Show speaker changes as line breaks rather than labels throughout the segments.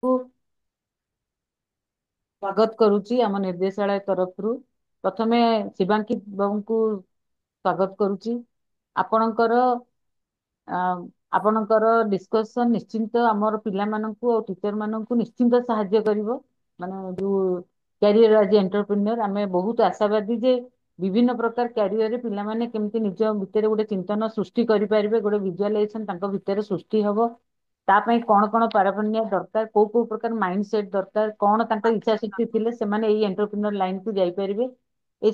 को स्वागत करुच्ची आम निर्देशालय तरफ प्रथमे शिवांकित बाबू को स्वागत करुच्ची आपणकर आपणकर डिस्कशन निश्चिंत आमर पिला माननकु और टीचर माननकु निश्चिंत सहाय्य करिवो माने जो कैरियर आज एंटरप्रेन्योर आमे बहुत आशावादी जे विभिन्न प्रकार कैरियर रे पिला माने केमती निज भितर गोटे चिंतन सृष्टि करि पारिबे गोटे विजुअलाइजेशन तांको भितर सृष्टि हबो तापई कौन कौन पारफन्य दरकार को प्रकार माइंड सेट दरकार कौन तांको इच्छा शक्ति थिले से माने एई एंटरप्रेन्योर लाइन को जाई परिबे ए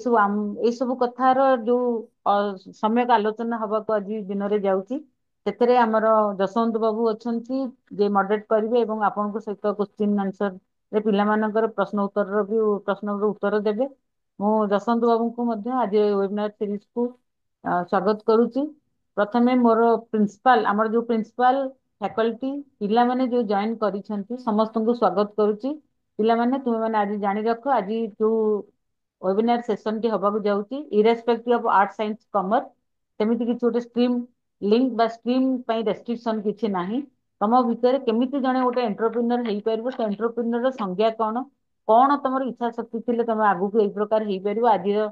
सब कथार जो सम्यक आलोचना हवा को आज दिन रे जाउची ସେଥିରେ ଆମର ଯଶବନ୍ତ ବାବୁ ଅଛନ୍ତି ଯେ ମଡରେଟ କରିବେ ଏବଂ ଆପଣଙ୍କ ସହିତ କ୍ୱେଶ୍ଚିନ୍ ଆନ୍ସର ରେ ପିଲାମାନଙ୍କର ପ୍ରଶ୍ନର ଉତ୍ତର ଦେବେ ମୁଁ ଯଶବନ୍ତ ବାବୁଙ୍କୁ ମଧ୍ୟ ଆଜି ୱେବିନାର ସିରିଜ କୁ ସ୍ୱାଗତ କରୁଛି ପ୍ରଥମେ ମୋର ପ୍ରିନ୍ସିପାଲ ଆମର ଯୋଉ ପ୍ରିନ୍ସିପାଲ ଫ୍ୟାକଲ୍ଟି ପିଲାମାନେ ଯୋଉ ଜଏନ୍ କରିଛନ୍ତି ସମସ୍ତଙ୍କୁ ସ୍ୱାଗତ କରୁଛି ପିଲାମାନେ ତୁମେ ମାନେ ଆଜି ଜାଣି ରଖ ଆଜି ଯୋଉ ୱେବିନାର ସେସନ ଟି ହବାକୁ ଯାଉଛି ଇରେସ୍ପେକ୍ଟିଭ ଅଫ ଆର୍ଟ ସାଇନ୍ସ କମର୍ସ ସେମିତି କିଛି ଗୋଟେ ଷ୍ଟ୍ରିମ୍ लिंक बा स्ट्रीम ପାଇଁ ରେଷ୍ଟ୍ରିକ୍ସନ କିଛି ନାହିଁ ତମ ଭିତରେ କେମିତି ଜଣେ ଗୋଟେ ଏଣ୍ଟରପ୍ରେନ୍ୟର ହେଇପାରିବ ସେ ଏଣ୍ଟରପ୍ରେନ୍ୟର ସଂଜ୍ଞା କଣ କଣ ତମର ଇଚ୍ଛା ଶକ୍ତି ଥିଲେ ତମେ ଆଗକୁ ଏଇ ପ୍ରକାର ହେଇପାରିବ ଆଜିର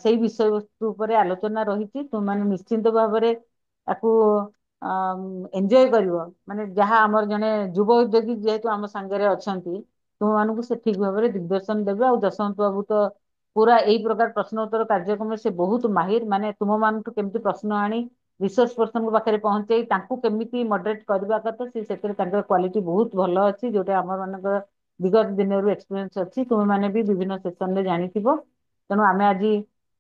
ସେଇ ବିଷୟବସ୍ତୁ ଉପରେ ଆଲୋଚନା ରହିଛି ତୁମମାନେ ନିଶ୍ଚିନ୍ତ ଭାବରେ ତାକୁ ଏନ୍ଜୟ କରିବ ମାନେ ଯାହା ଆମର ଜଣେ ଯୁବ ଉଦ୍ୟୋଗୀ ଯେହେତୁ ଆମ ସାଙ୍ଗରେ ଅଛନ୍ତି ତୁମମାନଙ୍କୁ ସେ ଠିକ ଭାବରେ ଦିଗଦର୍ଶନ ଦେବେ ଆଉ ଯଶବନ୍ତ ବାବୁ ତ ପୁରା ଏଇ ପ୍ରକାର ପ୍ରଶ୍ନ ଉତ୍ତର କାର୍ଯ୍ୟକ୍ରମରେ ସେ ବହୁତ ମାହିର ମାନେ ତୁମମାନଠୁ କେମିତି ପ୍ରଶ୍ନ ଆଣି ରିସର୍ଚ୍ଚ ପର୍ସନଙ୍କ ପାଖରେ ପହଞ୍ଚେଇ ତାଙ୍କୁ କେମିତି ମଡରେଟ କରିବା କଥା ସେଥିରେ ତାଙ୍କର କ୍ୱାଲିଟି ବହୁତ ଭଲ ଅଛି ଯୋଉଟା ଆମ ମାନଙ୍କର ବିଗତ ଦିନରୁ ଏକ୍ସପିରିଏନ୍ସ ଅଛି ତୁମେ ମାନେ ବି ବିଭିନ୍ନ ସେସନରେ ଜାଣିଥିବ ତେଣୁ ଆମେ ଆଜି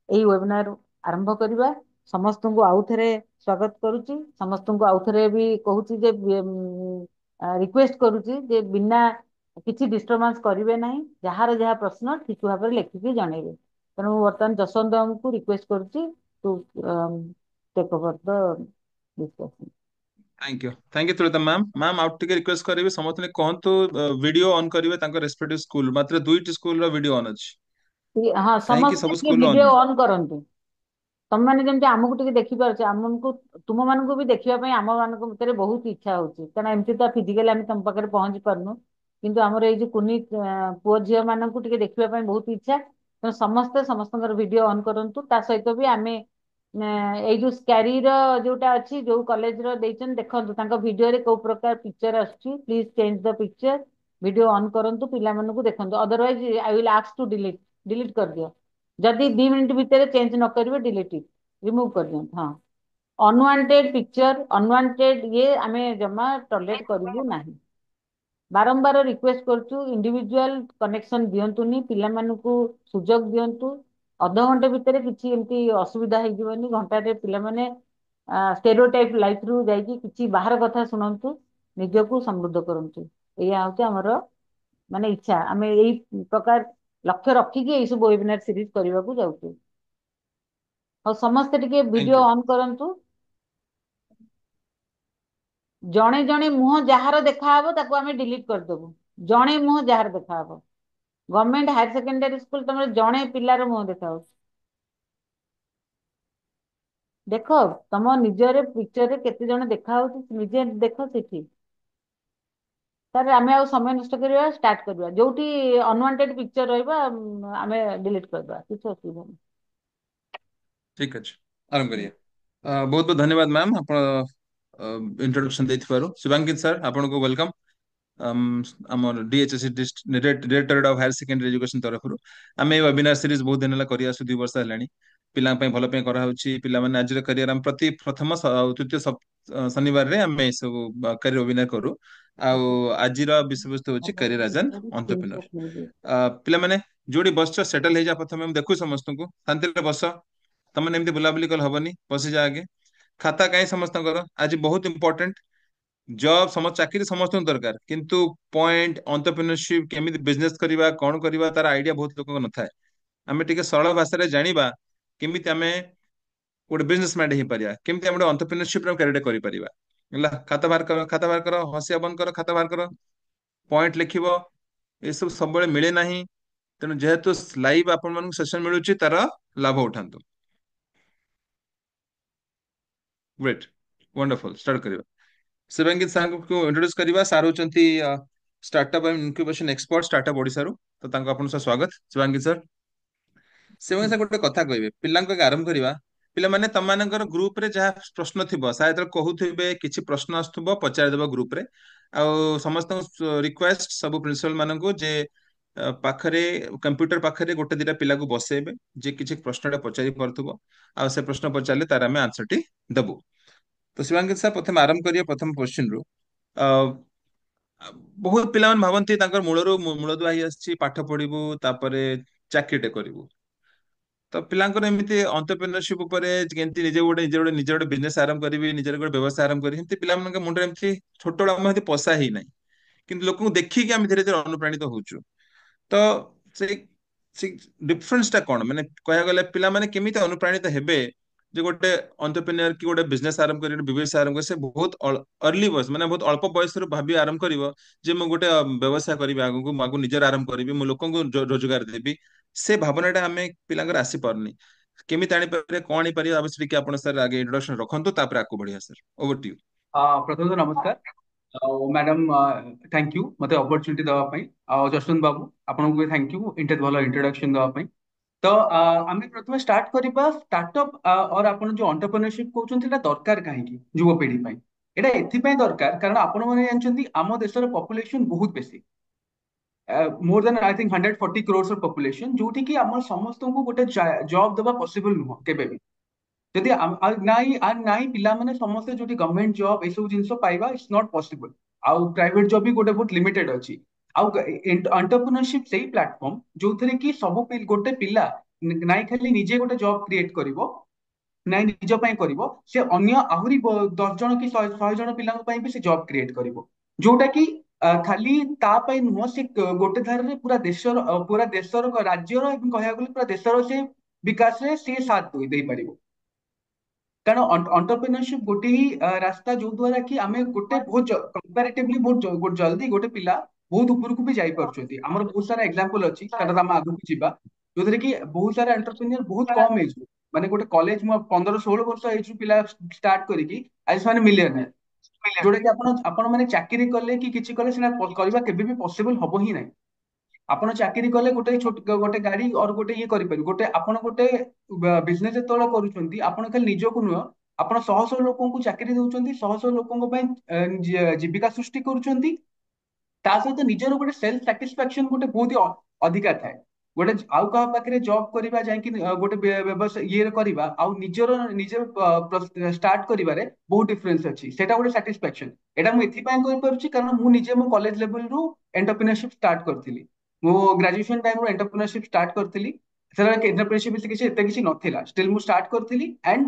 ଏଇ ୱେବିନାର ଆରମ୍ଭ କରିବା ସମସ୍ତଙ୍କୁ ଆଉଥରେ ସ୍ୱାଗତ କରୁଛି ସମସ୍ତଙ୍କୁ ଆଉଥରେ ବି କହୁଛି ଯେ ରିକ୍ୱେଷ୍ଟ କରୁଛି ଯେ ବିନା କିଛି ଡିଷ୍ଟର୍ବାନ୍ସ କରିବେ ନାହିଁ ଯାହାର ଯାହା ପ୍ରଶ୍ନ ଠିକ ଭାବରେ ଲେଖିକି ଜଣେଇବେ ତେଣୁ ବର୍ତ୍ତମାନ ଯଶବନ୍ତ ବାବୁଙ୍କୁ ରିକ୍ୱେଷ୍ଟ କରୁଛି to take over the discussion.
Thank you Tulita ma'am ma'am आउट टिके रिक्वेस्ट करिवे समस्त ने कहंतु वीडियो ऑन करिवे तांको रेस्पेक्टिव स्कूल मात्र दुईटी स्कूल रो वीडियो ऑन अछि
हाँ
कहीं
समस्त
सब
ଟିକେ
स्कूल ऑन
ଭିଡିଓ ଅନ୍ କରନ୍ତୁ ତମ ମାନେ ଯେମିତି ଆମକୁ ଟିକେ ଦେଖିପାରୁଛ ଆମକୁ ତୁମ ମାନଙ୍କୁ ବି ଦେଖିବା ପାଇଁ ଆମ ମାନଙ୍କ ଭିତରେ ବହୁତ ଇଚ୍ଛା ହଉଛି କାରଣ ଏମିତି ତ ଫିଜିକାଲି ଆମେ ତମ ପାଖରେ ପହଞ୍ଚି ପାରୁନୁ କିନ୍ତୁ ଆମର ଏଇ ଯୋଉ କୁନି ପୁଅ ଝିଅ ମାନଙ୍କୁ ଟିକେ ଦେଖିବା ପାଇଁ ବହୁତ ଇଚ୍ଛା ତେଣୁ ସମସ୍ତେ ସମସ୍ତଙ୍କର ଭିଡିଓ ଅନ୍ କରନ୍ତୁ ତା ସହିତ ବି ଆମେ ଏଇ ଯୋଉ ସ୍କାରିର ଯୋଉଟା ଅଛି ଯୋଉ କଲେଜର ଦେଇଛନ୍ତି ଦେଖନ୍ତୁ ତାଙ୍କ ଭିଡିଓରେ କୋଉ ପ୍ରକାର ପିକ୍ଚର ଆସୁଛି please change the picture video on କରନ୍ତୁ ପିଲାମାନଙ୍କୁ ଦେଖନ୍ତୁ otherwise I will ask to delete कर दियो जदि 2 मिनट भितर चेंज न करेंगे डिलीट रिमूव कर दियो हाँ अनवांटेड पिक्चर अनवांटेड ये आमे जमा टॉलरेट करू नहीं बारंबार रिक्वेस्ट करछु इंडिविजुअल कनेक्शन दियंतुनी पिला मानकु सुजोग दियंतु अध घंटे भितर किछि एमती असुविधा हे जीवनी घंटाटे पिला माने स्टेरियोटाइप लाइफ रु जाईकी किछि बाहर कथा सुनंतु निजको समृद्ध करंतु एया होते हमर माने इच्छा आमे एई प्रकार लक्ष्य रखिकी एई सब वेबिनार सीरीज करबा को जाउछु और समस्त टिके
थैंक
वीडियो
यू
ऑन करंतु जणे जणे मुह जହାର देखा हबो ताको आमे डिलीट कर देबो जणे मुह जହାର देखा हबो गवर्नमेंट हायर सेकेंडरी स्कूल तमरे जणे पिलार मुह देखाउ देखो तम निजरे पिक्चर रे केते जण देखा होउछ निजे देखो सेठी तारे आमे आ समय नष्ट करिया स्टार्ट करबा जोठी अनवांटेड पिक्चर रहबा आमे डिलीट करबा किछ असुविधा नहीं
ठीक अछि आरंभ करिए बहुत बहुत धन्यवाद मैम आप इंट्रोडक्शन देथिबारु शिवांकित सर आपन को वेलकम आमर DHSC Directorate of Higher Secondary Education तरफ आम ये वेबिनार सीरीज बहुत दिन करी आसु 2 वर्ष हेलानी पिला भल करा होची पिला माने आज करियर हम प्रति प्रथम तृतीय शनिवार रे हम सब करियर वेबिनार करू आज विषय वस्तु होची करियर एज एन एंटरप्रेन्योर पिला माने जोड़ी बस सेटल हो जा प्रथम हम देखु समस्त को शांति रे बस तमने एमती बुलाबुली कल हबनी बसी जा आगे खाता कहीं समस्त आज बहुत इंपोर्टेंट जॉब समस्त चाकरी समस्त दरकार किंतु पॉइंट एंटरप्रेन्योरशिप केमी बिजनेस करवा कौन करवा तार आइडिया बहुत लोक न थाए आम टे सरल भाषा जाना केमी आम गोटे बिजनेस मैंड हो पार केमी गोटे एंटरप्रेन्योरशिप कैरियर कर खाता बाहर कर खाता बाहर कर हसिया बंद कर खाता बाहर कर पॉइंट लिख ये सब मिले ना तेणु जेहेतु लाइव आपण सेशन मिलूँ तार लाभ उठातु ग्रेट वंडरफुल स्टार्ट करवा शिवांकित सार को इंट्रोड्यूस करवा सार होती startup and incubation expert startup Odisha रू। तो तांको आपन सह स्वागत शिवांगी सर। शिवांगी सर गोटे कथा कहबे पिलांको आरंभ करिवा। पिला माने तम मानकर ग्रुप रे जहा प्रश्न थिबो शायद कहूथिबे किछि प्रश्न आस्तुबो पचार देबो ग्रुप रे। आ समस्त रिक्वेस्ट सब प्रिंसिपल माननको जे पाखरे कंप्यूटर पाखरे गोटे दिटा पिला को बसेबे जे किछि प्रश्नटा पचारि परथुबो आ से प्रश्न पचारले तार हमें आंसर टी देबो। तो शिवांगी सर प्रथम आरंभ करिए प्रथम क्वेश्चन रू। बहुत पिला भावती मूलरू मूलदुआ ही पाठ पढ़ू तापर चाकरीटे करू। तो पिलांकर एमती अंतरप्रेन्योरशिप केमती निजे गोटे निजे गोटे बिजनेस आरंभ करी निजे गोटे व्यवसाय आरंभ करी पिला मुंडे एमती छोट बेलू पशा ही ना कि लोक देखिकी आम धीरे धीरे अनुप्राणित होचु। तो से डिफरेन्स टा कौन माने कह गले पिला माने केमिति अनुप्राणित हेबे जे गोटे एंटरप्रेन्योर कि गोटे बिजनेस आरंभ करी व्यवसाय आरंभ से बहुत अर्ली बयस माने बहुत अल्प बयस भाभी आरंभ करिवो जे मु गोटे व्यवसाय करी आगु आगु निजर आरंभ करी मु लोक रोजगार देबी से भावनाटा आमे पिलांगर आसी पारनी केमिति आनी पारे कोन आनी पारे आवश्यक कि आपण सर आगे इंट्रोडक्शन रखंतु तापर आको बढ़िया सर ओवर टू यू।
प्रथम तो नमस्कार मैडम थैंक यू मते अपॉर्चुनिटी दवा पई जसवंत बाबू आपन को थैंक यू इंटे भलो इंट्रोडक्शन दवा पई। तो आमे प्रथम स्टार्ट करिबा स्टार्टअप और आपन जो एंटरप्रेन्योरशिप कहउछन सेटा दरकार काहे की युवा पीढ़ी पई एटा एथि पई दरकार कारण आपन माने जानचंदी आम देशर पॉपुलेशन बहुत बेसी more than I think 140 crores population जोठी की हमर समस्त को गोटे जॉब देबा पॉसिबल नुह केबे भी जदि नाई पिला माने समस्त जोटी गवर्नमेंट जॉब ए सब जिंस पाइबा इट्स नॉट पॉसिबल आउ प्राइवेट जॉब भी गोटे बहुत लिमिटेड अछि आउ एंटरप्रेन्योरशिप सेही प्लेटफॉर्म जो थरे की सब गोटे पिला नाई खाली निजे गोटे जॉब क्रिएट करिवो नाई निज ପାଇଁ କରିବ ସେ ଅନ୍ୟ ଆହୁରି 10 ଜଣ କି 100 ଜଣ ପିଲାଙ୍କ ପାଇଁ ବି ସେ ଜବ କ୍ରିଏଟ କରିବ ଯୋଉଟା କି ଖାଲି ତା ପାଇଁ ନୁହଁ ସେ ଗୋଟେ ଧାରରେ ପୁରା ଦେଶର ରାଜ୍ୟର ଏବଂ କହିବାକୁ ଗଲେ ପୁରା ଦେଶର ସେ ବିକାଶରେ ସେ ସାଥ ଦେଇପାରିବ କାରଣ ଏଣ୍ଟରପ୍ରେନ୍योरशिप गोटे ही रास्ता जो द्वारा कि आमे गोटे बहुत कंपैरेटिवली बहुत जल्दी गोटे पिला बहुत ऊपर को भी जाई पारछथि हमर बहुत सारा एग्जांपल अछि कारण हम आगु को जिबा जोथरे कि बहुत सारा एंटरप्रेन्योर बहुत कम एज माने गोटे कॉलेज में 15-16 वर्ष एज पिला स्टार्ट करिकी आज माने मिलियनर जोटा कि आपण आपण माने चाकरी कले कि किछि कले सेना करबा केबे भी पॉसिबल होबो ही नै ଆପଣ ଚାକିରି କଲେ ଗୋଟେ ଗାଡି ଅର ଗୋଟେ ଇଏ କରିପାରିବେ ଗୋଟେ ଆପଣ ଗୋଟେ ବିଜନେସ ଯେତେବେଳେ କରୁଛନ୍ତି ଆପଣ ଖାଲି ନିଜକୁ ନୁହଁ ଆପଣ ଶହ ଶହ ଲୋକଙ୍କୁ ଚାକିରି ଦଉଛନ୍ତି ଶହ ଶହ ଲୋକଙ୍କ ପାଇଁ ଜୀବିକା ସୃଷ୍ଟି କରୁଛନ୍ତି ତା ସହିତ ନିଜର ଗୋଟେ ସେଲ୍ଫ ସାଟିସ୍ଫାକ୍ସନ ଗୋଟେ ବହୁତ ଅଧିକା ଥାଏ ଗୋଟେ ଆଉ କାହା ପାଖରେ ଜବ କରିବା ଯାଇକି ଗୋଟେ ବ୍ୟବସାୟ ଇଏ କରିବା ଆଉ ନିଜେ ଷ୍ଟାର୍ଟ କରିବାରେ ବହୁତ ଡିଫରେନ୍ସ ଅଛି ସେଟା ଗୋଟେ ସାଟିସ୍ଫାକ୍ସନ ଏଟା ମୁଁ ଏଥିପାଇଁ କହିପାରୁଛି କାରଣ ମୁଁ ନିଜେ ମୋ କଲେଜ ଲେଭେଲରୁ ଏଣ୍ଟରପ୍ରିନରସିପ ଷ୍ଟାର୍ଟ କରିଥିଲି ମୁଁ ଗ୍ରାଜୁଏସନ ଟାଇମରୁ ଏଣ୍ଟରପ୍ରିନରସିପ ଷ୍ଟାର୍ଟ କରିଥିଲି ସେତେବେଳେ ଏଣ୍ଟରପ୍ରିନରସିପ କିଛି ଏତେ କିଛି ନଥିଲା ଷ୍ଟିଲ୍ ମୁଁ ଷ୍ଟାର୍ଟ କରିଥିଲି ଆଣ୍ଡ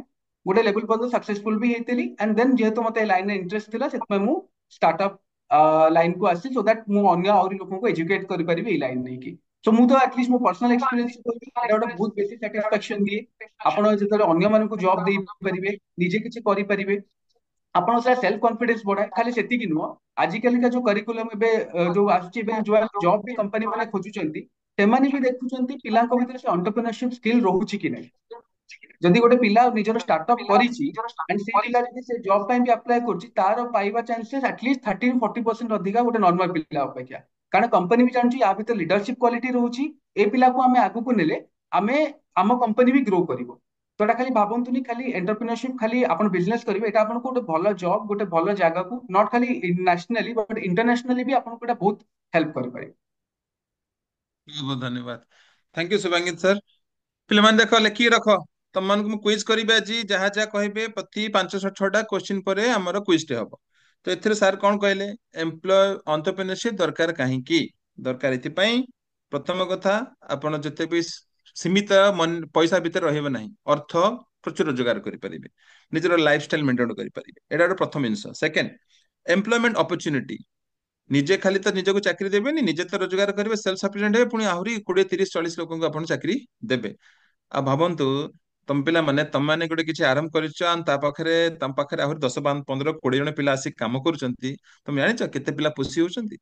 ଗୋଟେ ଲେଭେଲ ପର୍ଯ୍ୟନ୍ତ ସକ୍ସେସଫୁଲ ବି ହେଇଥିଲି ଆଣ୍ଡ ଦେନ୍ ଯେହେତୁ ମତେ ଲାଇନରେ ଇଣ୍ଟରେଷ୍ଟ ଥିଲା ସେଥିପାଇଁ ମୁଁ ଷ୍ଟାର୍ଟଅପ ଲାଇନ କୁ ଆସିଛି ସୋ ଦ୍ୟାଟ ମୁଁ ଅନ୍ୟ ଆହୁରି ଲୋକଙ୍କୁ ଏଜୁକେଟ କରିପାରିବି ଏଇ ଲାଇନ ନେଇକି ସୋ ମୁଁ ତ ଆଟଲିଷ୍ଟ ମୋ ପର୍ସନାଲ ଏକ୍ସପିରିଏନ୍ସ କହିବି ଏଇଟା ଗୋଟେ ବହୁତ ବେଶୀ ସାଟିସ୍ଫାକ୍ସନ ଦିଏ ଆପଣ ଯେତେବେଳେ ଅନ୍ୟମାନଙ୍କୁ ଜବ ଦେଇପାରିବେ ନିଜେ କିଛି କରିପାରିବେ ଆପଣ ସେଟା ସେଲ୍ଫ କନଫିଡେନ୍ସ ବଢାଏ ଖାଲି ସେତିକି ନୁହଁ ଆଜିକାଲିକା ଯୋଉ କରିକୁଲମ ଏବେ ଯୋଉ ଆସୁଛି ଏବେ ଯୋଉ ଜବ ବି କମ୍ପାନୀ ମାନେ ଖୋଜୁଛନ୍ତି ସେମାନେ ବି ଦେଖୁଛନ୍ତି ପିଲାଙ୍କ ଭିତରେ ସେ ଏଣ୍ଟରପ୍ରେନ୍ୟରସିପ ସ୍କିଲ୍ ରହୁଛି କି ନାହିଁ ଯଦି ଗୋଟେ ପିଲା ନିଜର ଷ୍ଟାର୍ଟଅପ୍ କରିଛି ଆଣ୍ଡ ସେଇ ପିଲା ଯଦି ସେ ଜବ୍ ପାଇଁ ବି ଆପ୍ଲାଏ କରୁଛି ତାର ପାଇବା ଚାନ୍ସେସ୍ ଆଟଲିଷ୍ଟ 30-40% ଅଧିକା ଗୋଟେ ନର୍ମାଲ ପିଲା ଅପେକ୍ଷା କାରଣ କମ୍ପାନୀ ବି ଜାଣୁଛି ୟା ଭିତରେ ଲିଡରସିପ କ୍ୱାଲିଟି ରହୁଛି ଏ ପିଲାକୁ ଆମେ ଆଗକୁ ନେଲେ ଆମେ ଆମ କମ୍ପାନୀ ବି ଗ୍ରୋ କରିବ ତ ଏଟା ଖାଲି ଭାବନ୍ତୁନି ଖାଲି ଏଣ୍ଟରପ୍ରିନରସିପ ଖାଲି ଆପଣ ବିଜନେସ କରିବେ ଏଟା ଆପଣଙ୍କୁ ଗୋଟେ ଭଲ ଜବ ଗୋଟେ ଭଲ ଜାଗାକୁ ନଟ୍ ଖାଲି ନ୍ୟାସନାଲି ବଟ୍ ଇଣ୍ଟରନ୍ୟାସନାଲି ବି ଆପଣଙ୍କୁ ଏଟା ବହୁତ ହେଲ୍ପ କରିପାରିବ।
बहुत बहुत धन्यवाद थैंक यू शुभांगित सर। पिलमान देख लेखिक रख तुम मान को क्विज करिबे आज जहाँ जहाँ कहबे प्रति 5-6टा क्वेश्चन परे हमर क्विज टे हबो। तो एथिरे सर कोन कहले एम्प्लॉय एंटरप्रेन्योरशिप दरकार काहे की दरकार इति पई प्रथम कथा आपण जते भी सीमित पैसा भीतर रहबे नहीं अर्थ प्रचुर रोजगार करि परिबे निजर लाइफस्टाइल मेंटेन करि परिबे एटा प्रथम जिंस। सेकंड एम्प्लॉयमेंट अपॉर्चुनिटी निजे खाली तो निजको चाकरी देबेनि निजे तो रोजगार करेंगे सेल्फ सफिशिएंट हे पुणी आहरी 20-30-40 लोक को चाकरी देबे। आ भावंतु तुम पिला माने तुम माने गोटे किछि आरंभ करिछ ता पाखरे तम पाखरे आहरी 10-15-20 जण पिला आसी काम करूछंती तुम जानिछ केते पिला पुसी होउछंती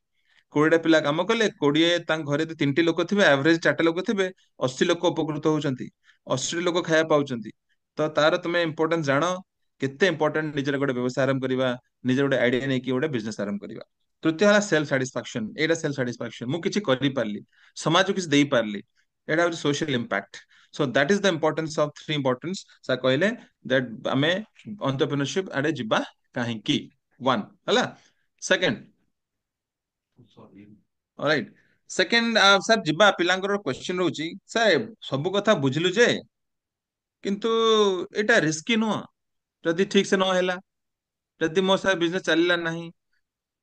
20टा पिला काम कले 20 तांग घरे 3टी लोक थिबे एवरेज 4टा लोक थिबे 80 लोक उपकृत होउछंती 80 लोक खाया पाउछंती। तो तार तुमे इंपोर्टेंस जानो केते इंपोर्टेंट निजर गोटे व्यवसाय आरंभ करिवा निजर गोटे आइडिया नै कि गोटे बिजनेस आरंभ करिवा। तृतीय है सेल्फ साटिस्फैक्शन, एटा सेल्फ साटिस्फैक्शन मु किछि करि पारली, समाज को किछि देई पारली, एटा हो social impact. So that is the importance of three importance सा कहले दैट आमे एंटरप्रेन्योरशिप आडे जिबा काहे की वन हला। सेकंड, ऑलराइट, सेकंड सर जिबा पिलांकर क्वेश्चन रहउची सर सब कथा बुझलु जे किंतु एटा रिस्की नुह, जदि ठीक से न होला, जदि मो साथ बिजनेस चलला नहीं,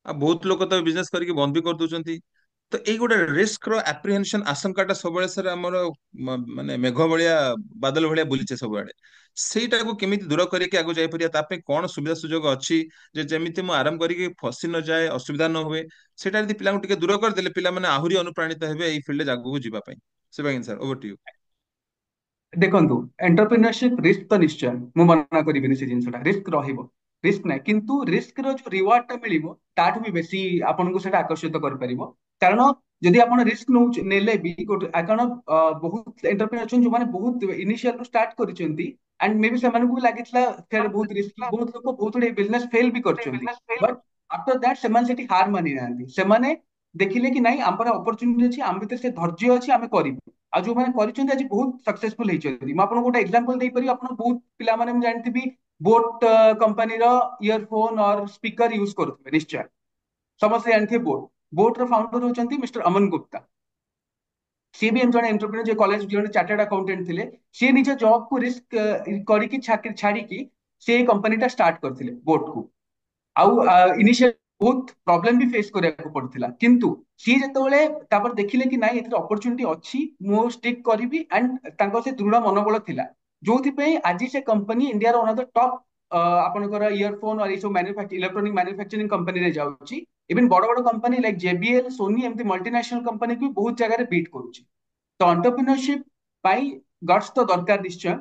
आ बहुत लोग तो बिजनेस करके बंद भी कर दूसरी। तो यही गोटे रिस्क रो एप्रिहेंशन आशंकाटा सब सर आमर माने मेघ भलिया बादल भलिया बुलीचे सब आड़े, ସେଇଟା को केमिति दूर करके आगु जाई परिया तापे कोन सुविधा सुजोग अछि जे जेमिति मु आराम करके फसी न जाए, असुविधा न हुए, सेटा यदि पिलांग टिके दूर कर देले पिला माने आहुरी अनुप्राणित हेबे एई फील्ड जागु जीवा पई। Shivangi sir over to you.
देखନ୍ତୁ एंटरप्रेन्योरशिप रिस्क तो निश्चय ମୁଁ ମନା କରିବିନି ସେ ଜିନିଷଟା ରିସ୍କ ରହିବ, ରିସ୍କ ନାହିଁ କିନ୍ତୁ ରିସ୍କ ର ଯୋଉ ରିୱାର୍ଡ ଟା ମିଳିବ ତାଠୁ ବି ବେଶୀ ଆପଣଙ୍କୁ ସେଟା ଆକର୍ଷିତ କରିପାରିବ। କାରଣ ଯଦି ଆପଣ ରିସ୍କ ନେଲେ ବି ଗୋଟେ କାରଣ ବହୁତ ଏଣ୍ଟରପ୍ରେନର ଅଛନ୍ତି ଯୋଉମାନେ ବହୁତ ଇନିସିଆଲ ରୁ ଷ୍ଟାର୍ଟ କରିଛନ୍ତି ଆଣ୍ଡ ମେ ବି ସେମାନଙ୍କୁ ବି ଲାଗିଥିଲା ସେଟା ବହୁତ ରିସ୍କି, ବହୁତ ଲୋକ ବହୁତ ଗୁଡେ ବିଜନେସ ଫେଲ ବି କରିଛନ୍ତି, ବଟ ଆଫ୍ଟର ଦ୍ୟାଟ ସେମାନେ ସେଠି ହାର ମାନି ନାହାନ୍ତି, ସେମାନେ ଦେଖିଲେ କି ନାଇଁ ଆମର ଅପରଚୁନିଟି ଅଛି, ଆମ ଭିତରେ ସେ ଧୈର୍ଯ୍ୟ ଅଛି, ଆମେ କରିବୁ। ଆଉ ଯୋଉମାନେ କରିଛନ୍ତି ଆଜି ବହୁତ ସକ୍ସେସଫୁଲ ହେଇଛନ୍ତି। ମୁଁ ଆପଣଙ୍କୁ ଗୋଟେ ଏକ୍ସାମ୍ପଲ ଦେଇପାରିବି, ଆପଣ ବହୁତ ପିଲାମାନେ ମୁଁ ଜାଣିଥିବି ବୋଟ କମ୍ପାନୀର ଇୟରଫୋନ ଅର ସ୍ପିକର ୟୁଜ କରୁଥିବେ ନିଶ୍ଚୟ, ସମସ୍ତେ ଜାଣିଥିବେ ବୋଟ। ବୋଟ ର ଫାଉଣ୍ଡର ହଉଛନ୍ତି ମିଷ୍ଟର ଅମନ ଗୁପ୍ତା। ସିଏ ବି ଜଣେ ଏଣ୍ଟରପ୍ରେନର, ଯେ କଲେଜ ଜଣେ ଚାର୍ଟାର୍ଡ ଆକାଉଣ୍ଟାଣ୍ଟ ଥିଲେ। ସିଏ ନିଜ ଜବ୍ କୁ ରିସ୍କ କରିକି ଛାଡିକି ସେ କମ୍ପାନୀଟା ଷ୍ଟାର୍ଟ କରିଥିଲେ ବୋଟ କୁ। ଆଉ ଇନିସିଆଲ ବହୁତ ପ୍ରୋବ୍ଲେମ ବି ଫେସ୍ କରିବାକୁ ପଡିଥିଲା, କିନ୍ତୁ ସିଏ ଯେତେବେଳେ ତାପରେ ଦେଖିଲେ କି ନାଇଁ ଏଥିରେ ଅପରଚୁନିଟି ଅଛି, ମୁଁ ଷ୍ଟିକ୍ କରିବି, ଆଣ୍ଡ ତାଙ୍କ ସେ ଦୃଢ ମନୋବଳ ଥିଲା, ଯୋଉଥିପାଇଁ ଆଜି ସେ କମ୍ପାନୀ ଇଣ୍ଡିଆର ୱାନ୍ ଅଫ ଦ ଟପ୍ ଆପଣଙ୍କର ଇୟରଫୋନ ଏଇ ସବୁ ଇଲେକ୍ଟ୍ରୋନିକ ମ୍ୟାନୁଫାକ୍ଚରିଂ କମ୍ପାନୀରେ ଯାଉଛି। ଇଭନ୍ ବଡ ବଡ କମ୍ପାନୀ ଲାଇକ୍ ଜେବିଏଲ, ସୋନି, ଏମିତି ମଲ୍ଟିନ୍ୟାସନାଲ କମ୍ପାନୀକୁ ବି ବହୁତ ଜାଗାରେ ବିଟ୍ କରୁଛି। ତ ଏଣ୍ଟରପ୍ରିନରସିପ ପାଇଁ ଗଟ୍ସ ତ ଦରକାର ନିଶ୍ଚୟ,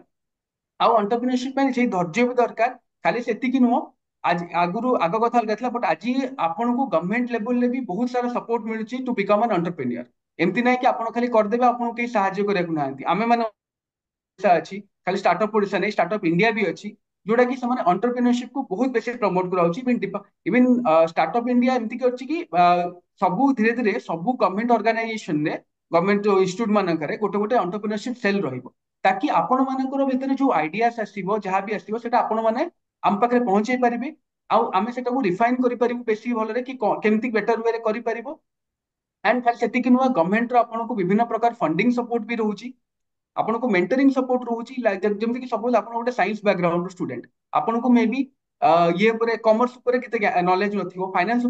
ଆଉ ଏଣ୍ଟରପ୍ରିନରସିପ ପାଇଁ ସେଇ ଧୈର୍ଯ୍ୟ ବି ଦରକାର। ଖାଲି ସେତିକି ନୁହଁ, ଆଜି ଆଗରୁ ଆଗ କଥା ଅଲଗା ଥିଲା, ବଟ ଆଜି ଆପଣଙ୍କୁ ଗଭର୍ଣ୍ଣମେଣ୍ଟ ଲେଭେଲରେ ବି ବହୁତ ସାରା ସପୋର୍ଟ ମିଳୁଛି ଟୁ ବିକମ୍ ଆନ୍ ଏଣ୍ଟରପ୍ରେନିୟର। ଏମିତି ନାହିଁ କି ଆପଣ ଖାଲି କରିଦେବେ, ଆପଣଙ୍କୁ କେହି ସାହାଯ୍ୟ କରିବାକୁ ନାହାନ୍ତି। ଆମେ ମାନେ ଓଡିଶା ଅଛି, ଖାଲି ଷ୍ଟାର୍ଟଅପ୍ ଓଡିଶା ନାହିଁ, ଷ୍ଟାର୍ଟଅପ୍ ଇଣ୍ଡିଆ ବି ଅଛି, ଯୋଉଟା କି ସେମାନେ ଏଣ୍ଟରପ୍ରିନରସିପ କୁ ବହୁତ ବେଶୀ ପ୍ରମୋଟ କରାଉଛି। ଇଭନ୍ ଷ୍ଟାର୍ଟଅପ୍ ଇଣ୍ଡିଆ ଏମିତି କି ଅଛି କି ସବୁ ଧୀରେ ଧୀରେ ସବୁ ଗଭର୍ଣ୍ଣମେଣ୍ଟ ଅର୍ଗାନାଇଜେସନରେ, ଗଭର୍ଣ୍ଣମେଣ୍ଟ ଇନଷ୍ଟିଚ୍ୟୁଟ ମାନଙ୍କରେ ଗୋଟେ ଗୋଟେ ଏଣ୍ଟରପ୍ରିନରସିପ ସେଲ୍ ରହିବ, ତାକି ଆପଣ ମାନଙ୍କର ଭିତରେ ଯୋଉ ଆଇଡିଆସ ଆସିବ, ଯାହା ବି ଆସିବ, ସେଟା ଆପଣ ମାନେ ଆମ ପାଖରେ ପହଞ୍ଚେଇ ପାରିବେ, ଆଉ ଆମେ ସେଟାକୁ ରିଫାଇନ କରିପାରିବୁ ବେଶୀ ଭଲରେ, କି କେମିତି ବେଟର ୱେରେ କରିପାରିବ। ଆଣ୍ଡ ଖାଲି ସେତିକି ନୁହଁ, ଗଭର୍ଣ୍ଣମେଣ୍ଟର ଆପଣଙ୍କୁ ବିଭିନ୍ନ ପ୍ରକାର ଫଣ୍ଡିଂ ସପୋର୍ଟ ବି ରହୁଛି, ଆପଣଙ୍କୁ ମେଣ୍ଟରିଂ ସପୋର୍ଟ ରହୁଛି। ଯେମିତି କି ସପୋଜ ଆପଣ ଗୋଟେ ସାଇନ୍ସ ବ୍ୟାକଗ୍ରାଉଣ୍ଡ ଷ୍ଟୁଡେଣ୍ଟ, ଆପଣଙ୍କୁ ମେ ବି ଇଏ ଉପରେ କମର୍ସ ଉପରେ କେତେ ନଲେଜ ନଥିବ, ଫାଇନାନ୍ସ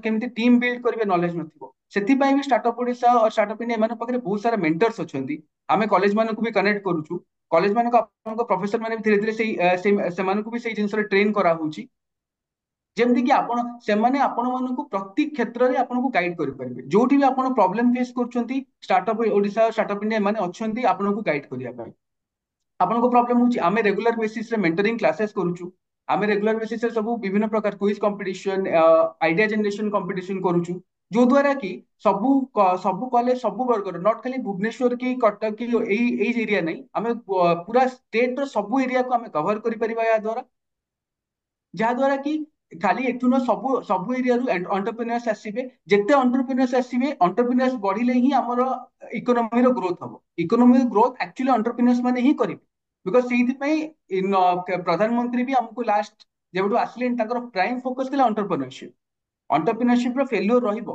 କେମିତି ଟିମ୍ ବିଲ୍ଡ କରିବେ ନଲେଜ ନଥିବ, ସେଥିପାଇଁ ବି ଷ୍ଟାର୍ଟଅପ୍ ଓଡିଶା ଆଉ ଷ୍ଟାର୍ଟଅପ୍ ଇଣ୍ଡିଆ ଏମାନଙ୍କ ପାଖରେ ବହୁତ ସାରା ମେଣ୍ଟର୍ସ ଅଛନ୍ତି। ଆମେ କଲେଜ ମାନଙ୍କୁ ବି କନେକ୍ଟ କରୁଛୁ, କଲେଜ ମାନଙ୍କ ଆପଣଙ୍କ ପ୍ରଫେସର ମାନେ ବି ଧୀରେ ଧୀରେ ସେମାନଙ୍କୁ ବି ସେଇ ଜିନିଷରେ ଟ୍ରେନ କରାହଉଛି, ଯେମିତି କି ଆପଣ ସେମାନେ ଆପଣ ମାନଙ୍କୁ ପ୍ରତି କ୍ଷେତ୍ରରେ ଆପଣଙ୍କୁ ଗାଇଡ କରିପାରିବେ। ଯୋଉଠି ବି ଆପଣ ପ୍ରୋବ୍ଲେମ ଫେସ୍ କରୁଛନ୍ତି, ଷ୍ଟାର୍ଟଅପ୍ ଓଡିଶା, ଷ୍ଟାର୍ଟଅପ୍ ଇଣ୍ଡିଆ ଏମାନେ ଅଛନ୍ତି ଆପଣଙ୍କୁ ଗାଇଡ କରିବା ପାଇଁ। ଆପଣଙ୍କ ପ୍ରୋବ୍ଲେମ ହଉଛି, ଆମେ ରେଗୁଲାର ବେସିସରେ ମେଣ୍ଟରିଂ କ୍ଲାसेस କରୁଛୁ, ଆମେ ରେଗୁଲାର ବେସିସରେ ସବୁ ବିଭିନ୍ନ ପ୍ରକାର quiz competition, idea generation competition କରୁଛୁ, ଯୋଉ ଦ୍ଵାରା କି ସବୁ କଲେଜ ସବୁ ବର୍ଗର, ନଟ ଖାଲି ଭୁବନେଶ୍ୱର କି କଟକ କି ଏଇ ଏରିଆ ନାହିଁ, ଆମେ ପୁରା ଷ୍ଟେଟ ର ସବୁ ଏରିଆକୁ ଆମେ କଭର କରିପାରିବା ଏହା ଦ୍ୱାରା। ଯାହା ଦ୍ୱାରା କି ଖାଲି ଏଠୁ ନା ସବୁ ସବୁ ଏରିଆରୁ ଏଣ୍ଟରପ୍ରିନର୍ସ ଆସିବେ, ଯେତେ ଏଣ୍ଟରପ୍ରିନର୍ସ ଆସିବେ, ଏଣ୍ଟରପ୍ରିନର୍ସ ବଢିଲେ ହିଁ ଆମର ଇକୋନୋମିର ଗ୍ରୋଥ ହବ। ଇକୋନୋମିର ଗ୍ରୋଥ ଆକ୍ଚୁଆଲି ଏଣ୍ଟରପ୍ରିନର୍ସ ମାନେ ହିଁ କରିବେ, ବିକଜ ସେଇଥିପାଇଁ ପ୍ରଧାନମନ୍ତ୍ରୀ ବି ଆମକୁ ଲାଷ୍ଟ ଯେବେଠୁ ଆସିଲେଣି, ତାଙ୍କର ପ୍ରାଇମ ଫୋକସ ଥିଲା ଏଣ୍ଟରପ୍ରିନରସିପ। ଏଣ୍ଟରପ୍ରିନରସିପ ର ଫେଲୁଅର ରହିବ,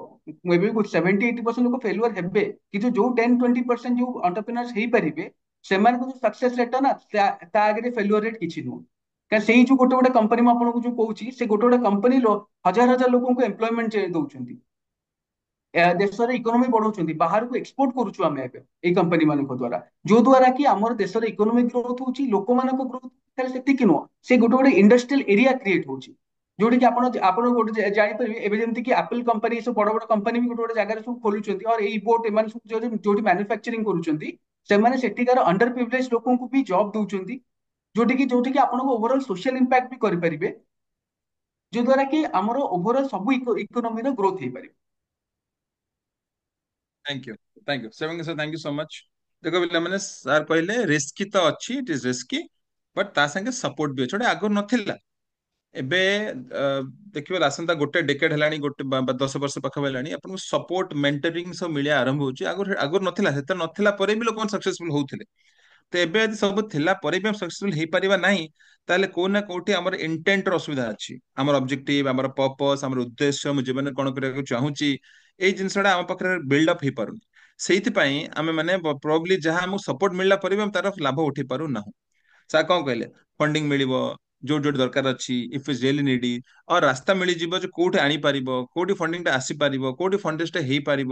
ମେ ବି 70-80% ଲୋକ ଫେଲୁଅର ହେବେ, କିନ୍ତୁ ଯୋଉ 10-20% ଯୋଉ ଏଣ୍ଟରପ୍ରିନର୍ସ ହେଇପାରିବେ, ସେମାନଙ୍କ ଯୋଉ ସକ୍ସେସ ରେଟ୍ ନା ତା ଆଗରେ ଫେଲୁଅର ରେଟ୍ କିଛି ନୁହଁ। କାରଣ ସେଇ ଯୋଉ ଗୋଟେ ଗୋଟେ କମ୍ପାନୀ ମୁଁ ଆପଣଙ୍କୁ ଯୋଉ କହୁଛି, ସେ ଗୋଟେ ଗୋଟେ କମ୍ପାନୀ ହଜାର ହଜାର ଲୋକଙ୍କୁ ଏମ୍ପ୍ଲୟମେଣ୍ଟ ଦଉଛନ୍ତି, ଦେଶରେ ଇକୋନୋମି ବଢଉଛନ୍ତି, ବାହାରକୁ ଏକ୍ସପୋର୍ଟ କରୁଛୁ ଆମେ ଏବେ ଏଇ କମ୍ପାନୀ ମାନଙ୍କ ଦ୍ୱାରା, ଯୋଉ ଦ୍ୱାରା କି ଆମର ଦେଶର ଇକୋନୋମି ଗ୍ରୋଥ ହଉଛି, ଲୋକମାନଙ୍କ ଗ୍ରୋଥ ଖାଲି ସେତିକି ନୁହଁ, ସେ ଗୋଟେ ଗୋଟେ ଇଣ୍ଡଷ୍ଟ୍ରିଆଲ ଏରିଆ କ୍ରିଏଟ ହଉଛି, ଯୋଉଠି କି ଆପଣ ଆପଣ ଗୋଟେ ଜାଣିପାରିବେ, ଏବେ ଯେମିତି କି ଆପଲ କମ୍ପାନୀ, ସବୁ ବଡ ବଡ କମ୍ପାନୀ ବି ଗୋଟେ ଗୋଟେ ଜାଗାରେ ସବୁ ଖୋଲୁଛନ୍ତି, ଆଉ ଏଇ ବୋଟ ଏମାନେ ସବୁ ଯୋଉଠି ମ୍ୟାନୁଫାକ୍ଚରିଂ କରୁଛନ୍ତି, ସେମାନେ ସେଠିକାର ଅଣ୍ଡର ପ୍ରିଭିଲେଜ ଲୋକଙ୍କୁ ବି ଜବ ଦଉଛନ୍ତି, ଯୋଉଠିକି ଆପଣଙ୍କୁ ଓଭରଅଲ ସୋସିଆଲ ଇମ୍ପାକ୍ଟ ବି କରିପାରିବେ, ଯୋଉ ଦ୍ୱାରା କି ଆମର ଓଭରଅଲ ସବୁ ଇକୋନୋମିର ଗ୍ରୋଥ ହେଇପାରିବ।
Thank you, thank you Shivangi sir, thank you so much. देखो पिला मैंने सर कहले रिस्की तो अच्छी, इट इज रिस्की, बट ता संगे सपोर्ट भी अछि, आगु नथिला ଏବେ ଦେଖିବେ ଆସନ୍ତା ଗୋଟେ ଡେକେଡ ହେଲାଣି, ଗୋଟେ 10 ବର୍ଷ ପାଖାପାଖି ହେଲାଣି, ଆପଣଙ୍କୁ ସପୋର୍ଟ ମେଣ୍ଟରିଂ ସବୁ ମିଳିବା ଆରମ୍ଭ ହଉଛି। ଆଗରୁ ଆଗରୁ ନଥିଲା, ସେତେ ନଥିଲା ପରେ ବି ଲୋକମାନେ ସକ୍ସେସଫୁଲ ହଉଥିଲେ। ତ ଏବେ ଯଦି ସବୁ ଥିଲା ପରେ ବି ଆମେ ସକ୍ସେସଫୁଲ ହେଇପାରିବା ନାହିଁ, ତାହେଲେ କୋଉ ନା କୋଉଠି ଆମର ଇଣ୍ଟେଣ୍ଟର ଅସୁବିଧା ଅଛି। ଆମର ଅବଜେକ୍ଟିଭ, ଆମର ପର୍ପସ, ଆମର ଉଦ୍ଦେଶ୍ୟ, ମୁଁ ଜୀବନରେ କଣ କରିବାକୁ ଚାହୁଁଛି, ଏଇ ଜିନିଷଟା ଆମ ପାଖରେ ବିଲ୍ଡ ଅପ୍ ହେଇପାରୁନି। ସେଇଥିପାଇଁ ଆମେ ମାନେ ପ୍ରୋବାବ୍ଲି ଯାହା ଆମକୁ ସପୋର୍ଟ ମିଳିଲା ପରେ ବି ଆମେ ତାର ଲାଭ ଉଠେଇ ପାରୁନାହୁଁ। ସାର୍ କଣ କହିଲେ, ଫଣ୍ଡିଂ ମିଳିବ ଯୋଉଠି ଯୋଉଠି ଦରକାର ଅଛି, ଇଫ୍ ଇଟ୍ସ ରିଏଲି ନିଡି, ଆଉ ରାସ୍ତା ମିଳିଯିବ ଯେ କୋଉଠି ଆଣିପାରିବ, କୋଉଠି ଫଣ୍ଡିଂ ଟା ଆସିପାରିବ, କୋଉଠି ଫଣ୍ଡେଜ ଟା ହେଇପାରିବ,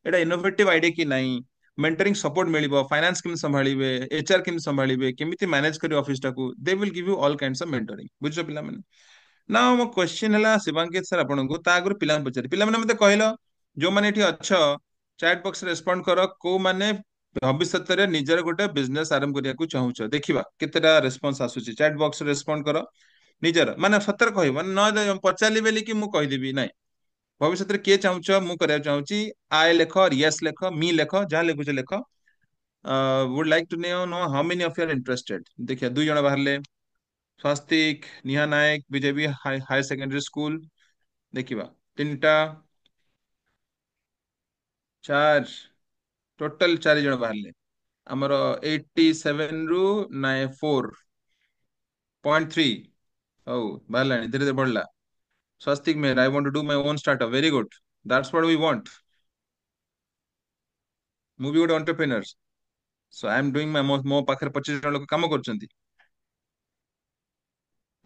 ଏଇଟା ଇନୋଭେଟିଭ ଆଇଡିଆ କି ନାହିଁ, ମେଣ୍ଟରିଂ ସପୋର୍ଟ ମିଳିବ, ଫାଇନାନ୍ସ କେମିତି ସମ୍ଭାଳିବେ, ଏଚଆର କେମିତି ସମ୍ଭାଳିବେ, କେମିତି ମ୍ୟାନେଜ କରିବେ ଅଫିସ ଟାକୁ, they will give you all kinds of mentoring. ବୁଝୁଛ ପିଲାମାନେ? ନା ମୋ କ୍ୱେଶ୍ଚିନ୍ ହେଲା ଶିବାଙ୍କିତ ସାର୍ ଆପଣଙ୍କୁ, ତା ଆଗରୁ ପିଲାଙ୍କୁ ପଚାରି, ପିଲାମାନେ ମତେ କହିଲ, ଯୋଉମାନେ ଏଠି ଅଛ ଚାଟ୍ ବକ୍ସ ରେସ୍ପଣ୍ଡ କର, କୋଉମାନେ ଭବିଷ୍ୟତରେ ନିଜର ଗୋଟେ ବିଜନେସ ଆରମ୍ଭ କରିବାକୁ ଚାହୁଁଛ, ଦେଖିବା କେତେଟା ରେସ୍ପନ୍ସ ଆସୁଛି। ଚାଟ୍ ବକ୍ସ ରେସ୍ପଣ୍ଡ କର, ନିଜର ମାନେ ସତରେ କହିବ, ନ ପଚାରିଲି ବୋଲି କି ମୁଁ କହିଦେବି ନାଇଁ। ଭବିଷ୍ୟତରେ କିଏ ଚାହୁଁଛ ମୁଁ କରିବାକୁ ଚାହୁଁଛି, ଆଏ ଲେଖ, ୟେସ୍ ଲେଖ, ମି ଲେଖ, ଯାହା ଲେଖୁଛ ଲେଖ। would like to know how many of you are interested। ଦେଖିବା 2 ଜଣ ବାହାରିଲେ, Swastik, ନିହା Nayak, BJP ହାयर secondary school. ଦେଖିବା 3ଟା, 4, ଟୋଟାଲ 4 ଜଣ ବାହାରିଲେ। ଆମର 87 ରୁ 4.3। ହଉ ବାହାରିଲାଣି, ଧୀରେ ଧୀରେ ବଢିଲା। Swastik Mehr, I want to do my own startup. Very good. That's what we want. ମୁଁ ବି ଗୋଟେ entrepreneur. So I am doing ମୋ ପାଖରେ 25 ଜଣ ଲୋକ କାମ କରୁଛନ୍ତି।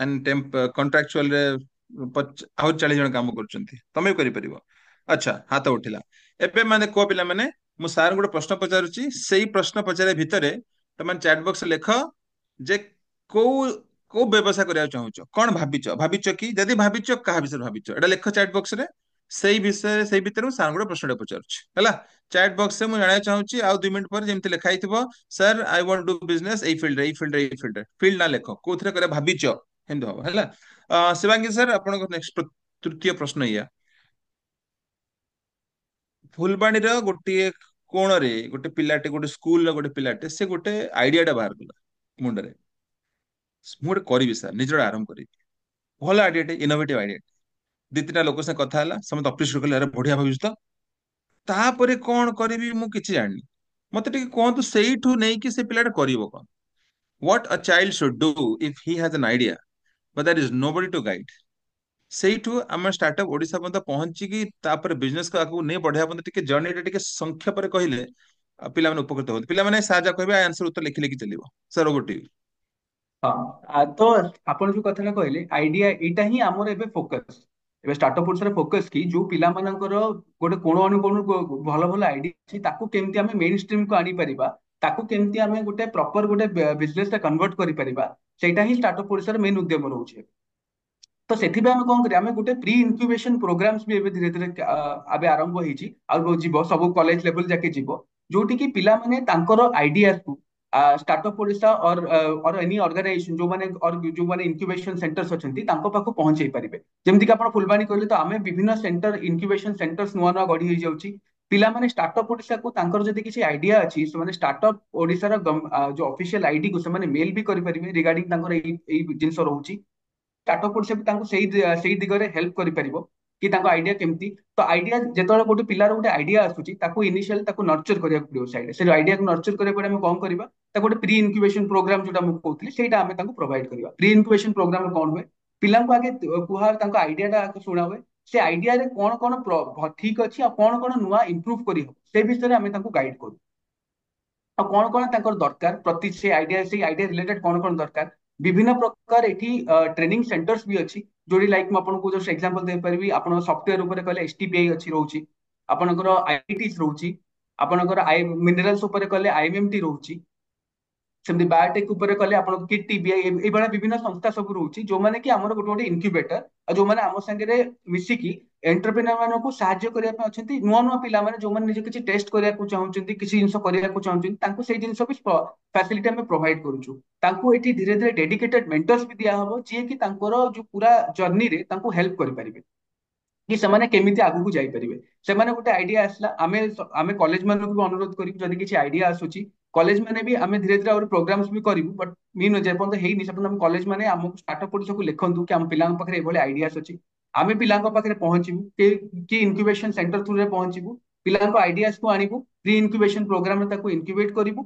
and contractual ରେ ଆହୁରି 40 ଜଣ କାମ କରୁଛନ୍ତି। ତମେ ବି କରିପାରିବ। ଆଚ୍ଛା, ହାତ ଉଠିଲା। ଏବେ ମାନେ କୁହ ପିଲାମାନେ, ମୁଁ ସାର୍ ଗୋଟେ ପ୍ରଶ୍ନ ପଚାରୁଛି, ସେଇ ପ୍ରଶ୍ନ ପଚାରିବା ଭିତରେ ତମେ ଚାଟ୍ ବକ୍ସ ଲେଖ ଯେ କୋଉ କୋଉ ବ୍ୟବସାୟ କରିବାକୁ ଚାହୁଁଛ, କଣ ଭାବିଛ, ଭାବିଛ କି? ଯଦି ଭାବିଛ କାହା ବିଷୟରେ ଭାବିଛ, ଏଟା ଲେଖ ଚାଟ୍ ବକ୍ସ ରେ। ସେଇ ବିଷୟରେ, ସେଇ ଭିତରେ ମୁଁ ସାର୍ ଗୋଟେ ପ୍ରଶ୍ନଟେ ପଚାରୁଛି ହେଲା। ଚାଟ୍ ବକ୍ସ ରେ ମୁଁ ଜାଣିବାକୁ ଚାହୁଁଛି, ଆଉ 2 ମିନିଟ୍ ପରେ ଯେମିତି ଲେଖା ହେଇଥିବ, sir I want do business ଏଇ ଫିଲ୍ଡରେ, ଏଇ ଫିଲ୍ଡରେ, ଏଇ ଫିଲ୍ଡରେ, ଫିଲ୍ଡ ନା ଲେଖ, କୋଉଥିରେ କରିବା ଭାବିଛ, ଏମିତି ହବ ହେଲା। ଶିବାଙ୍ଗୀ ସାର୍, ଆପଣଙ୍କ ନେକ୍ସଟ ତୃତୀୟ ପ୍ରଶ୍ନ ଏଇଆ। ଫୁଲବାଣୀର ଗୋଟିଏ କୋଣରେ ଗୋଟେ ପିଲାଟେ, ଗୋଟେ ସ୍କୁଲର ଗୋଟେ ପିଲାଟେ, ସେ ଗୋଟେ ଆଇଡିଆଟା ବାହାର କଲା ମୁଣ୍ଡରେ, ମୁଁ ଗୋଟେ କରିବି ସାର୍, ନିଜର ଆରମ୍ଭ କରିବି। ଭଲ ଆଇଡିଆଟେ, ଇନୋଭେଟିଭ ଆଇଡିଆ। 2-3ଟା ଲୋକ ସାଙ୍ଗେ କଥା ହେଲା, ସମସ୍ତେ ଅଫିସରୁ କହିଲେ ଆରେ ବଢିଆ ଭାବିଛୁ ତ। ତାପରେ କଣ କରିବି ମୁଁ କିଛି ଜାଣିନି। ମତେ ଟିକେ କୁହନ୍ତୁ, ସେଇଠୁ ନେଇକି ସେ ପିଲାଟା କରିବ କଣ? What a child should do if he has an idea but there is nobody to guide। ସେଇଠୁ ଆମେ ଷ୍ଟାର୍ଟଅପ୍ ଓଡିଶା ପର୍ଯ୍ୟନ୍ତ ପହଞ୍ଚିକି ତାପରେ ବିଜନେସ୍ ଆଗକୁ ନେଇ ବଢିବା ପର୍ଯ୍ୟନ୍ତ ଟିକେ ଜର୍ଣ୍ଣିଟା ଟିକେ ସଂକ୍ଷେପରେ କହିଲେ ପିଲାମାନେ ଉପକୃତ ହୁଅନ୍ତି। ପିଲାମାନେ ସାହାଯ୍ୟ କହିବେ, ଆନ୍ସର ଉତ୍ତର ଲେଖି ଲେଖି ଚାଲିବ। Sir over to you.
ହଁ ତ ଆପଣ ଯୋଉ କଥାଟା କହିଲେ ଆଇଡିଆ, ଏଇଟା ହିଁ ଆମର ଏବେ ଫୋକସ। ଏବେ ଷ୍ଟାର୍ଟଅପ ଓଡ଼ିଶାର ଫୋକସ କି ଯୋଉ ପିଲାମାନଙ୍କର ଗୋଟେ କୋଣ ଅନୁକୋଣ ଭଲ ଭଲ ଆଇଡିଆ ଅଛି, ତାକୁ କେମିତି ଆମେ ମେନ୍ ଷ୍ଟ୍ରିମ୍ କୁ ଆଣିପାରିବା, ତାକୁ କେମିତି ଆମେ ଗୋଟେ ପ୍ରପର ଗୋଟେ ବିଜନେସ ରେ କନଭର୍ଟ କରିପାରିବା, ସେଇଟା ହିଁ ଷ୍ଟାର୍ଟଅପ ଓଡ଼ିଶାର ମେନ୍ ଉଦ୍ୟମ ରହୁଛି। ତ ସେଥିପାଇଁ ଆମେ କଣ କରିବା, ଆମେ ଗୋଟେ ପ୍ରି ଇନକ୍ୟୁବେସନ ପ୍ରୋଗ୍ରାମ୍ସ ବି ଏବେ ଧୀରେ ଧୀରେ ଏବେ ଆରମ୍ଭ ହେଇଛି, ଆଉ ଯିବ ସବୁ କଲେଜ ଲେଭେଲ ଯାକେ ଯିବ, ଯୋଉଠି କି ପିଲାମାନେ ତାଙ୍କର ଆଇଡିଆକୁ ଷ୍ଟାର୍ଟଅପ ଓଡ଼ିଶା ଅର ଏନି ଅର୍ଗାନାଇଜେସନ ଯୋଉମାନେ ଇନକ୍ୟୁବେସନ ସେଣ୍ଟର୍ସ ଅଛନ୍ତି ତାଙ୍କ ପାଖକୁ ପହଞ୍ଚେଇ ପାରିବେ। ଯେମିତି କି ଆପଣ ଫୁଲବାଣୀ କହିଲେ, ତ ଆମେ ବିଭିନ୍ନ ସେଣ୍ଟର, ଇନକ୍ୟୁବେସନ ସେଣ୍ଟର୍ସ ନୂଆ ନୂଆ ଗଢି ହେଇଯାଉଛି। ପିଲାମାନେ ଷ୍ଟାର୍ଟଅପ ଓଡ଼ିଶାକୁ, ତାଙ୍କର ଯଦି କିଛି ଆଇଡିଆ ଅଛି, ସେମାନେ ଷ୍ଟାର୍ଟଅପ ଓଡ଼ିଶାର ଯୋଉ ଅଫିସିଆଲ ଆଇଡି କୁ ସେମାନେ ମେଲ ବି କରିପାରିବେ ରିଗାର୍ଡିଂ ତାଙ୍କର ଏଇ ଜିନିଷ ରହୁଛି। ଷ୍ଟାର୍ଟଅପ ଓଡ଼ିଶା ବି ତାଙ୍କୁ ସେଇ ଦିଗରେ ହେଲ୍ପ କରିପାରିବ କି ତାଙ୍କ ଆଇଡିଆ କେମିତି। ତ ଆଇଡିଆ ଯେତେବେଳେ ଗୋଟେ ପିଲାର ଗୋଟେ ଆଇଡିଆ ଆସୁଛି, ତାକୁ ଇନିସିଆଲି ତାକୁ ନର୍ଚର କରିବାକୁ ପଡିବ। ସାଇଡ୍ ସେ ଆଇଡିଆକୁ ନର୍ଚର କରିବା ପରେ ଆମେ କଣ କରିବା, ତାକୁ ଗୋଟେ ପ୍ରି ଇନକ୍ୟୁବେସନ ପ୍ରୋଗ୍ରାମ ଯୋଉଟା ମୁଁ କହୁଥିଲି, ସେଇଟା ଆମେ ତାଙ୍କୁ ପ୍ରୋଭାଇଡ କରିବା। ପ୍ରି ଇନକ୍ୟୁବେସନ ପ୍ରୋଗ୍ରାମ କଣ ହୁଏ, ପିଲାଙ୍କୁ ଆଗେ କୁହା, ତାଙ୍କ ଆଇଡିଆଟା ଶୁଣା ହୁଏ, ସେ ଆଇଡିଆରେ କଣ କଣ ଠିକ ଅଛି ଆଉ କଣ କଣ ନୂଆ ଇମ୍ପ୍ରୁଭ କରିହବ, ସେ ବିଷୟରେ ଆମେ ତାଙ୍କୁ ଗାଇଡ କରୁ। ଆଉ କଣ କଣ ତାଙ୍କର ଦରକାର, ପ୍ରତି ସେଇ ଆଇଡିଆ ରିଲେଟେଡ କଣ କଣ ଦରକାର। ବିଭିନ୍ନ ପ୍ରକାର ଏଠି ଟ୍ରେନିଂ ସେଣ୍ଟର୍ସ ବି ଅଛି, ଯୋଉଠି ଲାଇକ୍ ମୁଁ ଆପଣଙ୍କୁ ଜଷ୍ଟ ଏକ୍ସାମ୍ପଲ ଦେଇପାରିବି, ଆପଣଙ୍କ ସଫ୍ଟୱେର ଉପରେ କହିଲେ ଏସଟିପିଆଇ ଅଛି, ରହୁଛି ଆପଣଙ୍କର ଆଇଆଇଟିସ୍ ରହୁଛି, ଆପଣଙ୍କର ମିନେରାଲ୍ସ ଉପରେ କହିଲେ ଆଇଏମଏମଟି ରହୁଛି, ସେମିତି ବାୟୋଟେକ୍ ଉପରେ କଲେ ଆପଣଙ୍କ କିଟ୍ ଟିବିଆଇ, ଏଇଭଳିଆ ବିଭିନ୍ନ ସଂସ୍ଥା ସବୁ ରହୁଛି, ଯୋଉମାନେ କି ଆମର ଗୋଟେ ଗୋଟେ ଇନକ୍ୟୁବେଟର, ଆଉ ଯୋଉମାନେ ଆମ ସାଙ୍ଗରେ ମିଶିକି ଏଣ୍ଟରପ୍ରେନର ମାନଙ୍କୁ ସାହାଯ୍ୟ କରିବା ପାଇଁ ଅଛନ୍ତି। ନୂଆ ନୂଆ ପିଲାମାନେ ଯୋଉମାନେ ନିଜେ କିଛି ଟେଷ୍ଟ କରିବାକୁ ଚାହୁଁଛନ୍ତି, କିଛି ଜିନିଷ କରିବାକୁ ଚାହୁଁଛନ୍ତି, ତାଙ୍କୁ ସେଇ ଜିନିଷ ବି ଫାସିଲିଟି ଆମେ ପ୍ରୋଭାଇଡ କରୁଛୁ। ତାଙ୍କୁ ଏଠି ଧୀରେ ଧୀରେ ଡେଡିକେଟେଡ ମେଣ୍ଟର୍ସ ବି ଦିଆହବ, ଯିଏ କି ତାଙ୍କର ଯୋଉ ପୁରା ଜର୍ଣ୍ଣିରେ ତାଙ୍କୁ ହେଲ୍ପ କରିପାରିବେ କି ସେମାନେ କେମିତି ଆଗକୁ ଯାଇପାରିବେ। ସେମାନେ ଗୋଟେ ଆଇଡିଆ ଆସିଲା, ଆମେ କଲେଜ ମାନଙ୍କୁ ବି ଅନୁରୋଧ କରିବୁ, ଯଦି କିଛି ଆଇଡିଆ ଆସୁଛି कॉलेज मैंने भी आम धीरे धीरे और प्रोग्राम्स भी करूँ बट मीन जेपर्यंत ହେଇନି ସେପର୍ଯ୍ୟନ୍ତ ଆମ କଲେଜ ମାନେ ଆମକୁ ଷ୍ଟାର୍ଟଅପ୍ ଓଡିଶାକୁ ଲେଖନ୍ତୁ କି ଆମ ପିଲାଙ୍କ ପାଖରେ ଏଭଳି ଆଇଡିଆସ୍ ଅଛି ଆମେ ପିଲାଙ୍କ ପାଖରେ ପହଞ୍ଚିବୁ କି ଇନକ୍ୟୁବେସନ ସେଣ୍ଟର ଥ୍ରୁରେ ପହଞ୍ଚିବୁ ପିଲାଙ୍କ ଆଇଡିଆସ୍ କୁ ଆଣିବୁ ପ୍ରି ଇନକ୍ୟୁବେସନ ପ୍ରୋଗ୍ରାମରେ ତାକୁ ଇନକ୍ୟୁବେଟ କରିବୁ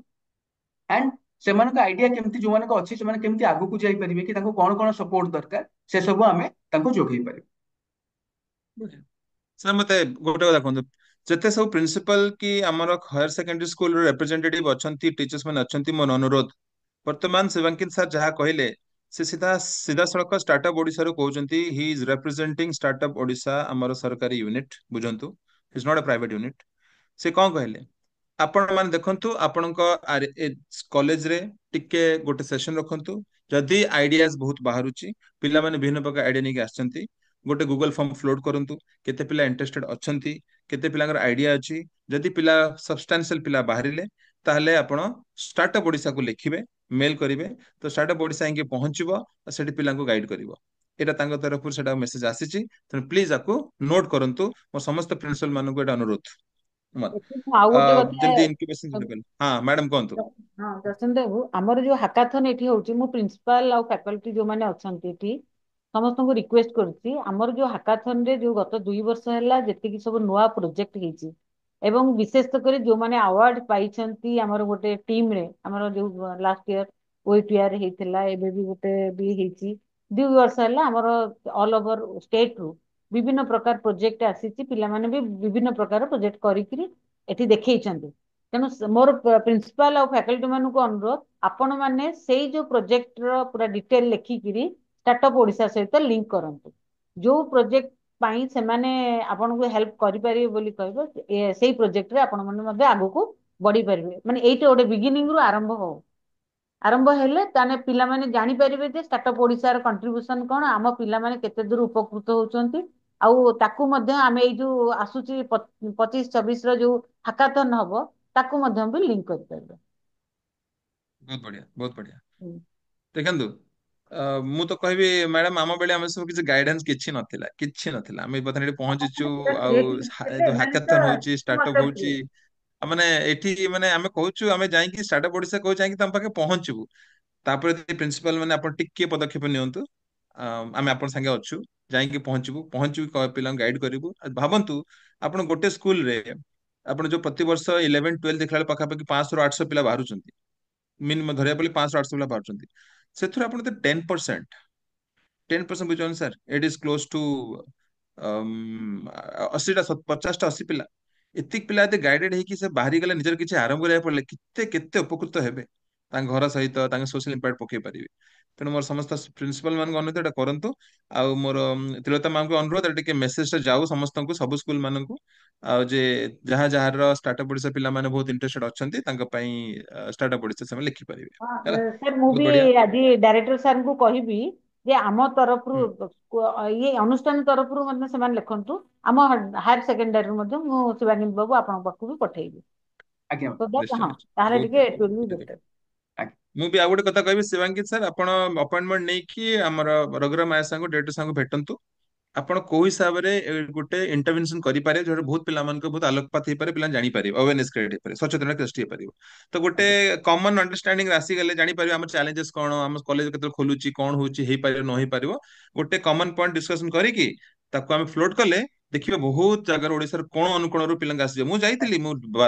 ଆଣ୍ଡ ସେମାନଙ୍କ ଆଇଡିଆ କେମିତି ଯୋଉମାନଙ୍କ ଅଛି ସେମାନେ କେମିତି ଆଗକୁ ଯାଇପାରିବେ କି ତାଙ୍କୁ କଣ କଣ ସପୋର୍ଟ ଦରକାର ସେ ସବୁ ଆମେ ତାଙ୍କୁ ଯୋଗେଇ ପାରିବୁ।
ସାର୍ ମତେ ଗୋଟେ କଥା କୁହନ୍ତୁ, ଯେତେ ସବୁ ପ୍ରିନ୍ସିପାଲ କି ଆମର ହାୟର ସେକେଣ୍ଡାରୀ ସ୍କୁଲ ରିପ୍ରେଜେଣ୍ଟେଟିଭ ଅଛନ୍ତି, ଟିଚର୍ସ ମାନେ ଅଛନ୍ତି, ମୋର ଅନୁରୋଧ ବର୍ତ୍ତମାନ ଶିବାଙ୍କିତ ସାର୍ ଯାହା କହିଲେ ସେ ସିଧାସଳଖ ଷ୍ଟାର୍ଟଅପ୍ ଓଡିଶାରୁ କହୁଛନ୍ତି। He is representing startup Odisha, ଆମର ସରକାରୀ ୟୁନିଟ, ବୁଝନ୍ତୁ, it's not a private unit. ସେ କଣ କହିଲେ, ଆପଣ ମାନେ ଦେଖନ୍ତୁ ଆପଣଙ୍କ କଲେଜରେ ଟିକେ ଗୋଟେ ସେସନ ରଖନ୍ତୁ, ଯଦି ଆଇଡିଆଜ ବହୁତ ବାହାରୁଛି, ପିଲାମାନେ ବିଭିନ୍ନ ପ୍ରକାର ଆଇଡିଆ ନେଇକି ଆସିଛନ୍ତି, ଗୋଟେ ଗୁଗଲ ଫର୍ମ ଫ୍ଲୋଟ କରନ୍ତୁ, କେତେ ପିଲା ଇଣ୍ଟରେଷ୍ଟେଡ ଅଛନ୍ତି, କେତେ ପିଲାଙ୍କର ଆଇଡିଆ ଅଛି, ଯଦି ପିଲା ସବଷ୍ଟାନ୍ସିଆଲ ପିଲା ବାହାରିଲେ ତାହେଲେ ଆପଣ ଷ୍ଟାର୍ଟଅପ୍ ଓଡିଶାକୁ ଲେଖିବେ, ମେଲ କରିବେ, ତ ଷ୍ଟାର୍ଟଅପ୍ ଓଡିଶା ଯାଇକି ପହଞ୍ଚିବ, ସେଠି ପିଲାଙ୍କୁ ଗାଇଡ କରିବ। ଏଇଟା ତାଙ୍କ ତରଫରୁ ସେଟା ମେସେଜ ଆସିଛି, ତେଣୁ ପ୍ଲିଜ ଆକୁ ନୋଟ କରନ୍ତୁ। ମୋ ସମସ୍ତ ପ୍ରିନ୍ସିପାଲ ମାନଙ୍କୁ ଏଇଟା ଅନୁରୋଧ।
ଏଠି ମୁଁ ଆଉ ଗୋଟେ
ଯେମିତି
କଥା
ଇନକ୍ୟୁବେସନ କହିଲେ, ହଁ ମ୍ୟାଡାମ କୁହନ୍ତୁ।
ହଁ ଯଶୋନ୍ତ ବାବୁ, ଆମର ଯୋଉ ହାକାଥନ ଏଠି ହଉଛି, ମୁଁ ପ୍ରିନ୍ସିପାଲ ଆଉ ଫ୍ୟାକଲ୍ଟି ଯୋଉମାନେ ଅଛନ୍ତି ଏଠି ସମସ୍ତଙ୍କୁ ରିକ୍ୱେଷ୍ଟ କରୁଛି, ଆମର ଯୋଉ ହାକାଥନ ରେ ଯୋଉ ଗତ 2 ବର୍ଷ ହେଲା ଯେତିକି ସବୁ ନୂଆ ପ୍ରୋଜେକ୍ଟ ହେଇଛି ଏବଂ ବିଶେଷ କରି ଯୋଉମାନେ ଆୱାର୍ଡ ପାଇଛନ୍ତି ଆମର ଗୋଟେ ଟିମ ରେ, ଆମର ଯୋଉ ଲାଷ୍ଟ ଇୟର OETR ହେଇଥିଲା, ଏବେ ବି ଗୋଟେ ବି ହେଇଛି, 2 ବର୍ଷ ହେଲା ଆମର ଅଲ ଓଭର ଷ୍ଟେଟ ରୁ ବିଭିନ୍ନ ପ୍ରକାର ପ୍ରୋଜେକ୍ଟ ଆସିଛି, ପିଲାମାନେ ବି ବିଭିନ୍ନ ପ୍ରକାର ପ୍ରୋଜେକ୍ଟ କରିକିରି ଏଠି ଦେଖେଇଛନ୍ତି। ତେଣୁ ମୋର ପ୍ରିନ୍ସିପାଲ ଆଉ ଫ୍ୟାକଲ୍ଟି ମାନଙ୍କୁ ଅନୁରୋଧ, ଆପଣ ମାନେ ସେଇ ଯୋଉ ପ୍ରୋଜେକ୍ଟର ପୁରା ଡିଟେଲ ଲେଖିକିରି ଷ୍ଟାର୍ଟଅପ୍ ଓଡିଶା ସହିତ ଲିଙ୍କ କରନ୍ତୁ। ଯୋଉ ପ୍ରୋଜେକ୍ଟ ପାଇଁ ସେମାନେ ଆପଣଙ୍କୁ ହେଲ୍ପ କରିପାରିବେ ବୋଲି କହିବ, ସେଇ ପ୍ରୋଜେକ୍ଟରେ ଆପଣ ମାନେ ମଧ୍ୟ ଆଗକୁ ବଢି ପାରିବେ। ମାନେ ଏଇଟା ଗୋଟେ ବିଗିନିଂ ରୁ ଆରମ୍ଭ ହଉ, ଆରମ୍ଭ ହେଲେ ତାହେଲେ ପିଲାମାନେ ଜାଣିପାରିବେ ଯେ ଷ୍ଟାର୍ଟଅପ୍ ଓଡିଶାର କଣ୍ଟ୍ରିବ୍ୟୁସନ କଣ, ଆମ ପିଲାମାନେ କେତେ ଦୂର ଉପକୃତ ହଉଛନ୍ତି, ଆଉ ତାକୁ ମଧ୍ୟ ଆମେ ଏଇ ଯୋଉ ଆସୁଛି 25-26 ର ଯୋଉ ହାକାଥନ ହବ ତାକୁ ମଧ୍ୟ ବି ଲିଙ୍କ କରିପାରିବା।
ବହୁତ ବଢିଆ, ବହୁତ ବଢିଆ।
ହୁଁ।
ଦେଖନ୍ତୁ, ମୁଁ ତ କହିବି ମ୍ୟାଡାମ, ଆମ ବେଳେ ଆମେ ସବୁ କିଛି ଗାଇଡାନ୍ସ କିଛି ନଥିଲା, କିଛି ନଥିଲା। ଆମେ ବର୍ତ୍ତମାନ ଏଠି ପହଞ୍ଚିଛୁ, ଆଉ ଯୋଉ
ଏମାନେ ତ
ହାକାଥନ ହଉଛି, ଷ୍ଟାର୍ଟଅପ
ମତେ
ହଉଛି, ମାନେ ଏଠି ମାନେ ଆମେ କହୁଛୁ ଆମେ ଯାଇକି ଷ୍ଟାର୍ଟଅପ ଓଡିଶା କହୁଛୁ ଯାଇକି ତମ ପାଖେ ପହଞ୍ଚିବୁ। ତାପରେ ଯଦି ପ୍ରିନ୍ସିପାଲ ମାନେ ଆପଣ ଟିକେ ପଦକ୍ଷେପ ନିଅନ୍ତୁ, ଆମେ ଆପଣଙ୍କ ସାଙ୍ଗେ ଅଛୁ, ଯାଇକି ପହଞ୍ଚିବୁ, ପିଲାଙ୍କୁ ଗାଇଡ କରିବୁ। ଭାବନ୍ତୁ ଆପଣ ଗୋଟେ ସ୍କୁଲରେ ଆପଣ ଯୋଉ ପ୍ରତିବର୍ଷ 11-12 ଦେଖିଲା ବେଳେ ପାଖାପାଖି 500-800 ପିଲା ବାହାରୁଛନ୍ତି, ମିନିମମ୍ ଧରିବା ବୋଲି 500-800 ପିଲା ବାହାରୁଛନ୍ତି, ସେଥିରୁ ଆପଣ ଯଦି 10% ବୁଝୁଛନ୍ତି sir, it is close to 50ଟା 80 ପିଲା। ଏତିକି ପିଲା ଯଦି ଗାଇଡେଡ ହେଇକି ସେ ବାହାରି ଗଲେ, ନିଜର କିଛି ଆରମ୍ଭ କରିବାକୁ ପଡିଲେ କେତେ କେତେ ଉପକୃତ ହେବେ, ତାଙ୍କ ଘର ସହିତ ତାଙ୍କ ସୋସିଆଲ ଇମ୍ପାକ୍ଟ ପକେଇ ପାରିବେ। ତେଣୁ ମୋର ସମସ୍ତ ପ୍ରିନ୍ସିପାଲ ମାନଙ୍କୁ ଅନୁରୋଧ ଏଟା କରନ୍ତୁ। ଆଉ ମୋର ତ୍ରିଲତା ମ୍ୟାମଙ୍କୁ ଅନୁରୋଧ, ଏଟା ଟିକେ ମେସେଜଟା ଯାଉ ସମସ୍ତଙ୍କୁ, ସବୁ ସ୍କୁଲ ମାନଙ୍କୁ, ଆଉ ଯେ ଯାହା ଯାହାର ଷ୍ଟାର୍ଟଅପ୍ ଓଡିଶା ପିଲାମାନେ ବହୁତ ଇଣ୍ଟରେଷ୍ଟେଡ ଅଛନ୍ତି, ତାଙ୍କ ପାଇଁ ଷ୍ଟାର୍ଟଅପ୍ ଓଡିଶା ସେମାନେ ଲେଖିପାରିବେ। ହେଲା,
ସାର୍ ମୁଁ
ବହୁତ
ବି
ବଢିଆ।
ଆଜି ଡାଇରେକ୍ଟର ସାର୍ଙ୍କୁ କହିବି ଯେ ଆମ ତରଫରୁ
ହୁଁ,
ଇଏ ଅନୁଷ୍ଠାନ ତରଫରୁ ମଧ୍ୟ ସେମାନେ ଲେଖନ୍ତୁ, ଆମ ହାୟର ସେକେଣ୍ଡାରୀରୁ ମଧ୍ୟ ମୁଁ ଶିବାନନ୍ଦ ବାବୁ ଆପଣଙ୍କ ପାଖକୁ ବି ପଠେଇବି।
ଆଜ୍ଞା
ତ
ନିଶ୍ଚୟ
ହଁ,
ନିଶ୍ଚୟ,
ତାହେଲେ
ବହୁତ
ଟିକେ
ବଢିଆ,
it
ବହୁତ
will be
ବଢିଆ।
better।
ଆଜ୍ଞା
ମୁଁ ବି ଆଉ ଗୋଟେ କଥା କହିବି, ଶିବାଙ୍କିତ ସାର୍, ଆପଣ ଅପଏଣ୍ଟମେଣ୍ଟ ନେଇକି ଆମର ରଘୁରାମ ମାୟା ସାଙ୍କୁ, ଡିରେକ୍ଟର ସାଙ୍କୁ ଭେଟନ୍ତୁ। ଆପଣ କୋଉ ହିସାବରେ ଗୋଟେ ଇଣ୍ଟରଭେନସନ କରିପାରିବେ, ଯୋଉଟା ବହୁତ ପିଲାମାନଙ୍କ ବହୁତ ଆଲୋକପାତ ହେଇପାରେ, ପିଲା ଜାଣିପାରିବେ, ଅୱେରନେସ କ୍ରିଏଟ ହେଇପାରେ, ସଚେତନତା ସୃଷ୍ଟି ହେଇପାରିବ। ତ ଗୋଟେ
ଆଜ୍ଞା
କମନ ଅଣ୍ଡରଷ୍ଟାଣ୍ଡିଂ ଆସିଗଲେ ଜାଣିପାରିବେ ଆମର ଚ୍ୟାଲେଞ୍ଜେସ କଣ, ଆମ କଲେଜ କେତେବେଳେ ଖୋଲୁଛି, କଣ ହଉଛି, ହେଇପାରିବ ନ ହେଇପାରିବ, ଗୋଟେ କମନ ପଏଣ୍ଟ ଡିସ୍କସନ କରିକି ତାକୁ ଆମେ ଫ୍ଲୋଟ କଲେ ଦେଖିବେ ବହୁତ ଜାଗାରେ ଓଡିଶାର କୋଣ ଅନୁକୋଣରୁ ପିଲାଙ୍କୁ ଆସିଯିବ। ମୁଁ ଯାଇଥିଲି, ମୁଁ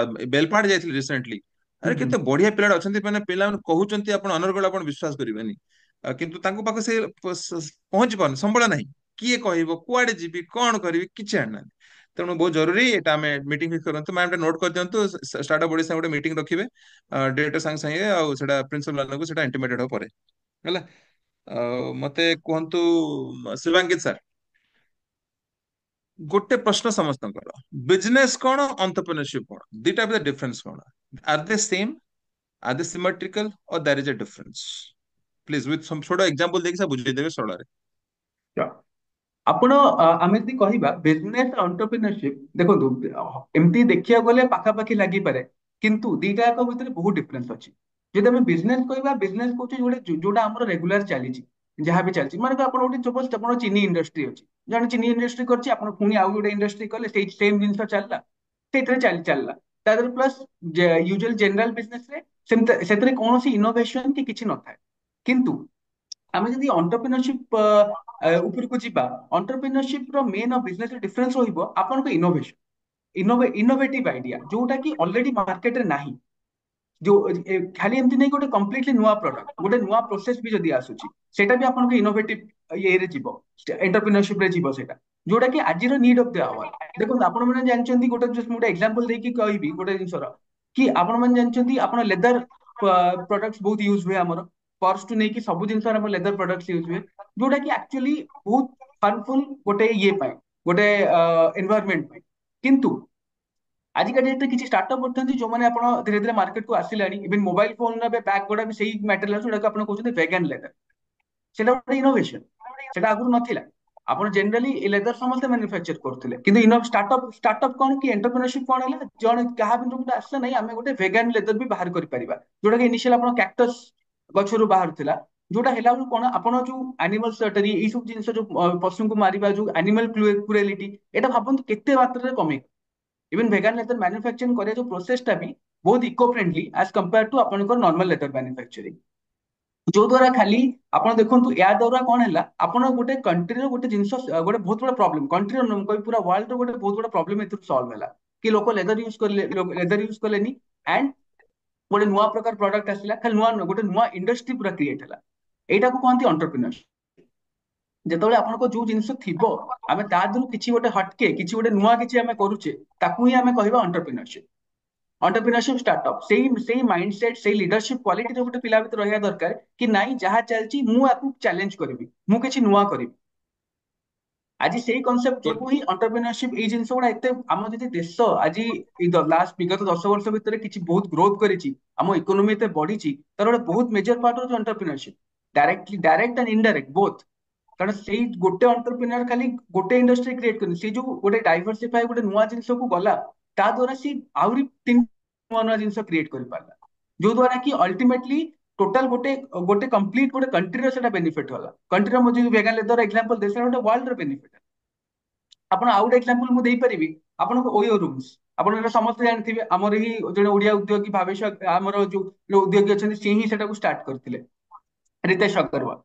ବେଲପାହାଡ ଯାଇଥିଲି ରିସେଣ୍ଟଲି,
ହୁଁ
ଆରେ
ହୁଁ
କେତେ ବଢିଆ ପିଲାଟା ଅଛନ୍ତି, ମାନେ ପିଲାମାନେ କହୁଛନ୍ତି ଆପଣ ଅନର୍ଗଳ, ଆପଣ ବିଶ୍ୱାସ କରିବେନି। କିନ୍ତୁ ତାଙ୍କ ପାଖରେ ସେ ପହଞ୍ଚି ପାରୁନି, ସମ୍ବଳ ନାହିଁ, କିଏ କହିବ, କୁଆଡେ ଯିବି, କଣ କରିବି, କିଛି ଆଣିନାହାନ୍ତି। ତେଣୁ ବହୁତ ଜରୁରୀ, ଏଇଟା ଆମେ ମିଟିଂ ଫିକ୍ସ କରନ୍ତୁ, ମ୍ୟାମ ନୋଟ କରିଦିଅନ୍ତୁ, ଷ୍ଟାର୍ଟଅପ୍ ଓଡିଶା ଗୋଟେ ମିଟିଂ ରଖିବେ, ଡିରେକ୍ଟର ସାଙ୍ଗେ ସାଙ୍ଗେ, ଆଉ ସେଟା ପ୍ରିନ୍ସିପାଲ ମାନଙ୍କୁ ସେଟା ଇଣ୍ଟିମେଟେଡ ହବ ପରେ। ହେଲା, ଆଉ ମତେ କୁହନ୍ତୁ ଶିବାଙ୍କିତ ସାର୍, ଗୋଟେ ପ୍ରଶ୍ନ ସମସ୍ତଙ୍କର, ବିଜନେସ କଣ, ଅଣ୍ଟରପ୍ରିନରସିପ କଣ, ଦିଟା ଭିତରେ ଡିଫରେନ୍ସ କଣ? Are they same, are they symmetrical, or there is a difference? Please with some ଛୋଟ ଏକ୍ସାମ୍ପଲ ଦେଇକି ବୁଝେଇଦେବେ ସରଳରେ।
Sure. ଆପଣ ଆମେ ଯଦି କହିବା ବିଜନେସ ଅଣ୍ଟରପ୍ରିନରସିପ, ଦେଖନ୍ତୁ ଏମିତି ଦେଖିବାକୁ ଗଲେ ପାଖାପାଖି ଲାଗିପାରେ, କିନ୍ତୁ ଦିଟା ଯାକ ଭିତରେ ବହୁତ ଡିଫରେନ୍ସ ଅଛି। ଯଦି ଆମେ ବିଜନେସ କହିବା, ବିଜନେସ କହୁଛି ଯୋଉଟା ଆମର ରେଗୁଲାର ଚାଲିଛି, ଯାହା ବି ଚାଲିଛି, ମାନେ ଆପଣ ଗୋଟେ ସପୋଜ ଆପଣ ଚିନି ଇଣ୍ଡଷ୍ଟ୍ରି ଅଛି, ଜଣେ ଚିନି ଇଣ୍ଡଷ୍ଟ୍ରି କରିଛି, ଆପଣ ପୁଣି ଆଉ ଗୋଟେ ଇଣ୍ଡଷ୍ଟ୍ରି କଲେ, ସେଇ ସେମ ଜିନିଷ ଚାଲିଲା, ସେଇଥିରେ ଚାଲିଲା। ତା ଦେହରେ ପ୍ଲସ ୟୁଜୁଆଲ ଜେନେରାଲ ବିଜନେସ ରେ ସେଥିରେ କୌଣସି ଇନୋଭେସନ କି କିଛି ନଥାଏ। କିନ୍ତୁ ଆମେ ଯଦି ଅଣ୍ଟରପ୍ରିନରସିପ ଉପରକୁ ଯିବା, ଅଣ୍ଟରପ୍ରିନରସିପ ର ମେନ୍ ଅଫ ବିଜନେସ ଡିଫରେନ୍ସ ରହିବ ଆପଣଙ୍କ ଇନୋଭେସନ, ଇନୋଭେଟିଭ ଆଇଡିଆ ଯୋଉଟା କି ଅଲରେଡି ମାର୍କେଟରେ ନାହିଁ। ଯୋଉ ଖାଲି ଏମିତି ନାହିଁ ଗୋଟେ କମ୍ପ୍ଲିଟଲି ନୂଆ ପ୍ରଡକ୍ଟ, ଗୋଟେ ନୂଆ ପ୍ରୋସେସ ବି ଯଦି ଆସୁଛି ସେଇଟା ବି ଆପଣଙ୍କ ଇନୋଭେଟିଭ ଇଏରେ ଯିବ, ଏଣ୍ଟରପ୍ରିନରସିପ ରେ ଯିବ ସେଇଟା, ଯୋଉଟା କି ଆଜିର ନିଡ୍ ଅଫ ଦ ଆୱାର। ଦେଖନ୍ତୁ ଆପଣ ମାନେ ଜାଣିଛନ୍ତି, ଗୋଟେ just ମୁଁ ଗୋଟେ ଏକ୍ସାମ୍ପଲ ଦେଇକି କହିବି ଗୋଟେ ଜିନିଷର, କି ଆପଣ ମାନେ ଜାଣିଛନ୍ତି ଆପଣ ଲେଦର ପ୍ରଡକ୍ଟ ବହୁତ ୟୁଜ ହୁଏ ଆମର, ପର୍ସ ଟୁ ନେଇକି ସବୁ ଜିନିଷରେ ଆମର ଲେଦର ପ୍ରଡକ୍ଟ ୟୁଜ ହୁଏ, ଯୋଉଟା କି ଆକ୍ଚୁଆଲି ବହୁତ ହାର୍ମଫୁଲ ଗୋଟେ ଇଏ ପାଇଁ, ଗୋଟେ ଏନଭାୟରମେଣ୍ଟ ପାଇଁ। କିନ୍ତୁ ଆଜିକା ଡେଟ୍ରେ କିଛି ଷ୍ଟାର୍ଟଅପ୍ କରୁଛନ୍ତି ଯୋଉମାନେ ଆପଣ ଧୀରେ ଧୀରେ ମାର୍କେଟକୁ ଆସିଲାଣି, ଇଭେନ ମୋବାଇଲ ଫୋନ ଏବେ ବ୍ୟାଗ୍ ଗୁଡା ବି ସେଇ ମ୍ୟାଟେରିଆଲ ଯୋଉଟାକୁ ଆପଣ କହୁଛନ୍ତି ଭେଗାନ ଲେଦର, ସେଟା ଗୋଟେ ଇନୋଭେସନ, ସେଟା ଆଗରୁ ନଥିଲା। ଆପଣ ଜେନେରାଲି ଲେଦର ସମସ୍ତେ ମ୍ୟାନୁଫ୍ୟାକ୍ଚର କରୁଥିଲେ, କିନ୍ତୁ ଷ୍ଟାର୍ଟଅପ୍ କଣ କି ଏଣ୍ଟରପ୍ରିନରସିପ କଣ ହେଲା, ଜଣେ କାହା ବି ଗୋଟେ ଆସିଲା ନାହିଁ ଆମେ ଗୋଟେ ଭେଗାନ ଲେଦର ବି ବାହାର କରିପାରିବା, ଯୋଉଟା କି ଇନିସିଆଲ ଆପଣ କ୍ୟାକ୍ଟସ ଗଛରୁ ବାହାରୁଥିଲା, ଯୋଉଟା ହେଲା ବେଳକୁ କଣ ଆପଣ ଯୋଉ ଆନିମଲ ସର୍ଟରି ଏଇ ସବୁ ଜିନିଷ, ଯୋଉ ପଶୁଙ୍କୁ ମାରିବା, ଯୋଉ ଆନିମଲ କ୍ରୁଏଲିଟି, ଏଇଟା ଭାବନ୍ତୁ କେତେ ମାତ୍ରାରେ କମେଇ, ଇଭେନ ଭେଗାନ ଲେଦର ମ୍ୟାନୁଫ୍ୟାକ୍ଚରିଂ କରିବା ଯୋଉ ପ୍ରୋସେସଟା ବି ବହୁତ ଇକୋ ଫ୍ରେଣ୍ଡଲି ଆଜ କମ୍ପେୟାର ଟୁ ଆପଣଙ୍କର ନର୍ମାଲ ଲେଦର ମ୍ୟାନୁଫ୍ୟାକ୍ଚରିଂ। ଯୋଉ ଦ୍ଵାରା ଖାଲି ଆପଣ ଦେଖନ୍ତୁ ୟା ଦ୍ୱାରା କଣ ହେଲା, ଆପଣ ଗୋଟେ କଣ୍ଟ୍ରିର ଗୋଟେ ଜିନିଷ, ଗୋଟେ ବହୁତ ବଡ ପ୍ରୋବ୍ଲେମ, କଣ୍ଟ୍ରିର ନୁହଁ କହିବି ପୁରା ୱାର୍ଲଡର ଗୋଟେ ବହୁତ ବଡ ପ୍ରୋବ୍ଲେମ ଏଥିରୁ ସଲ୍ଭ ହେଲା, କି ଲୋକ ଲେଦର ୟୁଜ କଲେ, ଲେଦର ୟୁଜ କଲେନି, ଆଣ୍ଡ ଗୋଟେ ନୂଆ ପ୍ରକାର ପ୍ରଡକ୍ଟ ଆସିଲା, ଖାଲି ନୂଆ ନୁହଁ ଗୋଟେ ନୂଆ ଇଣ୍ଡଷ୍ଟ୍ରି ପୁରା କ୍ରିଏଟ ହେଲା। ଏଇଟାକୁ କହନ୍ତି ଅଣ୍ଟରପ୍ରିନରସିପ। ଯେତେବେଳେ ଆପଣଙ୍କ ଯୋଉ ଜିନିଷ ଥିବ, ଆମେ ତା ଦେହରୁ କିଛି ଗୋଟେ ହଟକେ, କିଛି ଗୋଟେ ନୂଆ କିଛି ଆମେ କରୁଛେ, ତାକୁ ହିଁ ଆମେ କହିବା ଅଣ୍ଟରପ୍ରିନରସିପ। ଅଣ୍ଟରପ୍ରିନରସିପ ଷ୍ଟାର୍ଟଅପ ସେଇ ସେଇ ମାଇଣ୍ଡ ସେଟ, ସେଇ ଲିଡରସିପ କ୍ୱାଲିଟି ଗୋଟେ ପିଲା ଭିତରେ ରହିବା ଦରକାର, କି ନାଇଁ ଯାହା ଚାଲିଛି ମୁଁ ଆକୁ ଚ୍ୟାଲେଞ୍ଜ କରିବି, ମୁଁ କିଛି ନୂଆ କରିବି। ଆଜି ସେଇ କନସେପ୍ଟ ଯୋଗୁ ହିଁ ଅଣ୍ଟରପ୍ରିନରସିପ ଏଇ ଜିନିଷ ଗୁଡା ଏତେ, ଆମ ଯଦି ଦେଶ ଆଜି ଏଇ ଲାଷ୍ଟ ବିଗତ 10 ବର୍ଷ ଭିତରେ କିଛି ବହୁତ ଗ୍ରୋଥ କରିଛି, ଆମ ଇକୋନୋମି ଏତେ ବଢିଛି, ତାର ଗୋଟେ ବହୁତ ମେଜର ପାର୍ଟ ହଉଛି ଅଣ୍ଟରପ୍ରିନରସିପ, ଡାଇରେକ୍ଟ ଆଣ୍ଡ ଇନଡାଇରେକ୍ଟ ବୋଥ। କାରଣ ସେଇ ଗୋଟେ ଅଣ୍ଟରପ୍ରିନର ଖାଲି ଗୋଟେ ଇଣ୍ଡଷ୍ଟ୍ରି କ୍ରିଏଟ କରିନି, ସେ ଯୋଉ ଗୋଟେ ଡାଇଭରସିଫାଇ ଗୋଟେ ନୂଆ ଜିନିଷକୁ ଗଲା, ତା ଦ୍ୱାରା ସେ ଆହୁରି 3 ନୂଆ ନୂଆ ଜିନିଷ କ୍ରିଏଟ କରିପାରିଲା, ଯୋଉ ଦ୍ୱାରା କି ଅଲ୍ଟିମେଟଲି ଟୋଟାଲ ଗୋଟେ ଗୋଟେ କମ୍ପ୍ଲିଟ ଗୋଟେ କଣ୍ଟ୍ରିର ସେଟା ବେନିଫିଟ ହେଲା। କଣ୍ଟ୍ରିର ମୁଁ ଯଦି ଭେଗାନ ଲେଦର ଏକ୍ସାମ୍ପଲ ଦେଇ, ସେଟା ଗୋଟେ ୱାର୍ଲଡର ବେନିଫିଟ। ଆପଣ ଆଉ ଗୋଟେ ଏକ୍ସାମ୍ପଲ ମୁଁ ଦେଇପାରିବି, ଆପଣଙ୍କ ଓୟୋ ରୁମ୍ସ, ଆପଣ ଏଟା ସମସ୍ତେ ଜାଣିଥିବେ, ଆମର ହିଁ ଜଣେ ଓଡିଆ ଉଦ୍ୟୋଗୀ ଭାବେଶ, ଆମର ଯୋଉ ଉଦ୍ୟୋଗୀ ଅଛନ୍ତି ସିଏ ହିଁ ସେଟାକୁ ଷ୍ଟାର୍ଟ କରିଥିଲେ, ରିତେଶ ଅଗ୍ରୱାଲ।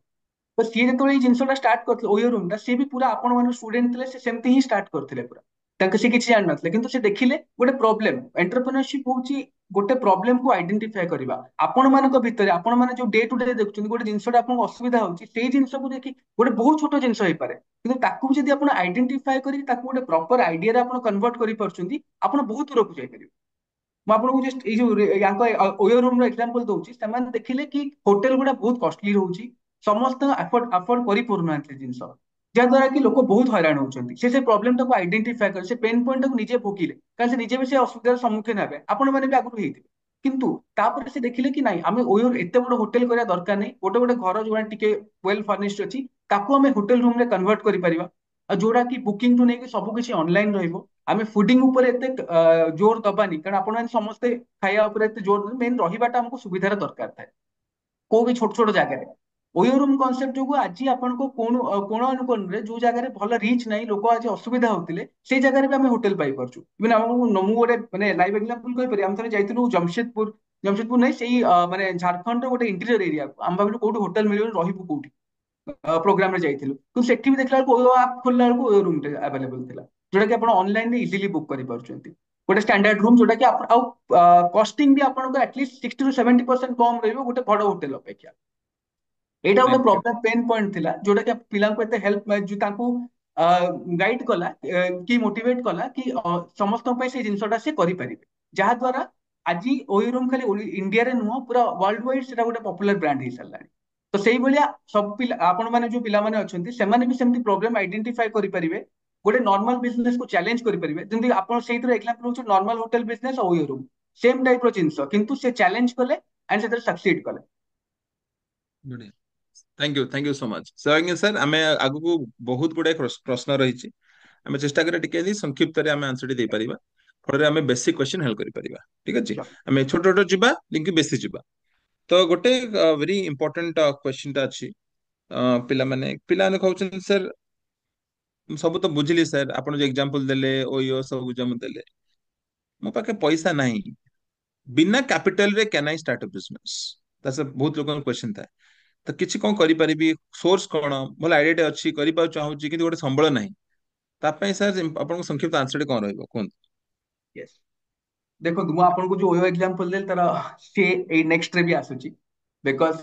ତ ସିଏ ଯେତେବେଳେ ଏଇ ଜିନିଷଟା ଷ୍ଟାର୍ଟ କରିଥିଲେ ଓୟୋ ରୁମ୍ ଟା, ସିଏ ବି ପୁରା ଆପଣ ମାନଙ୍କ ଷ୍ଟୁଡେଣ୍ଟ ଥିଲେ, ସେ ସେମିତି ହିଁ ଷ୍ଟାର୍ଟ କରିଥିଲେ ପୁରା, ତାଙ୍କ ସେ କିଛି ଜାଣିନଥିଲେ, କିନ୍ତୁ ସେ ଦେଖିଲେ ଗୋଟେ ପ୍ରୋବ୍ଲେମ, ଏଣ୍ଟରପ୍ରିନରସିପ ହଉଛି ଗୋଟେ ପ୍ରୋବ୍ଲେମକୁ ଆଇଡେଣ୍ଟିଫାଏ କରିବା। ଆପଣ ମାନଙ୍କ ଭିତରେ, ଆପଣ ମାନେ ଯୋଉ ଡେ ଟୁ ଡେ ଦେଖୁଛନ୍ତି ଗୋଟେ ଜିନିଷଟା ଆପଣଙ୍କୁ ଅସୁବିଧା ହଉଛି, ସେଇ ଜିନିଷକୁ ଦେଖି ଗୋଟେ ବହୁତ ଛୋଟ ଜିନିଷ ହେଇପାରେ, କିନ୍ତୁ ତାକୁ ବି ଯଦି ଆପଣ ଆଇଡେଣ୍ଟିଫାଏ କରିକି ତାକୁ ଗୋଟେ ପ୍ରପର ଆଇଡିଆରେ ଆପଣ କନଭର୍ଟ କରିପାରୁଛନ୍ତି, ଆପଣ ବହୁତ ଦୂରକୁ ଯାଇପାରିବେ। ମୁଁ ଆପଣଙ୍କୁ ଜଷ୍ଟ ଏଇ ଯୋଉ ୟାଙ୍କ ଓୟୋ ରୁମ୍ ର ଏକ୍ସାମ୍ପଲ ଦଉଛି, ସେମାନେ ଦେଖିଲେ କି ହୋଟେଲ ଗୁଡା ବହୁତ କଷ୍ଟଲି ରହୁଛି, ସମସ୍ତଙ୍କ ଆଫୋର୍ଡ କରିପାରୁନାହାନ୍ତି ସେ ଜିନିଷ, ଯାହାଦ୍ୱାରା କି ଲୋକ ବହୁତ ହଇରାଣ ହଉଛନ୍ତି। ସେ ପ୍ରୋବ୍ଲେମଟାକୁ ଆଇଡେଣ୍ଟିଫାଏ କଲେ, ସେ ପେନ୍ ପଏଣ୍ଟଟାକୁ ନିଜେ ଭୋଗିଲେ, କାରଣ ସେ ନିଜେ ବି ସେ ଅସୁବିଧାର ସମ୍ମୁଖୀନ ହେବେ, ଆପଣ ମାନେ ବି ଆଗରୁ ହେଇଥିବେ। କିନ୍ତୁ ତାପରେ ସେ ଦେଖିଲେ କି ନାଇଁ, ଆମେ ଓୟୋ ଏତେ ବଡ ହୋଟେଲ କରିବା ଦରକାର ନାହିଁ, ଗୋଟେ ଗୋଟେ ଘର ଯୋଉଟା ଟିକେ ୱେଲ ଫର୍ନିଶ୍ଡ ଅଛି, ତାକୁ ଆମେ ହୋଟେଲ ରୁମ ରେ କନଭର୍ଟ କରିପାରିବା, ଆଉ ଯୋଉଟା କି ବୁକିଂ ଠୁ ନେଇକି ସବୁ କିଛି ଅନଲାଇନ ରହିବ। ଆମେ ଫୁଡିଂ ଉପରେ ଏତେ ଜୋର ଦବାନି, କାରଣ ଆପଣ ସମସ୍ତେ ଖାଇବା ଉପରେ ଏତେ ଜୋର, ମେନ୍ ରହିବାଟା ଆମକୁ ସୁବିଧାର ଦରକାର ଥାଏ, କୋଉ ବି ଛୋଟ ଛୋଟ ଜାଗାରେ। ଓୟୋ ରୁମ୍ କନସେପ୍ଟ ଯୋଗୁ ଆଜି ଆପଣଙ୍କୁ କୋଣ ଅନୁକୋଣରେ ଯୋଉ ଜାଗାରେ ଭଲ ରିଚ୍ ନାହିଁ, ଲୋକ ଆଜି ଅସୁବିଧା ହଉଥିଲେ, ସେଇ ଜାଗାରେ ବି ଆମେ ହୋଟେଲ ପାଇପାରୁଛୁ। ଇଭେନ ଆମକୁ ମୁଁ ଗୋଟେ ମାନେ ଲାଇଭ ଏକ୍ସାମ୍ପଲ କହିପାରିବି, ଆମେ ଥରେ ଯାଇଥିଲୁ ଜମଶେଦପୁର, ଜମଶେଦପୁର ନାହିଁ ସେଇ ମାନେ ଝାଡଖଣ୍ଡର ଗୋଟେ ଇଣ୍ଟିରିୟର ଏରିଆକୁ, ଆମେ ଭାବିଲୁ କୋଉଠି ହୋଟେଲ ମିଳିବ, ରହିବୁ କୋଉଠି, ପ୍ରୋଗ୍ରାମରେ ଯାଇଥିଲୁ, କିନ୍ତୁ ସେଠି ବି ଦେଖିଲା ବେଳକୁ ଓୟୋ ଆପ୍ ଖୋଲିଲା ବେଳକୁ ଓୟୋ ରୁମ୍ ଆଭେଲେବଲ ଥିଲା, ଯୋଉଟା କି ଆପଣ ଅନଲାଇନରେ ଇଜିଲି ବୁକ୍ କରିପାରୁଛନ୍ତି, ଗୋଟେ ଷ୍ଟାଣ୍ଡାର୍ଡ ରୁମ୍, ଯୋଉଟା କି ଆଉ କଷ୍ଟିଂ ବି ଆପଣଙ୍କ ଆଟଲିଷ୍ଟ 60 ରୁ 70% କମ ରହିବ ଗୋଟେ ବଡ ହୋଟେଲ ଅପେକ୍ଷା। ଏଇଟା ଗୋଟେ
Thank you.
Problem pain point ଥିଲା, ଯୋଉଟା କି ପିଲାଙ୍କୁ ଏତେ ହେଲ୍ପ, ତାଙ୍କୁ ଗାଇଡ କଲା, କି ମୋଟିଭେଟ କଲା କି ସମସ୍ତଙ୍କ ପାଇଁ ସେଇ ଜିନିଷଟା ସେ କରିପାରିବେ, ଯାହା ଦ୍ୱାରା ଆଜି ଓୟୋ ରୁମ୍ ଖାଲି ଇଣ୍ଡିଆରେ ନୁହଁ, ପୁରା ୱାର୍ଲଡ ୱାଇଡ ସେଟା ଗୋଟେ ପପୁଲାର ବ୍ରାଣ୍ଡ ହେଇସାରିଲାଣି। ତ ସେଇଭଳିଆ ସବୁ ପିଲା, ଆପଣ ମାନେ ଯୋଉ ପିଲାମାନେ ଅଛନ୍ତି, ସେମାନେ ବି ସେମିତି ପ୍ରୋବ୍ଲେମ ଆଇଡେଣ୍ଟିଫାଏ କରିପାରିବେ, ଗୋଟେ ନର୍ମାଲ ବିଜନେସ କୁ ଚ୍ୟାଲେଞ୍ଜ କରିପାରିବେ, ଯେମିତି ଆପଣ ସେଇଥିରେ ଏକ୍ସାମ୍ପଲ ହଉଛି ନର୍ମାଲ ହୋଟେଲ ବିଜନେସ ଆଉ ଓୟୋ ରୁମ୍, ସେମ ଟାଇପ ର ଜିନିଷ, କିନ୍ତୁ ସେ ଚ୍ୟାଲେଞ୍ଜ କଲେ ଆଣ୍ଡ ସେଥିରେ ସକ୍ସିଡ କଲେ।
ବଢିଆ। ଥ୍ୟାଙ୍କ ୟୁ ସୋ ମଚ ସୌଭାଗ୍ୟ ସାର୍। ଆମେ ଆଗକୁ ବହୁତ ଗୁଡାଏ ପ୍ରଶ୍ନ ରହିଛି, ଆମେ ଚେଷ୍ଟା କରିବା ଟିକେ ସଂକ୍ଷିପ୍ତରେ ଆମେ ଆନ୍ସର ଟି ଦେଇପାରିବା, ଫଳରେ ଆମେ ବେସିକ କ୍ୱେଶ୍ଚନ ହେଲ୍ପ କରିପାରିବା। ଠିକ ଅଛି, ଆମେ ଛୋଟ ଛୋଟ ଯିବା କିନ୍ତୁ ବେଶୀ ଯିବା। ତ ଗୋଟେ ଭେରି ଇମ୍ପୋର୍ଟାଣ୍ଟ କ୍ୱେଶ୍ଚନ ଟା ଅଛି, ପିଲାମାନେ କହୁଛନ୍ତି ସାର୍, ସବୁ ତ ବୁଝିଲି ସାର୍, ଆପଣ ଯୋଉ ଏକ୍ସାମ୍ପଲ ଦେଲେ ଓୟୋ ସବୁ ଯେମିତି ଦେଲେ, ମୋ ପାଖେ ପଇସା ନାହିଁ, बिना कैपिटल रे can I start a business तासे बहुत लोगन क्वेश्चन था तो किछि कोन करि परिबी सोर्स कोन भल आइडिया अछि करि पाउ चाहूची कि गोटे संबळ नाही तापई सर आपन संक्षिप्त आंसर कोन रहइबो कोन
यस देखो ମୁଁ ଆପଣଙ୍କୁ ଯୋଉ ଓୟୋ ଏକ୍ସାମ୍ପଲ ଦେଲି ତାର ସେ ଏଇ ନେକ୍ସଟ ରେ ବି ଆସୁଛି ବିକଜ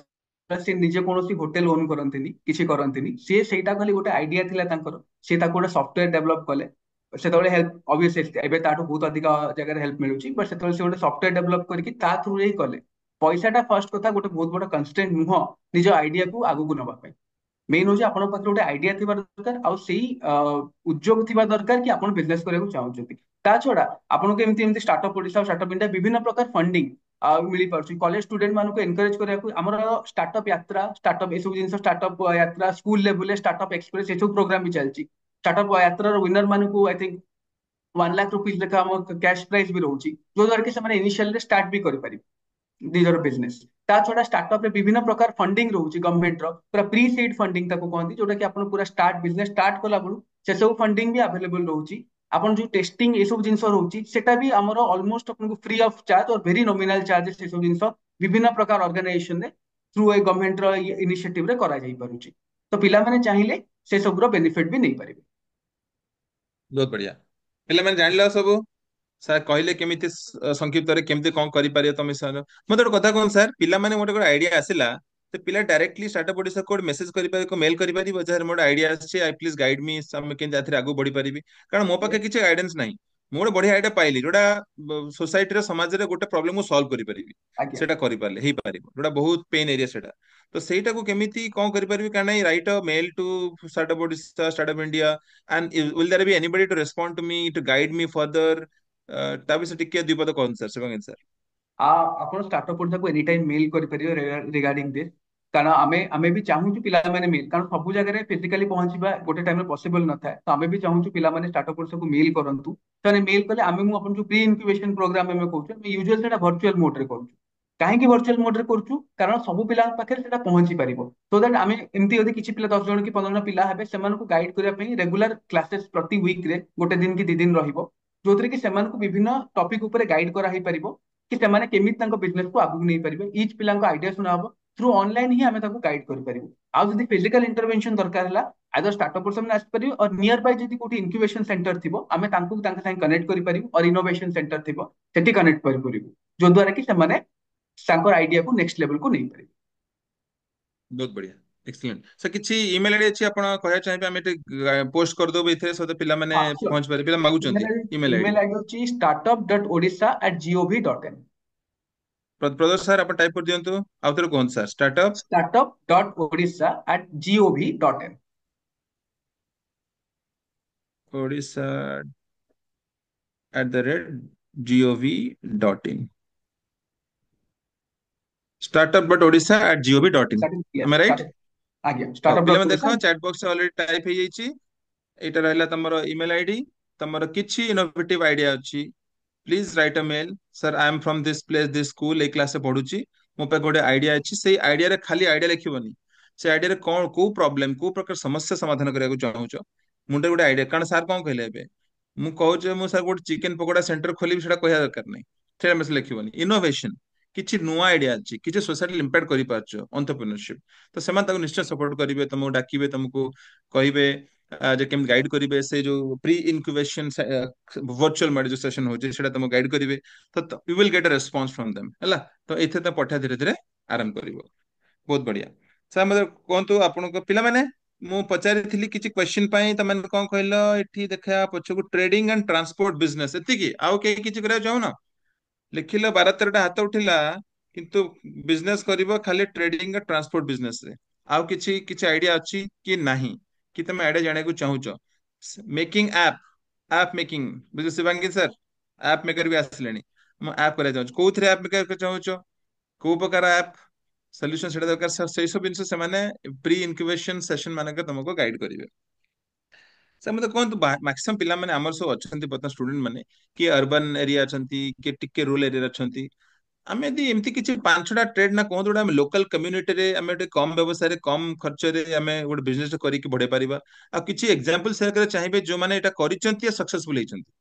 ସେ ନିଜେ କୌଣସି ହୋଟେଲ ଓନ୍ କରନ୍ତିନି କିଛି କରନ୍ତିନି ସେ ସେଇଟା ଖାଲି ଗୋଟେ ଆଇଡିଆ ଥିଲା ତାଙ୍କର ସେ ତାକୁ ଗୋଟେ ସଫ୍ଟୱେର ଡେଭଲପ କଲେ ସେତେବେଳେ ହେଲ୍ପ ଅବଭିୟସଲି ଏବେ ତାଠୁ ବହୁତ ଅଧିକ ଜାଗାରେ ହେଲ୍ପ ମିଳୁଛି ବଟ ସେତେବେଳେ ସେ ଗୋଟେ ସଫ୍ଟୱେର ଡେଭଲପ କରିକି ତା ଥ୍ରୁରେ ହିଁ କଲେ ପଇସାଟା ଫାର୍ଷ୍ଟ କଥା ଗୋଟେ ବହୁତ ବଡ କନଷ୍ଟ୍ରେଣ୍ଟ ନୁହଁ ନିଜ ଆଇଡିଆକୁ ଆଗକୁ ନବା ପାଇଁ ମେନ୍ ହଉଛି ଆପଣଙ୍କ ପାଖରେ ଗୋଟେ ଆଇଡିଆ ଥିବା ଦରକାର ଆଉ ସେଇ ଉଦ୍ୟୋଗ ଥିବା ଦରକାର କି ଆପଣ ବିଜନେସ କରିବାକୁ ଚାହୁଁଛନ୍ତି ତା ଛଡା ଆପଣଙ୍କୁ ଏମିତି ଏମିତି ଷ୍ଟାର୍ଟଅପ୍ ଓଡିଶା ଆଉ ଷ୍ଟାର୍ଟଅପ୍ ଇଣ୍ଡିଆ ବିଭିନ୍ନ ପ୍ରକାର ଫଣ୍ଡିଂ ମିଳିପାରୁଛି କଲେଜ ଷ୍ଟୁଡେଣ୍ଟ ମାନଙ୍କୁ ଏନକରେଜ କରିବାକୁ ଆମର ଷ୍ଟାର୍ଟଅପ୍ ଯାତ୍ରା ଷ୍ଟାର୍ଟଅପ୍ ଏସବୁ ଜିନିଷ ଷ୍ଟାର୍ଟଅପ୍ ଯାତ୍ରା ସ୍କୁଲ ଲେଭେଲରେ ଷ୍ଟାର୍ଟଅପ୍ ଏକ୍ସପ୍ରେସ ଏସବୁ ପ୍ରୋଗ୍ରାମ ବି ଚାଲିଛି ଷ୍ଟାର୍ଟଅପ୍ ଯାତ୍ରାର ୱିନର ମାନଙ୍କୁ ଆଇ ଥିଙ୍କ 1 लाख रुपीज ଲେଖା ଆମ କ୍ୟାଶ ପ୍ରାଇଜ ବି ରହୁଛି ଯୋଉଦ୍ୱାରା କି ସେମାନେ ଇନିସିଆଲରେ ଷ୍ଟାର୍ଟ ବି କରିପାରିବେ ନିଜର ବିଜନେସ ତା ଛଡା ଷ୍ଟାର୍ଟଅପ ରେ ବିଭିନ୍ନ ପ୍ରକାର ଫଣ୍ଡିଂ ରହୁଛି ଗଭର୍ଣ୍ଣମେଣ୍ଟର ପୁରା ପ୍ରି ସିଡ୍ ଫଣ୍ଡିଂ ତାକୁ କହନ୍ତି ଯୋଉଟା କି ଆପଣ ପୁରା ବିଜନେସ ଷ୍ଟାର୍ଟ କଲା ବେଳୁ ସେ ସବୁ ଫଣ୍ଡିଂ ବି ଆଭେଲେବଲ ରହୁଛି ଆପଣ ଯୋଉ ଟେଷ୍ଟିଂ ଏସବୁ ଜିନିଷ ରହୁଛି ସେଟା ବି ଆମର ଅଲମୋଷ୍ଟ ଆପଣଙ୍କୁ ଫ୍ରି ଅଫ୍ ଚାର୍ଜ और ଭେରି ନୋମିନାଲ ଚାର୍ଜେସ୍ ଏସବୁ ଜିନିଷ ବିଭିନ୍ନ ପ୍ରକାର ଅର୍ଗାନାଇଜେସନରେ ଥ୍ରୁ ଏ ଗଭର୍ଣ୍ଣମେଣ୍ଟର ଇନିସିଏଟିଭରେ କରାଯାଇ ପାରୁଛି ତ ପିଲାମାନେ ଚାହିଁଲେ ସେ ସବୁର ବେନିଫିଟ ବି ନେଇପାରିବେ
बहुत बढ़िया पिला माने जानिला सब ସାର୍ କହିଲେ କେମିତି ସଂକ୍ଷିପ୍ତରେ କେମିତି କଣ କରିପାରିବେ ତମେ ସାର୍ ମତେ ଗୋଟେ କଥା କୁହନ୍ତୁ ସାର୍ ପିଲାମାନେ ଗୋଟେ ଗୋଟେ ଆଇଡିଆ ଆସିଲା ତ ପିଲା ଡାଇରେକ୍ଟଲି ଷ୍ଟାର୍ଟଅପ୍ ଓଡିଶା କୋड ମେସେଜ କରିପାରିବ ମେଲ କରିପାରିବ ଯାହାର ମୋର ଆଇଡିଆ ଆସିଛି ଆଇ ପ୍ଲିଜ ଗାଇଡ ମି ଆମେ କେମିତି ଏଥିରେ ଆଗକୁ ବଢି ପାରିବି କାରଣ ମୋ ପାଖେ କିଛି ଗାଇଡେନ୍ସ ନାହିଁ ମୁଁ ଗୋଟେ ବଢିଆ ଆଇଡିଆ ପାଇଲି ଯୋଉଟା ସୋସାଇଟିର ସମାଜରେ ଗୋଟେ ପ୍ରୋବ୍ଲେମ ସଲ୍ଭ କରିପାରିବି
ଆଜ୍ଞା
ସେଟା କରିପାରିଲେ ହେଇପାରିବ ଯୋଉଟା ବହୁତ ପେନ୍ ଏରିଆ ସେଟା ତ ସେଇଟାକୁ କେମିତି କଣ କରିପାରିବି କାରଣ ଏଇ write a mail to startup Odisha startup India and will there be anybody to respond to me to guide me further ତା ବିଷୟରେ ଟିକେ ଦୁଇ ପଦ କହନ୍ତୁ ସାର୍ ଶିବାଙ୍ଗୀ ସାର୍
ଆପଣ ଷ୍ଟାର୍ଟଅପ୍ ଓଡିଶାକୁ ଏନି ଟାଇମ ମେଲ କରିପାରିବେ ରିଗାର୍ଡିଂ ଦିସ୍ କାରଣ ଆମେ ବି ଚାହୁଁଛୁ ପିଲାମାନେ ମେଲ କାରଣ ସବୁ ଜାଗାରେ ଫିଜିକାଲି ପହଞ୍ଚିବା ଗୋଟେ ଟାଇମରେ ପସିବଲ ନଥାଏ ତ ଆମେ ବି ଚାହୁଁଛୁ ପିଲାମାନେ ଷ୍ଟାର୍ଟଅପ୍ ଓଡିଶାକୁ ମେଲ କରନ୍ତୁ ସେମାନେ ମେଲ କଲେ ଆମେ ମୁଁ ଆପଣ ଯୋଉ ପ୍ରି ଇନକ୍ୟୁବେସନ ପ୍ରୋଗ୍ରାମ ଆମେ କହୁଛୁ ଆମେ ୟୁଜୁଆଲି ସେଟା ଭର୍ଚୁଆଲ ମୋଡରେ କରୁଛୁ କାହିଁକି ଭର୍ଚୁଆଲ ମୋଡରେ କରୁଛୁ କାରଣ ସବୁ ପିଲାଙ୍କ ପାଖରେ ସେଟା ପହଞ୍ଚି ପାରିବ ସୋ ଦ୍ୟାଟ ଆମେ ଏମିତି ଯଦି କିଛି ପିଲା 10 ଜଣ କି 15 ଜଣ ପିଲା ହେବେ ସେମାନଙ୍କୁ ଗାଇଡ କରିବା ପାଇଁ ରେଗୁଲାର କ୍ଲାसेସ୍ ପ୍ରତି ୱିକରେ ଗୋଟେ ଦିନ କି 2 ଦିନ ରହିବ ଯୋଉଥିରେ କି ସେମାନଙ୍କୁ ବିଭିନ୍ନ ଟପିକ ଉପରେ ଗାଇଡ କରାହେଇପାରିବ କି ସେମାନେ କେମିତି ତାଙ୍କ ବିଜନେସକୁ ଆଗକୁ ନେଇପାରିବେ ଇଚ୍ ପିଲାଙ୍କ ଆଇଡିଆ ଶୁଣା ହବ ଥ୍ରୁ ଅନଲାଇନ ହିଁ ଆମେ ତାକୁ ଗାଇଡ କରିପାରିବୁ ଆଉ ଯଦି ଫିଜିକାଲ ଇଣ୍ଟରଭେନସନ ଦରକାର ହେଲା ଆଇଦର ଷ୍ଟାର୍ଟଅପ୍ ସେମାନେ ଆସିପାରିବେ ଆଉ ନିୟର ବାଇ ଯଦି କୋଉଠି ଇନକ୍ୟୁବେସନ ସେଣ୍ଟର ଥିବ ଆମେ ତାଙ୍କୁ ତାଙ୍କ ସାଙ୍ଗେ କନେକ୍ଟ କରିପାରିବୁ ଆଉ ଇନୋଭେସନ ସେଣ୍ଟର ଥିବ ସେଠି କନେକ୍ଟ କରିପାରିବୁ ଯୋଉଦ୍ୱାରା କି ସେମାନେ ତାଙ୍କର ଆଇଡିଆକୁ ନେକ୍ସଟ ଲେଭଲକୁ ନେଇପାରିବେ
ବହୁତ ବଢିଆ ଏକ୍ସଲେଣ୍ଟ ସାର୍ କିଛି ଇମେଲ ଆଇଡି ଅଛି ଆପଣ କହିବାକୁ ଚାହିଁବେ ଆମେ ଏଠି ପୋଷ୍ଟ କରିଦବୁ ଏଥିରେ ସହିତ ପିଲାମାନେ
ହଁ sure।
ପହଞ୍ଚି ପାରିବେ ପିଲା ମାଗୁଛନ୍ତି ଇମେଲ ଆଇଡି
ଇମେଲ ଆଇଡି ହଉଛି startup.odisha@gov.in
ପ୍ରଦୋଷ ସାର୍ ଆପଣ ଟାଇପ କରିଦିଅନ୍ତୁ ଆଉ ଥରେ କୁହନ୍ତୁ sir startup
startup.odisha@gov.in
Odisha @gov.in startup.odisha@gov.in am I right
ଆଜ୍ଞା
ହଉ ପିଲାମାନେ
startup.odisha
ଦେଖ ଚାଟ ବକ୍ସ ଅଲରେଡି ଟାଇପ ହେଇଯାଇଛି ଏଇଟା ରହିଲା ତମର ଇମେଲ ଆଇଡି ତମର କିଛି ଇନୋଭେଟିଭ ଆଇଡିଆ ଅଛି please write a mail sir I am from this place this school ଏଇ କ୍ଲାସରେ ପଢୁଛି ମୋ ପାଖେ ଗୋଟେ ଆଇଡିଆ ଅଛି ସେଇ ଆଇଡିଆରେ ଖାଲି ଆଇଡିଆ ଲେଖିବନି ସେ ଆଇଡିଆରେ କଣ କୋଉ ପ୍ରୋବ୍ଲେମ କୋଉ ପ୍ରକାର ସମସ୍ୟା ସମାଧାନ କରିବାକୁ ଚାହୁଁଛ ମୁଣ୍ଡରେ ଗୋଟେ ଆଇଡିଆ କାରଣ ସାର୍ କଣ କହିଲେ ଏବେ ମୁଁ କହୁଛି ମୁଁ ସାର୍ ଗୋଟେ ଚିକେନ ପକୋଡା ସେଣ୍ଟର ଖୋଲିବି ସେଟା କହିବା ଦରକାର ନାହିଁ ସେଇଟା ମେସେଜ ଲେଖିବନି ଇନୋଭେସନ କିଛି ନୂଆ ଆଇଡିଆ ଅଛି କିଛି ସୋସାଇଟି ଇମ୍ପାକ୍ଟ କରିପାରୁଛ ଅଣ୍ଟରପ୍ରିନରସିପ ତ ସେମାନେ ତାକୁ ନିଶ୍ଚୟ ସପୋର୍ଟ କରିବେ ତମକୁ ଡାକିବେ ତମକୁ କହିବେ ଯେ କେମିତି ଗାଇଡ କରିବେ ସେ ଯୋଉ ପ୍ରି ଇନକ୍ୟୁବେସନ ଭର୍ଚୁଆଲ ମେଡ ଯୋଉ ସେସନ ହଉଛି ସେଟା ତମକୁ ଗାଇଡ କରିବେ ତ ୟୁ ୱିଲ ଗେଟ୍ ଅ ରେସ୍ପନ୍ସ ଫ୍ରମ ଦେମ୍ ହେଲା ତ ଏଥିରେ ତ ପଠା ଧୀରେ ଧୀରେ ଆରମ୍ଭ କରିବ ବହୁତ ବଢିଆ ସାର୍ ମତେ କୁହନ୍ତୁ ଆପଣଙ୍କ ପିଲାମାନେ ମୁଁ ପଚାରିଥିଲି କିଛି କ୍ୱେଶ୍ଚିନ୍ ପାଇଁ ତମେ କଣ କହିଲ ଏଠି ଦେଖା ପଛକୁ ଟ୍ରେଡିଂ ଆଣ୍ଡ ଟ୍ରାନ୍ସପୋର୍ଟ ବିଜନେସ ଏତିକି ଆଉ କେହି କିଛି କରିବାକୁ ଚାହୁଁନ ଲେଖିଲ 12 13ଟା ହାତ ଉଠିଲା କିନ୍ତୁ ବିଜନେସ କରିବ ଖାଲି ଟ୍ରେଡିଂ ଟ୍ରାନ୍ସପୋର୍ଟ ବିଜନେସ ରେ ଆଉ କିଛି କିଛି ଆଇଡିଆ ଅଛି କି ନାହିଁ କି ତମେ ଆଇଡିଆ ଜାଣିବାକୁ ଚାହୁଁଛ ମେକିଂ ଆପ୍ ମେକିଂ ବୁଝ ଶିବାଙ୍ଗୀ ସାର୍ ଆପ୍ ମେକର ବି ଆସିଲେଣି ମୁଁ ଆପ୍ କରିବାକୁ ଚାହୁଁଛି କୋଉଥିରେ ଆପ୍ ମେକର ଚାହୁଁଛ କୋଉ ପ୍ରକାର ଆପ୍ ସଲ୍ୟୁସନ ସେଟା ଦରକାର ସେଇ ସବୁ ଜିନିଷ ସେମାନେ ପ୍ରି ଇନକ୍ୟୁବେସନ ସେସନ ମାନଙ୍କରେ ତମକୁ ଗାଇଡ କରିବେ ସାର୍ ମତେ କୁହନ୍ତୁ ମାକ୍ସିମମ୍ ପିଲାମାନେ ଆମର ସବୁ ଅଛନ୍ତି ବର୍ତ୍ତମାନ ଷ୍ଟୁଡେଣ୍ଟ ମାନେ କିଏ ଅର୍ବାନ ଏରିଆ ଅଛନ୍ତି କିଏ ଟିକେ ରୁରାଲ ଏରିଆ ଅଛନ୍ତି ଆମେ ଯଦି ଏମିତି କିଛି 5ଟା ଟ୍ରେଡ ନା କୁହନ୍ତୁ ଗୋଟେ ଆମେ ଲୋକାଲ କମ୍ୟୁନିଟିରେ ଆମେ ଗୋଟେ କମ ବ୍ୟବସାୟରେ କମ ଖର୍ଚ୍ଚରେ ଆମେ ଗୋଟେ ବିଜନେସ କରିକି ବଢେଇ ପାରିବା ଆଉ କିଛି ଏକ୍ସାମ୍ପଲ ସେୟାର କରିବା ଚାହିଁବେ ଯୋଉମାନେ ଏଇଟା କରିଛନ୍ତି ସକ୍ସେସଫୁଲ ହେଇଛନ୍ତି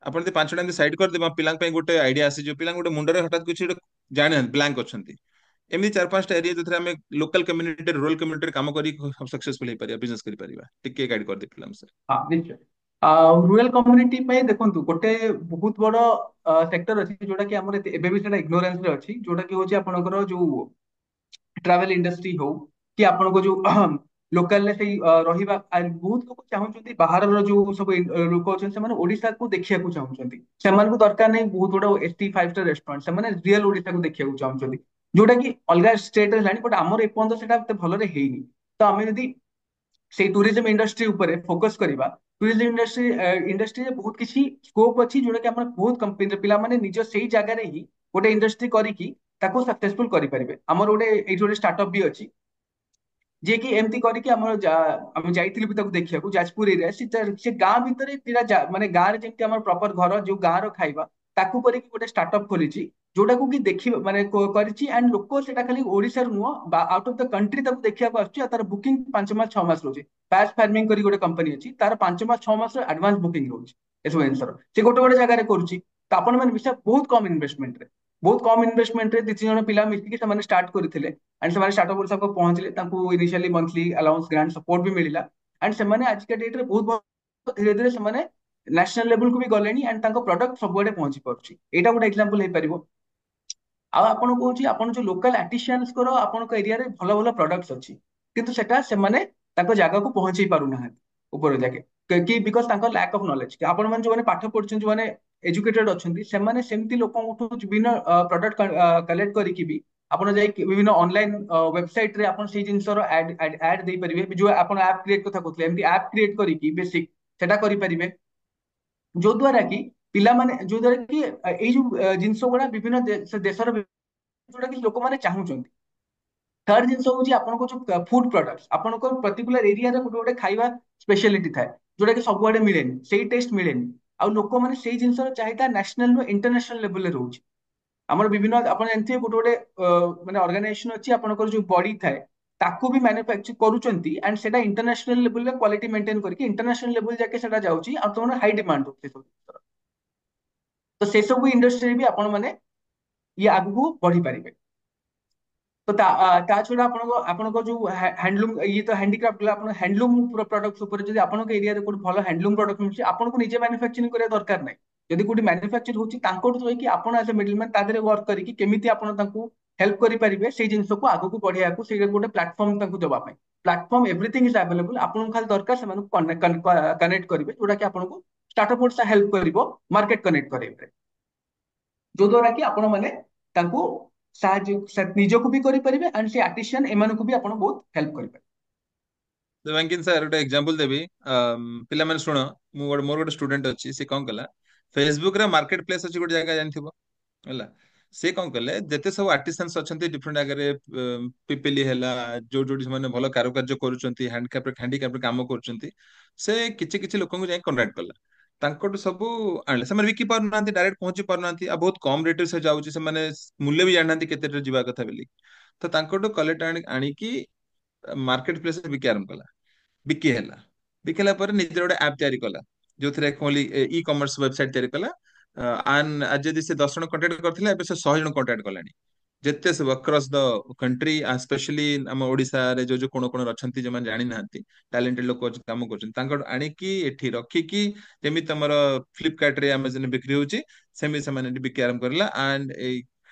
ଆପଣ ଯଦି 5ଟା ଏମିତି ସାଇଡ୍ କରିଦେବେ ପିଲାଙ୍କ ପାଇଁ ଗୋଟେ ଆଇଡିଆ ଆସିଯିବ, ପିଲାଙ୍କ ଗୋଟେ ମୁଣ୍ଡରେ ହଠାତ୍ କିଛି ଗୋଟେ ଜାଣିନାହାନ୍ତି ବ୍ଲାଙ୍କ ଅଛନ୍ତି, ଏମିତି 4-5ଟା ଏରିଆ ଯୋଉଥିରେ ଆମେ ଲୋକାଲ କମ୍ୟୁନିଟି ରୁରାଲ କମ୍ୟୁନିଟିରେ କାମ କରି ସକ୍ସେସଫୁଲ ହେଇପାରିବା, ବିଜନେସ କରିପାରିବା, ଟିକେ ଗାଇड କରିଦେଇ ପିଲାଙ୍କୁ ସାର୍।
ହଁ ନିଶ୍ଚୟ। ରୁରାଲ କମ୍ୟୁନିଟି ପାଇଁ ଦେଖନ୍ତୁ ଗୋଟେ ବହୁତ ବଡ ସେକ୍ଟର ଅଛି ଯୋଉଟା କି ଆମର ଏବେ ବି ସେଟା ଇଗ୍ନୋରାନ୍ସ ରେ ଅଛି, ଯୋଉଟା କି ହଉଛି ଆପଣଙ୍କର ଯୋଉ ଟ୍ରାଭେଲ ଇଣ୍ଡଷ୍ଟ୍ରି ହଉ କି ଆପଣଙ୍କ ଯୋଉ ଲୋକାଲରେ ସେଇ ରହିବା, ବହୁତ ଲୋକ ଚାହୁଁଛନ୍ତି ବାହାରର ଯୋଉ ସବୁ ଲୋକ ଅଛନ୍ତି ସେମାନେ ଓଡିଶାକୁ ଦେଖିବାକୁ ଚାହୁଁଛନ୍ତି, ସେମାନଙ୍କୁ ଦରକାର ନାହିଁ ବହୁତ ବଡ ST5 ଷ୍ଟାର ରେଷ୍ଟୁରାଣ୍ଟ, ସେମାନେ ରିଅଲ ଓଡିଶାକୁ ଦେଖିବାକୁ ଚାହୁଁଛନ୍ତି, ଯୋଉଟା କି ଅଲଗା ଷ୍ଟେଟରେ ହେଲାଣି ବଟ ଆମର ଏପର୍ଯ୍ୟନ୍ତ ସେଟା ଏତେ ଭଲରେ ହେଇନି। ତ ଆମେ ଯଦି ସେଇ ଟୁରିଜମ ଇଣ୍ଡଷ୍ଟ୍ରି ଉପରେ ଫୋକସ କରିବା, ଟୁରିଜମ ଇଣ୍ଡଷ୍ଟ୍ରିରେ ବହୁତ କିଛି ସ୍କୋପ ଅଛି ଯୋଉଟା କି ଆମର ବହୁତ କମ୍ପାନୀର ପିଲାମାନେ ନିଜ ସେଇ ଜାଗାରେ ହିଁ ଗୋଟେ ଇଣ୍ଡଷ୍ଟ୍ରି କରିକି ତାକୁ ସକ୍ସେସଫୁଲ କରିପାରିବେ। ଆମର ଗୋଟେ ଏଇଠି ଗୋଟେ ଷ୍ଟାର୍ଟଅପ ବି ଅଛି ଯିଏ କି ଏମିତି କରିକି ଆମର ଆମେ ଯାଇଥିଲୁ ବି ତାକୁ ଦେଖିବାକୁ ଯାଜପୁର ଏରିଆ, ସେ ଗାଁ ଭିତରେ ମାନେ ଗାଁରେ ଯେମିତି ଆମର ପ୍ରପର ଘର ଯୋଉ ଗାଁର ଖାଇବା ତାକୁ କରିକି ଗୋଟେ ଷ୍ଟାର୍ଟଅପ ଖୋଲିଛି, ଯୋଉଟାକୁ କି ଦେଖିବା ମାନେ କରିଛି ଆଣ୍ଡ ଲୋକ ସେଟା ଖାଲି ଓଡିଶାରୁ ନୁହଁ ଆଉଟ ଅଫ ଦ କଣ୍ଟ୍ରି ତାକୁ ଦେଖିବାକୁ ଆସୁଛି, ଆଉ ତାର ବୁକିଂ 5 ମାସ 6 ମାସ ରହୁଛି। ପ୍ୟାଚ୍ ଫାର୍ମିଂ କରି ଗୋଟେ କମ୍ପାନୀ ଅଛି, ତାର 5 ମାସ 6 ମାସର ଆଡଭାନ୍ସ ବୁକିଂ ରହୁଛି ଏସବୁ ଜିନିଷର, ସେ ଗୋଟେ ଗୋଟେ ଜାଗାରେ କରୁଛି। ତ ଆପଣ ମାନେ ବିଶ୍ୱାସ ବହୁତ କମ ଇନଭେଷ୍ଟମେଣ୍ଟରେ, ବହୁତ କମ ଇନଭେଷ୍ଟମେଣ୍ଟରେ 2-3 ଜଣ ପିଲା ମିଶିକି ସେମାନେ ଷ୍ଟାର୍ଟ କରିଥିଲେ ଆଣ୍ଡ ସେମାନେ ଷ୍ଟାର୍ଟଅପ ଓଡିଶାକୁ ପହଞ୍ଚିଲେ, ତାଙ୍କୁ ଇନିशिଆଲି ମନ୍ଥଲି ଆଲାଉନ୍ସ ଗ୍ରାଣ୍ଟ ସପୋର୍ଟ ବି ମିଳିଲା ଆଣ୍ଡ ସେମାନେ ଆଜିକା ଡେଟରେ ବହୁତ ଧୀରେ ଧୀରେ ସେମାନେ ନ୍ୟାସନାଲ ଲେଭଲକୁ ବି ଗଲେଣି ଆଣ୍ଡ ତାଙ୍କ ପ୍ରଡକ୍ଟ ସବୁଆଡେ ପହଞ୍ଚି ପାରୁଛି। ଏଇଟା ଗୋଟେ ଏକ୍ସାମ୍ପଲ ହେଇପାରିବ। ଆଉ ଆପଣ କହୁଛି ଆପଣ ଯୋଉ ଲୋକାଲ ଆର୍ଟିସିଆନ୍ସଙ୍କର ଆପଣଙ୍କ ଏରିଆରେ ଭଲ ଭଲ ପ୍ରଡକ୍ଟ ଅଛି, କିନ୍ତୁ ସେଟା ସେମାନେ ତାଙ୍କ ଜାଗାକୁ ପହଞ୍ଚେଇ ପାରୁନାହାନ୍ତି ଉପର ଯାକେ, କି ବିକଜ ତାଙ୍କ ଲ୍ୟାକ୍ ଅଫ ନଲେଜ। ଆପଣ ମାନେ ଯୋଉମାନେ ପାଠ ପଢୁଛନ୍ତି, ଯୋଉମାନେ ଏଜୁକେଟେଡ ଅଛନ୍ତି, ସେମାନେ ସେମିତି ଲୋକଙ୍କଠୁ ବିଭିନ୍ନ ପ୍ରଡକ୍ଟ କଲେକ୍ଟ କରିକି ବି ଆପଣ ଯାଇକି ବିଭିନ୍ନ ଅନଲାଇନ ୱେବସାଇଟ ରେ ଆପଣ ସେଇ ଜିନିଷର ଆଡ ଦେଇପାରିବେ, ଯୋଉ ଆପଣ ଆପ୍ କ୍ରିଏଟ କଥା କହୁଥିଲେ ଏମିତି ଆପ୍ କ୍ରିଏଟ କରିକି ବେସିକ ସେଟା କରିପାରିବେ, ଯୋଉ ଦ୍ଵାରା କି ପିଲାମାନେ ଯୋଉ ଦ୍ଵାରା କି ଏଇ ଯୋଉ ଜିନିଷ ଗୁଡା ବିଭିନ୍ନ ଦେଶର ଯୋଉଟା କି ଲୋକମାନେ ଚାହୁଁଛନ୍ତି। ଥାର୍ଡ ଜିନିଷ ହଉଛି ଆପଣଙ୍କ ଯୋଉ ଫୁଡ ପ୍ରଡକ୍ଟ, ଆପଣଙ୍କ ପର୍ଟିକୁଲାର ଏରିଆରେ ଗୋଟେ ଗୋଟେ ଖାଇବା ସ୍ପେଶାଲିଟି ଥାଏ ଯୋଉଟା କି ସବୁଆଡେ ମିଳେନି, ସେଇ ଟେଷ୍ଟ ମିଳେନି, ଆଉ ଲୋକମାନେ ସେଇ ଜିନିଷର ଚାହିଦା ନ୍ୟାସନାଲ ଇଣ୍ଟରନ୍ୟାସନାଲ ଲେଭେଲରେ ରହୁଛି। ଆମର ବିଭିନ୍ନ ଆପଣ ଜାଣିଥିବେ ଗୋଟେ ଗୋଟେ ମାନେ ଅର୍ଗାନାଇଜେସନ ଅଛି, ଆପଣଙ୍କର ଯୋଉ ବଡି ଥାଏ ତାକୁ ବି ମ୍ୟାନୁଫାକ୍ଚର କରୁଛନ୍ତି ଆଣ୍ଡ ସେଟା ଇଣ୍ଟରନ୍ୟାସନାଲ ଲେଭେଲରେ କ୍ୱାଲିଟି ମେଣ୍ଟେନ କରିକି ଇଣ୍ଟରନ୍ୟାସନାଲ ଲେଭେଲ ଯାକେ ସେଟା ଯାଉଛି, ଆଉ ତମର ହାଇ ଡିମାଣ୍ଡ ହଉଛି ସବୁ ଜିନିଷର। ତ ସେ ସବୁ ଇଣ୍ଡଷ୍ଟ୍ରିରେ ବି ଆପଣ ମାନେ ଇଏ ଆଗକୁ ବଢି ପାରିବେ। ତ ତା ଛଡା ଆପଣଙ୍କ ଆପଣଙ୍କ ଯୋଉ ହ୍ୟାଣ୍ଡଲୁମ ଇଏ ତ ହ୍ୟାଣ୍ଡିକ୍ରାଫ୍ଟ ହେଲା, ଆପଣ ହ୍ୟାଣ୍ଡଲୁମ ପ୍ରଡକ୍ଟ ଉପରେ ଯଦି ଆପଣଙ୍କ ଏରିଆରେ କୋଉଠି ଭଲ ହ୍ୟାଣ୍ଡଲୁମ ପ୍ରଡକ୍ଟ ମିଳୁଛି, ଆପଣଙ୍କୁ ନିଜେ ମ୍ୟାନୁଫାକ୍ଚରିଂ କରିବା ଦରକାର ନାହିଁ। ଯଦି କୋଉଠି ମ୍ୟାନୁଫାକ୍ଚର ହଉଛି ତାଙ୍କଠୁ ରହିକି ଆପଣ ଆଜ ଏ ମିଡଲ ମ୍ୟାନ ତା ଦେହରେ ୱାର୍କ କରିକି କେମିତି ଆପଣ ତାଙ୍କୁ ହେଲ୍ପ କରିପାରିବେ ସେଇ ଜିନିଷକୁ ଆଗକୁ ବଢେଇବାକୁ, ସେଇଟା ଗୋଟେ ପ୍ଲାଟଫର୍ମ ତାଙ୍କୁ ଦେବା ପାଇଁ। ପ୍ଲାଟଫର୍ମ ଏଭ୍ରିଥିଙ୍ଗ ଇଜ ଆଭେଲେବୁଲ, ଆପଣଙ୍କୁ ଖାଲି ଦରକାର ସେମାନଙ୍କୁ କନେକ୍ଟ କରିବେ, ଯୋଉଟା କି ଆପଣଙ୍କୁ ଷ୍ଟାର୍ଟଅପ ହେଲ୍ପ କରିବ ମାର୍କେଟ କନେକ୍ଟ କରିବେ, ଯୋଉ ଦ୍ଵାରା କି ଆପଣ ମାନେ ତାଙ୍କୁ ସାହାଯ୍ୟ ନିଜକୁ ବି କରିପାରିବେ ଆଣ୍ଡ ସେ ଆର୍ଟିସିଆନ ଏମାନଙ୍କୁ ବି ଆପଣ ବହୁତ ହେଲ୍ପ କରିପାରିବେ।
ଦେବାଙ୍ଗିନ ସାର୍ ଗୋଟେ ଏକ୍ସାମ୍ପଲ ଦେବି, ପିଲାମାନେ ଶୁଣ, ମୋର ଗୋଟେ ଷ୍ଟୁଡେଣ୍ଟ ଅଛି, ସେ କଣ କଲା, ଫେସବୁକ ରେ ମାର୍କେଟ ପ୍ଲେସ୍ ଅଛି ଗୋଟେ ଜାଗା ଜାଣିଥିବ ହେଲା, ସେ କଣ କଲେ ଯେତେ ସବୁ ଆର୍ଟିସାନ୍ସ ଅଛନ୍ତି ଡିଫରେଣ୍ଟ ଜାଗାରେ, ପିପିଲି ହେଲା, ଯୋଉଠି ସେମାନେ ଭଲ କାରୁକାର୍ଯ୍ୟ କରୁଛନ୍ତି, ହ୍ୟାଣ୍ଡିକ୍ରାଫ୍ଟ କାମ କରୁଛନ୍ତି, ସେ କିଛି କିଛି ଲୋକଙ୍କୁ ଯାଇ କଣ୍ଟାକ୍ଟ କଲା, ତାଙ୍କଠୁ ସବୁ ଆଣିଲେ, ସେମାନେ ବିକି ପାରୁନାହାନ୍ତି, ଡାଇରେକ୍ଟ ପହଞ୍ଚି ପାରୁନାହାନ୍ତି, ଆଉ ବହୁତ କମ ରେଟରେ ସେ ଯାଉଛି, ସେମାନେ ମୂଲ୍ୟ ବି ଜାଣିନାହାନ୍ତି କେତେ ରେଟ ଯିବା କଥା ବୋଲି, ତ ତାଙ୍କଠୁ କଲେକ୍ଟ ଆଣିକି ମାର୍କେଟ ପ୍ଲେସରେ ବିକି ଆରମ୍ଭ କଲା, ବିକି ହେଲା, ବିକି ହେଲା ପରେ ନିଜର ଗୋଟେ ଆପ୍ ତିଆରି କଲା, ଯୋଉଥିରେ ଇ କମର୍ସ ୱେବସାଇଟ ତିଆରି କଲା। ଆଜି ଯଦି ସେ 10 ଜଣ କଣ୍ଟାକ୍ଟ କରିଥିଲା, ଏବେ ସେ 100 ଜଣ କଣ୍ଟାକ୍ଟ କଲାଣି, ଯେତେ ସବୁ ଆକ୍ରସ୍ ଦ କଣ୍ଟ୍ରି, ସ୍ପେଶାଲି ଆମ ଓଡିଶାରେ ଯୋଉ ଯୋଉ କୋଣ କୋଣରେ ଅଛନ୍ତି, ଯୋଉମାନେ ଜାଣିନାହାନ୍ତି, ଟାଲେଣ୍ଟେଡ ଲୋକ କାମ କରୁଛନ୍ତି, ତାଙ୍କ ଆଣିକି ଏଠି ରଖିକି, ଯେମିତି ତମର ଫ୍ଲିପକାର୍ଟ ରେ ଆମାଜନ ବିକ୍ରି ହଉଛି, ସେମିତି ସେମାନେ ଏଠି ବିକି ଆରମ୍ଭ କରିଲା, ଆଣ୍ଡ ଏଇ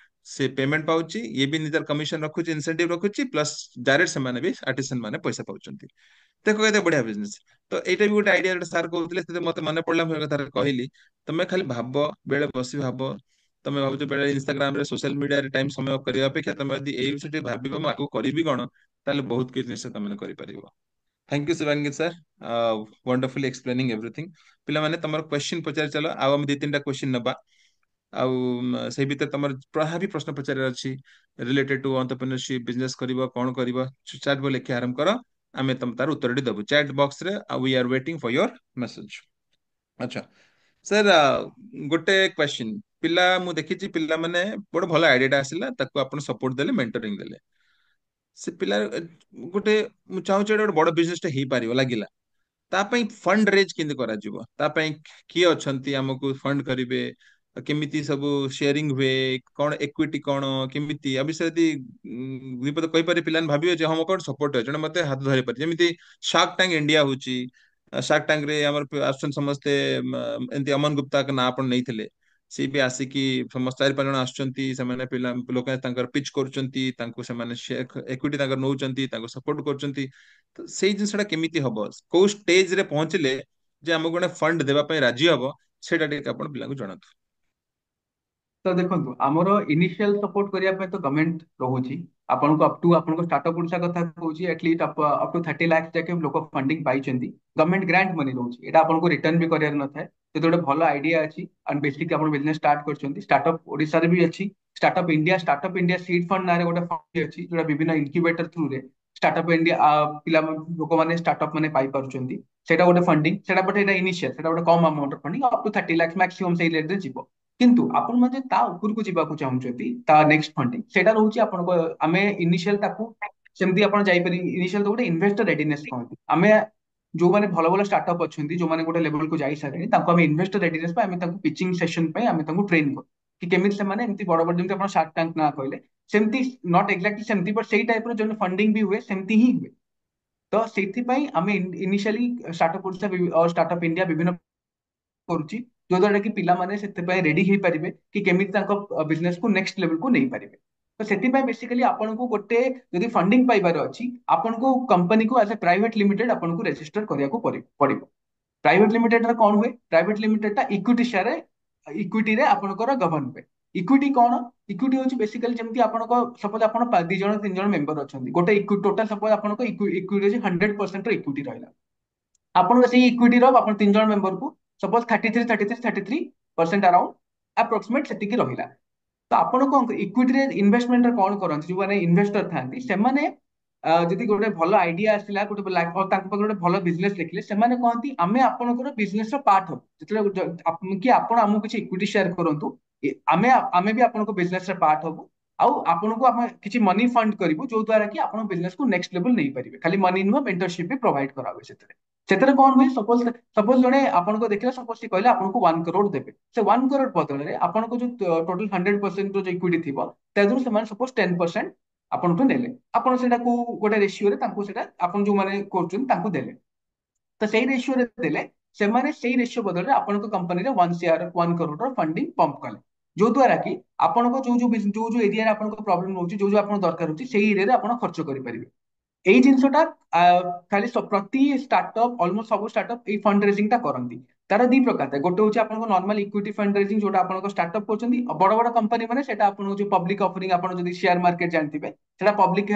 ସେ ପେମେଣ୍ଟ ପାଉଛି, ଇଏ ବି ନିଜର କମିଶନ ରଖୁଛି, ଇନସେଣ୍ଟିଭ ରଖୁଛି, ପ୍ଲସ ଡାଇରେକ୍ଟ ସେମାନେ ବି ଆର୍ଟିସାନ ମାନେ ପଇସା ପାଉଛନ୍ତି। ଦେଖ କେତେ ବଢିଆ ବିଜନେସ। ତ ଏଇଟା ବି ଗୋଟେ ଆଇଡିଆ, ଗୋଟେ ସାର୍ କହୁଥିଲେ, ସେତେ ମତେ ମନେ ପଡିଲା, ମୁଁ ଏ କଥା କହିଲି। ତମେ ଖାଲି ଭାବ, ବେଳେ ବସି ଭାବ, ତମେ ଭାବୁଛ ବେଳେ ଇନଷ୍ଟାଗ୍ରାମ ରେ ସୋସିଆଲ ମିଡିଆରେ ଟାଇମ ସମୟ କରିବା ଅପେକ୍ଷା ତମେ ଯଦି ଏଇ ବିଷୟ ଟିକେ ଭାବିବ, ମୁଁ ଆଗକୁ କରିବି କଣ, ତାହେଲେ ବହୁତ କିଛି ଜିନିଷ ତମେ କରିପାରିବ। Thank you Shivangi sir, wonderfully explaining everything. ପିଲାମାନେ ତମର କ୍ୱେଶ୍ଚିନ୍ ପଚାରି ଚାଲ, ଆଉ ଆମେ 2-3ଟା କ୍ୱେଶ୍ଚିନ୍ ନବା, ଆଉ ସେଇ ଭିତରେ ତମର ଯାହା ବି ପ୍ରଶ୍ନ ପଚାରିବାର ଅଛି ରିଲେଟେଡ ଟୁ ଏଣ୍ଟରପ୍ରେନ୍યોରସିପ, ବିଜନେସ କରିବ କଣ କରିବ, ଚାଟ ବୋ ଲେଖିବା ଆରମ୍ଭ କର, ଆମେ ତମ ତାର ଉତ୍ତରଟି ଦେବୁ ଚାଟ ବକ୍ସ ରେ, ଆଉ we are waiting for your message. ଆଚ୍ଛା ସାର୍, ଗୋଟେ କ୍ୱେଶ୍ଚିନ୍, ପିଲା ମୁଁ ଦେଖିଛି ପିଲାମାନେ ଗୋଟେ ଭଲ ଆଇଡିଆଟା ଆସିଲା, ତାକୁ ଆପଣ ସପୋର୍ଟ ଦେଲେ, ମେଣ୍ଟରିଂ ଦେଲେ, ସେ ପିଲା ଗୋଟେ ମୁଁ ଚାହୁଁଛି ଗୋଟେ ବଡ ବିଜନେସଟା ହେଇପାରିବ ଲାଗିଲା, तापाई फंड रेज केंद्र करा जीवो तापाई किए अछंती हमको फंड करिवे केमिति सब शेयरिंग हुए कौन इक्विटी कौन केमिति आ विषय यदि विपद कहि पारे पिलान भाबियो जे हम कोन सपोर्ट है जने मते हाथ धरि पारे जेमिति शार्क टैंक इंडिया होची शार्क टैंक रे हमर आसन समस्ते एंती अमन गुप्ता के ना आपण नैथिले सी भी आसिकी समस्त 4-5 जण आछंती से माने पिला लोक तांकर पिच करचंती तांको से माने इक्विटी तांकर नौचंती तांको सपोर्ट करचंती तो सेई जिनसटा केमिति हबो को स्टेज रे पहुंचले जे हमको गने फंड देबा पई राजी हबो सेटा टिक आपण पिला को जणातु
तो देखो आमर इनिशियल सपोर्ट करने तो गवर्नमेंट रोचे आपन को अप टू आपन स्टार्टअप ओडिशा कथा कहूँ एटलिस्ट अप टू 30 लाख जाके लोक फंडिंग पाई गवर्नमेंट ग्रांट मनी रोचे यहाँ आपको रिटर्न भी करार न था तो गोटे भल आइडिया अच्छी एंड बेसिक आप बिजनेस स्टार्ट कर स्टार्टअप ओडिशा रे भी अच्छी स्टार्टअप इंडिया सीड फंड ना गोटे फंड अच्छी जो विभिन्न इनक्यूबेटर थ्रू रे स्टार्टअप इंडिया पिला लोक मैंने स्टार्टअप मैंने पाई पारुछंती सेटा गोटे फंडिंग सेटा बट एटा इनिशियल सेटा गोटे कम amount funding up to 30 lakh maximum से रेट रे जीवो किंतु आपण मध्ये ता ऊपर को जीवा को चाहउछंती ता नेक्स्ट फंडिंग सेटा रहउची आपण को आमे इनिशियल ताकू सेमती आपण जाई परी इनिशियल तो गोटे इन्वेस्टर रेडीनेस कहती आमे जो माने भलो भलो स्टार्टअप अछंती जो माने गोटे लेवल को जाई सारे ताको आमे इन्वेस्टर रेडीनेस पे आमे ताको पिचिंग सेशन पे आमे ताको ट्रेन कर कि केमिति से माने एमती बड़ बड़ जेमती आपण शार्क टैंक ना कहले सेमती नॉट एक्जेक्टली सेमती बट सेई टाइप रो जो फंडिंग भी हुए सेमती ही हुए तो सेथि पई आमे इनिशियली स्टार्टअप और स्टार्टअप इंडिया विभिन्न କରୁଛି ଯୋଉଦ୍ୱାରା କି ପିଲାମାନେ ସେଥିପାଇଁ ରେଡି ହେଇପାରିବେ କି କେମିତି ତାଙ୍କ ବିଜନେସ କୁ ନେକ୍ସଟ ଲେଭେଲ କୁ ନେଇପାରିବେ ତ ସେଥିପାଇଁ ବେସିକାଲି ଆପଣଙ୍କୁ ଗୋଟେ ଯଦି ଫଣ୍ଡିଙ୍ଗ ପାଇବାର ଅଛି ଆପଣଙ୍କୁ କମ୍ପାନୀକୁ ଆଜ ଏ ପ୍ରାଇଭେଟ ଲିମିଟେଡ ଆପଣଙ୍କୁ ରେଜିଷ୍ଟର କରିବାକୁ ପଡିବ ପ୍ରାଇଭେଟ ଲିମିଟେଡ ର କଣ ହୁଏ ପ୍ରାଇଭେଟ ଲିମିଟେଡ ଟା ଇକ୍विଟି ସେୟାର ଇକ୍विଟି ରେ ଆପଣଙ୍କର ଗଭର୍ନ ହୁଏ ଇକ୍विଟି କଣ ଇକ୍विଟି ହଉଛି ବେସିକାଲି ଯେମିତି ଆପଣଙ୍କ ସପୋଜ ଆପଣ 2 ଜଣ 3 ଜଣ ମେମ୍ବର ଅଛନ୍ତି ଗୋଟେ ଟୋଟାଲ ସପୋଜ ଆପଣଙ୍କ ଇକ୍विଟି ଅଛି 100% ର ଇକ୍विଟି ରହିଲା ଆପଣଙ୍କ ସେଇ ଇକ୍विଟିର ଆପଣ 3 ଜଣ ମେମ୍ବରକୁ ସପୋଜ 33% ଆରାଉଣ୍ଡ ଆପ୍ରୋକ୍ସିମେଟ ସେତିକି ରହିଲା ତ ଆପଣ କଣ ଇକ୍विଟିରେ ଇନଭେଷ୍ଟମେଣ୍ଟରେ କଣ କରନ୍ତି ଯୋଉମାନେ ଇନଭେଷ୍ଟର ଥାନ୍ତି ସେମାନେ ଯଦି ଗୋଟେ ଭଲ ଆଇଡିଆ ଆସିଲା ଗୋଟେ ତାଙ୍କ ପାଖରେ ଗୋଟେ ଭଲ ବିଜନେସ ଦେଖିଲେ ସେମାନେ କହନ୍ତି ଆମେ ଆପଣଙ୍କର ବିଜନେସ ର ପାର୍ଟ ହବୁ ଯେତେବେଳେ କି ଆପଣ ଆମକୁ କିଛି ଇକ୍विଟି ସେୟାର କରନ୍ତୁ ଆମେ ଆମେ ବି ଆପଣଙ୍କ ବିଜନେସ ର ପାର୍ଟ ହବୁ ଆଉ ଆପଣଙ୍କୁ ଆମେ କିଛି ମନି ଫଣ୍ଡ କରିବୁ ଯୋଉ ଦ୍ୱାରା କି ଆପଣ ବିଜନେସ କୁ ନେକ୍ସଟ ଲେଭେଲ ନେଇପାରିବେ ଖାଲି ମନି ନୁହଁ ମେଣ୍ଟରशिप ବି ପ୍ରୋଭାଇଡ କରାହୁଏ ସେଥିରେ ସେଥିରେ କଣ ହୁଏ ସପୋଜ ସପୋଜ ଜଣେ ଆପଣଙ୍କୁ ଦେଖିଲେ ସପୋଜ ସେ କହିଲେ ଆପଣଙ୍କୁ 1 କରୋड़ ଦେବେ ସେ 1 କରୋड़ ବଦଳରେ ଆପଣଙ୍କୁ ଯୋଉ ଟୋଟାଲ 100% ଯୋଉ ଇକ୍विଟି ଥିବ ତା ଦେହରୁ ସେମାନେ ସପୋଜ 10% ଆପଣଠୁ ନେଲେ ଆପଣ ସେଟାକୁ ଗୋଟେ ରେସିଓରେ ତାଙ୍କୁ ସେଟା ଆପଣ ଯୋଉମାନେ କରୁଛନ୍ତି ତାଙ୍କୁ ଦେଲେ ତ ସେଇ ରେସିଓରେ ଦେଲେ ସେମାନେ ସେଇ ରେସିଓ ବଦଳରେ ଆପଣଙ୍କ କମ୍ପାନୀରେ 1 କରୋड़ ଫଣ୍ଡିଂ ପମ୍ପ କଲେ ଯୋଉ ଦ୍ୱାରା କି ଆପଣଙ୍କ ଯୋଉ ଏରିଆରେ ଆପଣଙ୍କ ପ୍ରୋବ୍ଲେମ ରହୁଛି ଯୋଉ ଆପଣ ଦରକାର ହଉଛି ସେଇ ଏରିଆରେ ଆପଣ ଖର୍ଚ୍ଚ କରିପାରିବେ ଏଇ ଜିନିଷଟା ଖାଲି ପ୍ରତି ଷ୍ଟାର୍ଟଅପ୍ ଅଲମୋଷ୍ଟ ସବୁ ଷ୍ଟାର୍ଟଅପ୍ ଏଇ ଫଣ୍ଡ ରେଜିଂ ଟା କରନ୍ତି ତାର ଦି ପ୍ରକାର ଥାଏ ଗୋଟେ ହଉଛି ଆପଣଙ୍କ ନର୍ମାଲ ଇକ୍ୱିଟି ଫଣ୍ଡ ରେଜିଂ ଯୋଉଟା ଆପଣଙ୍କ ଷ୍ଟାର୍ଟଅପ୍ କରୁଛନ୍ତି ବଡ ବଡ କମ୍ପାନୀ ମାନେ ସେଟା ଆପଣଙ୍କ ଯୋଉ ପବ୍ଲିକ ଅଫରିଂ ଆପଣ ଯଦି ସେୟାର ମାର୍କେଟ ଜାଣିଥିବେ ସେଟା ପବ୍ଲିକ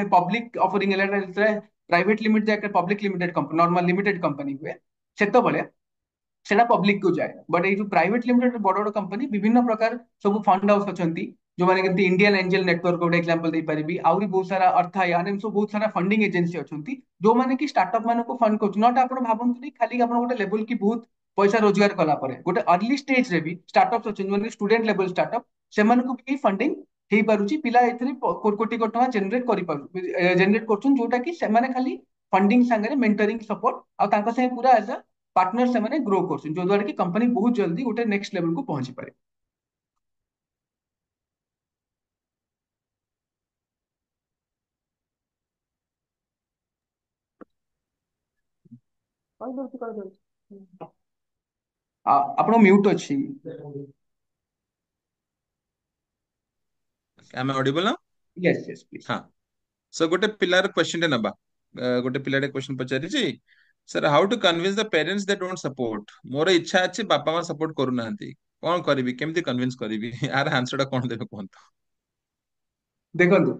ଅଫରିଂ ହେଲା ଯେତେବେଳେ private limited public limited company normal limited company ହୁଏ ସେତେବେଳେ ସେଟା ପବ୍ଲିକ କୁ ଯାଏ ବଟ୍ ଏଇ ଯୋଉ ପ୍ରାଇଭେଟ ଲିମିଟେଡ ବଡ ବଡ କମ୍ପାନୀ ବିଭିନ୍ନ ପ୍ରକାର ସବୁ ଫଣ୍ଡ ହାଉସ ଅଛନ୍ତି ଯୋଉମାନେ କେମିତି ଇଣ୍ଡିଆନ ଏଞ୍ଜେଲ ନେଟୱାର୍କ ଗୋଟେ ଏକ୍ସାମ୍ପଲ ଦେଇପାରିବି ଆହୁରି ବହୁତ ସାରା ଅର୍ଥାୟନ ଏମିତି ସବୁ ବହୁତ ସାରା ଫଣ୍ଡିଂ ଏଜେନ୍ସି ଅଛନ୍ତି ଯୋଉମାନେ କି ଷ୍ଟାର୍ଟଅପ ମାନଙ୍କୁ ଫଣ୍ଡ କରୁଛନ୍ତି ନଟ ଆପଣ ଭାବନ୍ତୁନି ଖାଲି ଆପଣ ଗୋଟେ ଲେଭେଲ କି ବହୁତ ପଇସା ରୋଜଗାର କଲା ପରେ ଗୋଟେ अर्ली स्टेज ରେ ବି ଷ୍ଟାର୍ଟଅପ ଅଛନ୍ତି ମାନେ ଷ୍ଟୁଡେଣ୍ଟ ଲେଭେଲ ଷ୍ଟାର୍ଟଅପ ସେମାନଙ୍କୁ ବି ଫଣ୍ଡିଂ ହେଇପାରୁଛି ପିଲା ଏଥିରେ କୋଟି କୋଟି ଟଙ୍କା ଜେନେରେଟ କରୁଛନ୍ତି ଯୋଉଟା କି ସେମାନେ ଖାଲି ଫଣ୍ଡିଂ ସାଙ୍ଗରେ ମେଣ୍ଟରିଂ ସପୋର୍ଟ ଆଉ ତାଙ୍କ ସାଙ୍ଗେ ପୁରା ଏଜ ପାର୍ଟନର ସେମାନେ ଗ୍ରୋ କରୁଛନ୍ତି ଯୋଉ ଦ୍ୱାରା କି କମ୍ପାନୀ ବହୁତ ଜଲ୍ଦି ଗୋଟେ ନେକ୍ସଟ ଲେଭେଲକୁ ପହଞ୍ଚି ପାରେ
କହିଦଉଛି
ଆପଣଙ୍କ ମ୍ୟୁଟ ଅଛି
ଆମେ ऑडिबल ना
यस यस प्लीज
हाँ सो गोटे पिलार क्वेश्चन टे नबा गोटे पिलाटे क्वेश्चन पचारि sir how to convince the parents they don't support more इच्छा अच्छे बापा माँ सपोर्ट करू नाहंती कौन करिवि केमती कन्विंस करिवि यार आंसर टा कौन देबे कोंतो
ଦେଖନ୍ତୁ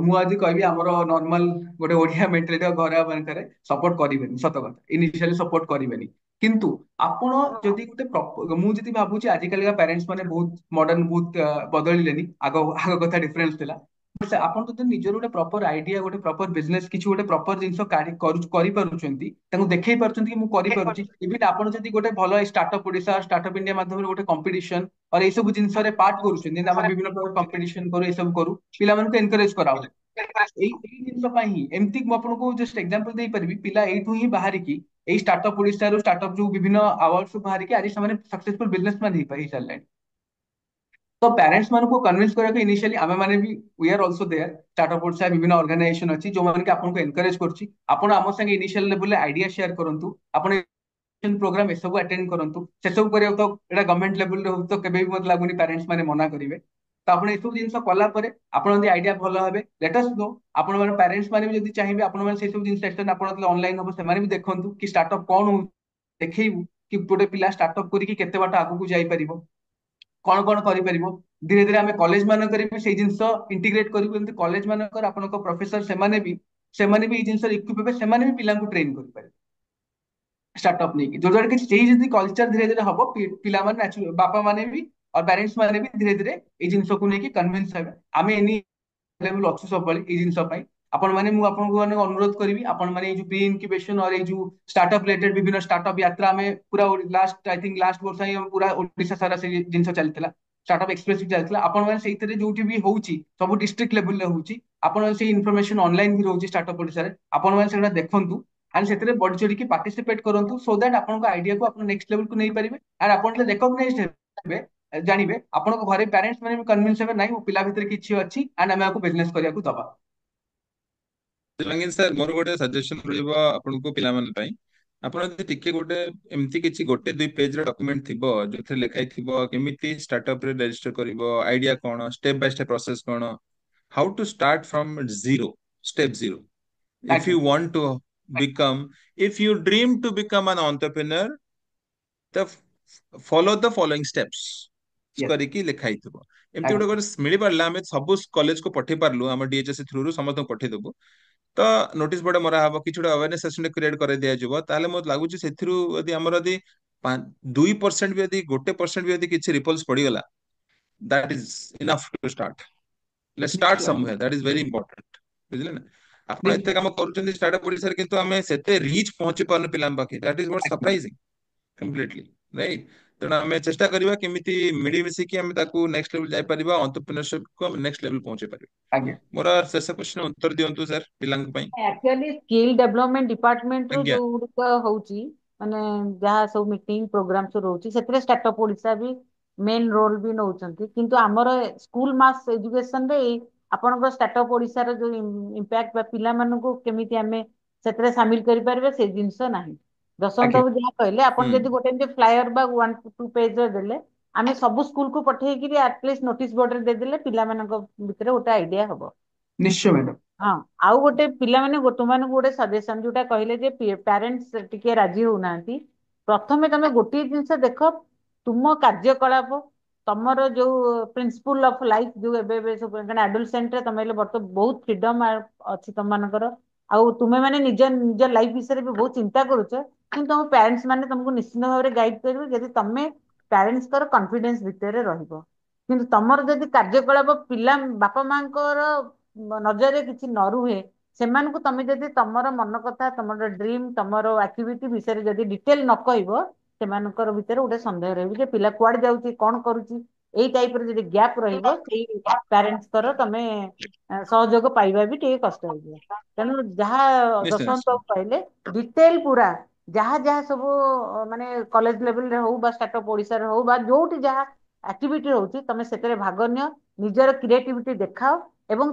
ମୁଁ ଆଜି କହିବି ଆମର ନର୍ମାଲ ଗୋଟେ ଓଡିଆ ମେଣ୍ଟାଲିଟି ଘର ମାନଙ୍କରେ ସପୋର୍ଟ କରିବେନି ସତ କଥା ଇନିସିଆଲି ସପୋର୍ଟ କରିବେନି କିନ୍ତୁ ଆପଣ ଯଦି ଗୋଟେ ମୁଁ ଯଦି ଭାବୁଛି ଆଜିକାଲିକା ପ୍ୟାରେଣ୍ଟସ ମାନେ ବହୁତ ମଡର୍ନ ବହୁତ ବଦଳିଲେନି ଆଗ କଥା ଡିଫରେନ୍ସ ଥିଲା ଆପଣ ଯଦି ନିଜର ଗୋଟେ ପ୍ରପର ଆଇଡିଆ ଗୋଟେ ପ୍ରପର ବିଜନେସ କିଛି ଗୋଟେ ପ୍ରପର ଜିନିଷ କରିପାରୁଛନ୍ତି ତାଙ୍କୁ ଦେଖେଇ ପାରୁଛନ୍ତି କି ମୁଁ କରିପାରୁଛି ଇଭିନ୍ ଆପଣ ଯଦି ଗୋଟେ ଭଲ ଷ୍ଟାର୍ଟଅପ ଓଡିଶା ଷ୍ଟାର୍ଟଅପ ଇଣ୍ଡିଆ ମାଧ୍ୟମରେ ଗୋଟେ କମ୍ପିଟିସନ और ଏଇ ସବୁ ଜିନିଷରେ ପାର୍ଟ କରୁଛନ୍ତି ଯେମିତି ଆମେ ବିଭିନ୍ନ ପ୍ରକାର କମ୍ପିଟିସନ କରୁ ଏସବୁ କରୁ ପିଲାମାନଙ୍କୁ ଏନକରେଜ କରାଉ ଏଇ ଜିନିଷ ପାଇଁ ହିଁ ଏମିତି ମୁଁ ଆପଣଙ୍କୁ ଜଷ୍ଟ ଏକ୍ସାମ୍ପଲ ଦେଇପାରିବି ପିଲା ଏଇଠୁ ହିଁ ବାହାରିକି ଏଇ ଷ୍ଟାର୍ଟଅପ ଓଡିଶାରୁ ଷ୍ଟାର୍ଟଅପ ଯୋଉ ବିଭିନ୍ନ ଆୱାର୍ଡ ବାହାରିକି ଆଜି ସେମାନେ ସକ୍ସେସଫୁଲ ବିଜନେସମ୍ୟାନ ହେଇସାରିଲେଣି। ତ ପ୍ୟାରେଣ୍ଟସ ମାନଙ୍କୁ କନଭିନ୍ସ କରିବାକୁ ଇନିशिଆଲି ଆମେ ମାନେ ବି we are also there. Startup Odisha ବିଭିନ୍ନ ଅର୍ଗାନାଇଜେସନ ଅଛି ଯୋଉମାନେ କି ଆପଣଙ୍କୁ ଏନକରେଜ କରୁଛି। ଆପଣ ଆମ ସାଙ୍ଗେ ଇନିशिଆଲ ଲେଭେଲରେ ଆଇଡିଆ ସେୟାର କରନ୍ତୁ। ଆପଣ ପ୍ରୋଗ୍ରାମ ଏସବୁ ଆଟେଣ୍ଡ କରନ୍ତୁ। ସେସବୁ କରିବାକୁ ତ ଏଇଟା ଗଭର୍ଣ୍ଣମେଣ୍ଟ ଲେଭେଲରେ ହଉଛି ତ କେବେ ବି ମତେ ଲାଗୁନି ପ୍ୟାରେଣ୍ଟସ ମାନେ ମନା କରିବେ। ତ ଆପଣ ଏସବୁ ଜିନିଷ କଲା ପରେ ଆପଣ ଯଦି ଆଇଡିଆ ଭଲ ହେବେ ଲେଟସ୍ ନୋ। ଆପଣ ମାନେ ପ୍ୟାରେଣ୍ଟସ ମାନେ ବି ଯଦି ଚାହିଁବେ ଆପଣ ମାନେ ସେଇ ସବୁ ଜିନିଷ ଏକ୍ସଟେଣ୍ଡ ଆପଣ ଅନଲାଇନ ହବ ସେମାନେ ବି ଦେଖନ୍ତୁ କି ଷ୍ଟାର୍ଟଅପ କଣ ହଉଛି, ଦେଖେଇବୁ କି ଗୋଟେ ପିଲା ଷ୍ଟାର୍ଟଅପ କରିକି କେତେ ବାଟ ଆଗକୁ ଯାଇପାରିବ, କଣ କଣ କରିପାରିବ। ଧୀରେ ଧୀରେ ଆମେ କଲେଜ ମାନଙ୍କରେ ବି ସେଇ ଜିନିଷ ଇଣ୍ଟିଗ୍ରେଟ କରିବୁ। ଏମିତି କଲେଜ ମାନଙ୍କର ଆପଣଙ୍କ ପ୍ରଫେସର ସେମାନେ ବି ଏଇ ଜିନିଷ ଇକ୍ୟୁପ ହେବେ, ସେମାନେ ବି ପିଲାଙ୍କୁ ଟ୍ରେନ କରିପାରିବେ ଷ୍ଟାର୍ଟଅପ ନେଇକି। ଯୋଉଟା କି ସେଇ ଯଦି କଲଚର ଧୀରେ ଧୀରେ ହବ ପିଲାମାନେ ବାପା ମାନେ ବି ଆଉ ପ୍ୟାରେଣ୍ଟସ ମାନେ ବି ଧୀରେ ଧୀରେ ଏଇ ଜିନିଷକୁ ନେଇକି କନଭିନ୍ସ ହେବେ। ଆମେ ଏନି ଲେଭେଲ ଅଛୁ ସବୁବେଳେ ଏଇ ଜିନିଷ ପାଇଁ। ଆପଣ ମାନେ ମୁଁ ଆପଣଙ୍କୁ ମାନେ ଅନୁରୋଧ କରିବି ଆପଣ ମାନେ ଏଇ ଯୋଉ ପ୍ରି ଇନକ୍ୟୁବେସନ और ଏଇ ଯୋଉ ଷ୍ଟାର୍ଟଅପ ରିଲେଟେଡ ବିଭିନ୍ନ ଷ୍ଟାର୍ଟଅପ ଯାତ୍ରା ଆମେ ପୁରା ଲାଷ୍ଟ ଆଇ ଥିଙ୍କ ଲାଷ୍ଟ ବର୍ଷ ହିଁ ଆମେ ପୁରା ଓଡିଶା ସାରା ସେଇ ଜିନିଷ ଚାଲିଥିଲା। ଷ୍ଟାର୍ଟଅପ ଏକ୍ସପ୍ରେସ ବି ଚାଲିଥିଲା। ଆପଣ ମାନେ ସେଇଥିରେ ଯୋଉଠି ବି ହଉଛି ସବୁ ଡିଷ୍ଟ୍ରିକ୍ଟ ଲେଭେଲରେ ହଉଛି ଆପଣ ସେଇ ଇନଫର୍ମେସନ ଅନଲାଇନ ବି ରହୁଛି ଷ୍ଟାର୍ଟଅପ ଓଡିଶାରେ। ଆପଣ ମାନେ ସେଗୁଡ଼ା ଦେଖନ୍ତୁ ଆଣ୍ଡ ସେଥିରେ ବଢି ଚଢିକି ପାର୍ଟିସିପେଟ କରନ୍ତୁ ସୋ ଦ୍ୟାଟ ଆପଣଙ୍କ ଆଇଡିଆକୁ ଆପଣ ନେକ୍ସଟ ଲେଭେଲକୁ ନେଇପାରିବେ। ଆଣ୍ଡ ଆପଣ ଯେତେବେଳେ ରେକଗ୍ନାଇଜ ହେବେ ଜାଣିବେ ଆପଣଙ୍କ ଘରେ ପ୍ୟାରେଣ୍ଟସ ମାନେ ବି କନଭିନ୍ସ ହେବେ ନାଇଁ ମୋ ପିଲା ଭିତରେ କିଛି ଅଛି ଆଣ୍ଡ ଆମେ ଆକୁ ବିଜନେସ କରିବାକୁ ଦବା।
ଶିବାଙ୍ଗୀ ସାର୍ ମୋର ଗୋଟେ ସଜେସନ ରହିବ ଆପଣଙ୍କୁ ପିଲାମାନଙ୍କ ପାଇଁ। ଆପଣ ଯଦି ଟିକେ ଗୋଟେ ଏମିତି କିଛି ଗୋଟେ ଦୁଇ ପେଜର ଡକ୍ୟୁମେଣ୍ଟ ଥିବ ଯୋଉଥିରେ ଲେଖା ହେଇଥିବ କେମିତି ଷ୍ଟାର୍ଟଅପ ରେ ରେଜିଷ୍ଟର କରିବ, ଆଇଡିଆ କଣ, ଷ୍ଟେପ ବାଇ ଷ୍ଟେପ ପ୍ରୋସେସ କଣ, how to start from zero, step zero. If
ଆଜ୍ଞା
you want to become, if you dream to become an entrepreneur, the follow the following steps
Yes
କରିକି ଲେଖା ହେଇଥିବ। ଏମିତି
ଆଜ୍ଞା
ଗୋଟେ ମିଳିପାରିଲା ଆମେ ସବୁ କଲେଜକୁ ପଠେଇ ପାରିଲୁ ଆମ ଡିଏଚଏସସି ଥ୍ରୁରୁ ସମସ୍ତଙ୍କୁ ପଠେଇଦେବୁ। ତ ନୋଟିସ ବୋର୍ଡ ମରା ହବ, କିଛି ଗୋଟେ ଆୱାରନେସ ସେସନ କ୍ରିଏଟ କରାଇ ଦିଆଯିବ। ତାହେଲେ ମତେ ଲାଗୁଛି ସେଥିରୁ ଯଦି ଆମର ଯଦି 2% ବି ଯଦି 1% ବି ଯଦି କିଛି ରିପଲ୍ସ ପଡିଗଲା that is enough to start. Let's start
ନିଶ୍ଚୟ
somewhere, that is very important। ବୁଝିଲେ ନା? ଆପଣ
ନିଶ୍ଚୟ
ଏତେ କାମ କରୁଛନ୍ତି ଷ୍ଟାର୍ଟଅପ ଓଡିଶାରେ କିନ୍ତୁ ଆମେ ସେତେ ରିଚ୍ ପହଞ୍ଚି ପାରୁନୁ ପିଲାଙ୍କ ପାଖେ, that is what
ଆଜ୍ଞା
surprising completely, right? ତେଣୁ ଆମେ ଚେଷ୍ଟା କରିବା କେମିତି ମିଳିମିଶିକି ଆମେ ତାକୁ ନେକ୍ସଟ ଲେଭେଲ ଯାଇପାରିବା, entrepreneurship କୁ ଆମେ ନେକ୍ସଟ ଲେଭେଲ ପହଞ୍ଚେଇ ପାରିବା।
ଆଜ୍ଞା
ମୋର ଶେଷ କ୍ୱେଶ୍ଚନ ଉତ୍ତର ଦିଅନ୍ତୁ ସାର୍ ପିଲାଙ୍କ ପାଇଁ।
ଆକ୍ଚୁଆଲି ସ୍କିଲ୍ ଡେଭଲପମେଣ୍ଟ ଡିପାର୍ଟମେଣ୍ଟରୁ
ଆଜ୍ଞା।
ଯୋଉ ଗୁଡିକ ହଉଛି ମାନେ ଯାହା ସବୁ ମିଟିଂ ପ୍ରୋଗ୍ରାମ ସବୁ ରହୁଛି ସେଥିରେ ଷ୍ଟାର୍ଟଅପ ଓଡିଶା ବି ମେନ୍ ରୋଲ ବି ନଉଛନ୍ତି। କିନ୍ତୁ ଆମର ସ୍କୁଲ ମାସ୍ ଏଜୁକେସନରେ ଏଇ ଆପଣଙ୍କର ଷ୍ଟାର୍ଟଅପ ଓଡିଶାର ଯୋଉ ଇମ୍ପାକ୍ଟ ବା ପିଲାମାନଙ୍କୁ କେମିତି ଆମେ ସେଥିରେ ସାମିଲ କରିପାରିବା ସେ ଜିନିଷ ନାହିଁ। ଯଶବନ୍ତ
ଆଜ୍ଞା
ବାବୁ ଯାହା କହିଲେ ଆପଣ
ହୁଁ
ଯଦି ଗୋଟେ ଏମିତି ଫ୍ଲାୟର ବା 1-2 ପେଜର ଦେଲେ ଆମେ ସବୁ ସ୍କୁଲକୁ ପଠେଇକିରି ଆଟଲିଷ୍ଟ ନୋଟିସ ବୋର୍ଡରେ ଦେଇଦେଲେ ପିଲାମାନଙ୍କ ଭିତରେ ଗୋଟେ ଆଇଡିଆ ହବ।
ନିଶ୍ଚୟ ମ୍ୟାଡାମ
ହଁ ଆଉ ଗୋଟେ ପିଲାମାନେ ତୁମମାନଙ୍କୁ ଗୋଟେ ସଜେସନ ଯୋଉଟା କହିଲେ ଯେ ପ୍ୟାରେଣ୍ଟସ ଟିକେ ରାଜି ହଉନାହାନ୍ତି। ପ୍ରଥମେ ତମେ ଗୋଟିଏ ଜିନିଷ ଦେଖ ତୁମ କାର୍ଯ୍ୟକଳାପ ତମର ଯୋଉ ପ୍ରିନ୍ସିପୁଲ ଅଫ ଲାଇଫ ଯୋଉ ଏବେ ସବୁ ଆଡୋଲସେଣ୍ଟରେ ତମେ ବହୁତ ଫ୍ରିଡମ ଅଛି ତମମାନଙ୍କର। ଆଉ ତୁମେ ମାନେ ନିଜ ଲାଇଫ ବିଷୟରେ ବି ବହୁତ ଚିନ୍ତା କରୁଛ। କିନ୍ତୁ ତମ ପ୍ୟାରେଣ୍ଟସ ମାନେ ତମକୁ ନିଶ୍ଚିନ୍ତ ଭାବରେ ଗାଇଡ କରିବେ ଯଦି ତମେ ପ୍ୟାରେଣ୍ଟସଙ୍କର କନଫିଡେନ୍ସ ଭିତରେ ରହିବ। କିନ୍ତୁ ତମର ଯଦି କାର୍ଯ୍ୟକଳାପ ପିଲା ବାପା ମାଙ୍କର ନଜରରେ କିଛି ନ ରୁହେ ସେମାନଙ୍କୁ ତମେ ଯଦି ତମର ମନ କଥା ତମର ଡ୍ରିମ ତମର ଆକ୍ଟିଭିଟି ବିଷୟରେ ଯଦି ଡିଟେଲ ନ କହିବ ସେମାନଙ୍କର ଭିତରେ ଗୋଟେ ସନ୍ଦେହ ରହିବ ଯେ ପିଲା କୁଆଡେ ଯାଉଛି କଣ କରୁଛି ଏଇ ଟାଇପର ଯଦି ଗ୍ୟାପ ରହିବ ସେଇ ପ୍ୟାରେଣ୍ଟସଙ୍କର ତମେ ସହଯୋଗ ପାଇବା ବି ଟିକେ କଷ୍ଟ ହେଇଯିବ। ତେଣୁ ଯାହା
ନିଶ୍ଚୟ
ଯଶବନ୍ତ
ନିଶ୍ଚୟ।
ବାବୁ କହିଲେ ଡିଟେଲ ପୁରା ଯାହା ଯାହା ସବୁ ମାନେ କଲେଜ ଲେଭେଲରେ ହଉ ବା ଷ୍ଟାର୍ଟଅପ ଓଡିଶାରେ ହଉ ବା ଯୋଉଠି ଯାହା ଆକ୍ଟିଭିଟି ରହୁଛି ତମେ ସେଥିରେ ଭାଗ ନିଅ, ନିଜର କ୍ରିଏଟିଭିଟି ଦେଖାଅ ଏବଂ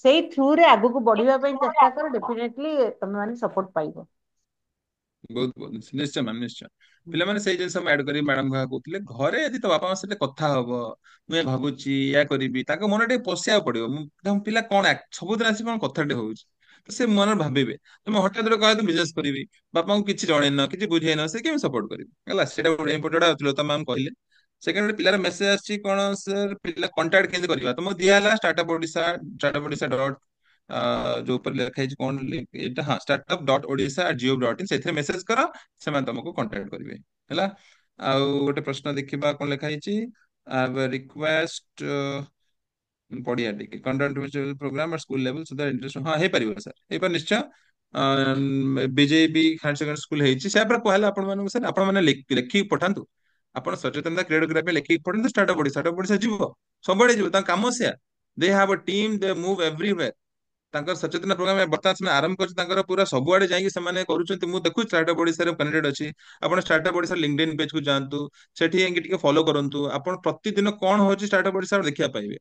ସେଇ ଥ୍ରୁରେ ଆଗକୁ ବଢିବା ପାଇଁ ଚେଷ୍ଟା କର ଡେଫିନେଟଲି ତମେ ମାନେ ସପୋର୍ଟ ପାଇବ।
ବହୁତ ବହୁତ ନିଶ୍ଚୟ ମ୍ୟାମ ନିଶ୍ଚୟ। ପିଲାମାନେ ସେଇ ଜିନିଷ ମୁଁ ଆଡ କରି ମ୍ୟାଡାମ ଯାହା କହୁଥିଲେ ଘରେ ଯଦି ତ ବାପା ମାଙ୍କ ସହିତ କଥା ହବ ମୁଁ ଏ ଭାବୁଛି ଏୟା କରିବି ତାଙ୍କ ମନରେ ଟିକେ ପଶିବାକୁ ପଡିବ। ମୁଁ ତମ ପିଲା କଣ ସବୁଦିନ ଆସି କଣ କଥାଟେ ହଉଛି ତ ସେ ମନରେ ଭାବିବେ। ତମେ ହଠାତ୍ କହିବ ବିଜନେସ କରିବି ବାପାଙ୍କୁ କିଛି ଜଣେଇନ କିଛି ବୁଝେଇନ ସେ କେମିତି ସପୋର୍ଟ କରିବେ ହେଲା। ସେଇଟା ଗୋଟେ ଇମ୍ପୋର୍ଟାଣ୍ଟ ଲତା ମ୍ୟାମ କହିଲେ। ସେକେଣ୍ଡ ଗୋଟେ ପିଲାର ମେସେଜ ଆସିଛି କଣ ସାର୍ ପିଲା କଣ୍ଟାକ୍ଟ କେମିତି କରିବା ତମକୁ ଦିଆହେଲା startup-odisha ଯୋଉ ଉପରେ ଲେଖା ହେଇଛି କଣ ଏଇଟା ହଁ startup.odisha@gov.in ସେଥିରେ ମେସେଜ କର ସେମାନେ ତମକୁ କଣ୍ଟାକ୍ଟ କରିବେ ହେଲା। ଆଉ ଗୋଟେ ପ୍ରଶ୍ନ ଦେଖିବା କଣ ଲେଖା ହେଇଛି ରିକ୍ୱେଷ୍ଟ ପଢିଆ ଟିକେ କଣ୍ଟେଣ୍ଟ ପ୍ରୋଗ୍ରାମ ସ୍କୁଲ ଲେଭେଲ ସୁଧା ଇଣ୍ଟରେଷ୍ଟ ହଁ ହେଇପାରିବ ସାର୍ ହେଇପାରିବ ନିଶ୍ଚୟ। ବିଜେପି ହାୟର ସେକେଣ୍ଡାରୀ ସ୍କୁଲ ହେଇଛି ସେପରେ କୁହାହେଲା ଆପଣମାନଙ୍କୁ ସାର୍ ଆପଣ ମାନେ ଲେଖିକି ପଠାନ୍ତୁ। ଆପଣ ସଚେତନତା କ୍ରିଏଟ କରିବା ପାଇଁ ଲେଖିକି ପଠାନ୍ତୁ ଷ୍ଟାର୍ଟଅପ ଓଡିଶା ଯିବ ସବୁଆଡେ ଯିବ ତାଙ୍କ କାମ ସେୟା। They have a team, they move everywhere ତାଙ୍କର ସଚେତନ ପ୍ରୋଗ୍ରାମ ବର୍ତ୍ତମାନ ସେମାନେ ଆରମ୍ଭ କରିଛି, ତାଙ୍କର ପୁରା ସବୁଆଡେ ଯାଇକି ସେମାନେ କରୁଛନ୍ତି। ମୁଁ ଦେଖୁଛି ଷ୍ଟାର୍ଟଅପ୍ ଓଡିଶାରେ କନେକ୍ଟେଡ୍ ଅଛି। ଆପଣ ଷ୍ଟାର୍ଟଅପ୍ ଓଡିଶା ଲିଙ୍କଡଇନ୍ ପେଜ କୁ ଯାଆନ୍ତୁ, ସେଠି ଯାଇକି ଟିକେ ଫଲୋ କରନ୍ତୁ। ଆପଣ ପ୍ରତିଦିନ କଣ ହଉଛି ଷ୍ଟାର୍ଟଅପ୍ ଓଡିଶା ଦେଖିବା ପାଇବେ।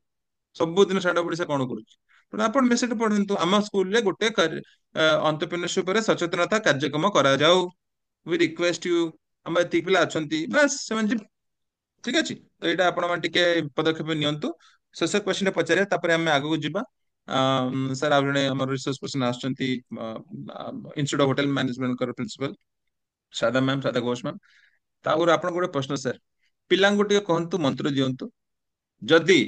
ସବୁଦିନ ଷ୍ଟାର୍ଟଅପ୍ ଓଡିଶା କଣ କରୁଛି, ତେଣୁ ଆପଣ ମେସେଜ ପଢନ୍ତୁ। ଆମ ସ୍କୁଲରେ ଗୋଟେ ଅଣ୍ଟରପ୍ରିନରସିପ ଉପରେ ସଚେତନତା କାର୍ଯ୍ୟକ୍ରମ କରାଯାଉ। We request you. ଆମ ଏତିକି ପିଲା ଅଛନ୍ତି, ବାସ୍ ସେମାନେ ଯିବେ। ଠିକ ଅଛି, ତ ଏଇଟା ଆପଣ ମାନେ ଟିକେ ପଦକ୍ଷେପ ନିଅନ୍ତୁ। ଶେଷ କ୍ୱେଶ୍ଚନ ପଚାରିବା, ତାପରେ ଆମେ ଆଗକୁ ଯିବା। ସାର୍ ଆଉ ଜଣେ ଆମର ରିସୋର୍ସ ପର୍ସନ ଆସୁଛନ୍ତି, institute of hotel management principal Shraddha ma'am, Shraddha Ghosh ma'am. ତାପରେ ଆପଣଙ୍କୁ ଗୋଟେ ପ୍ରଶ୍ନ ସାର୍, ପିଲାଙ୍କୁ ଟିକେ କହନ୍ତୁ, ମନ୍ତ୍ର ଦିଅନ୍ତୁ, ଯଦି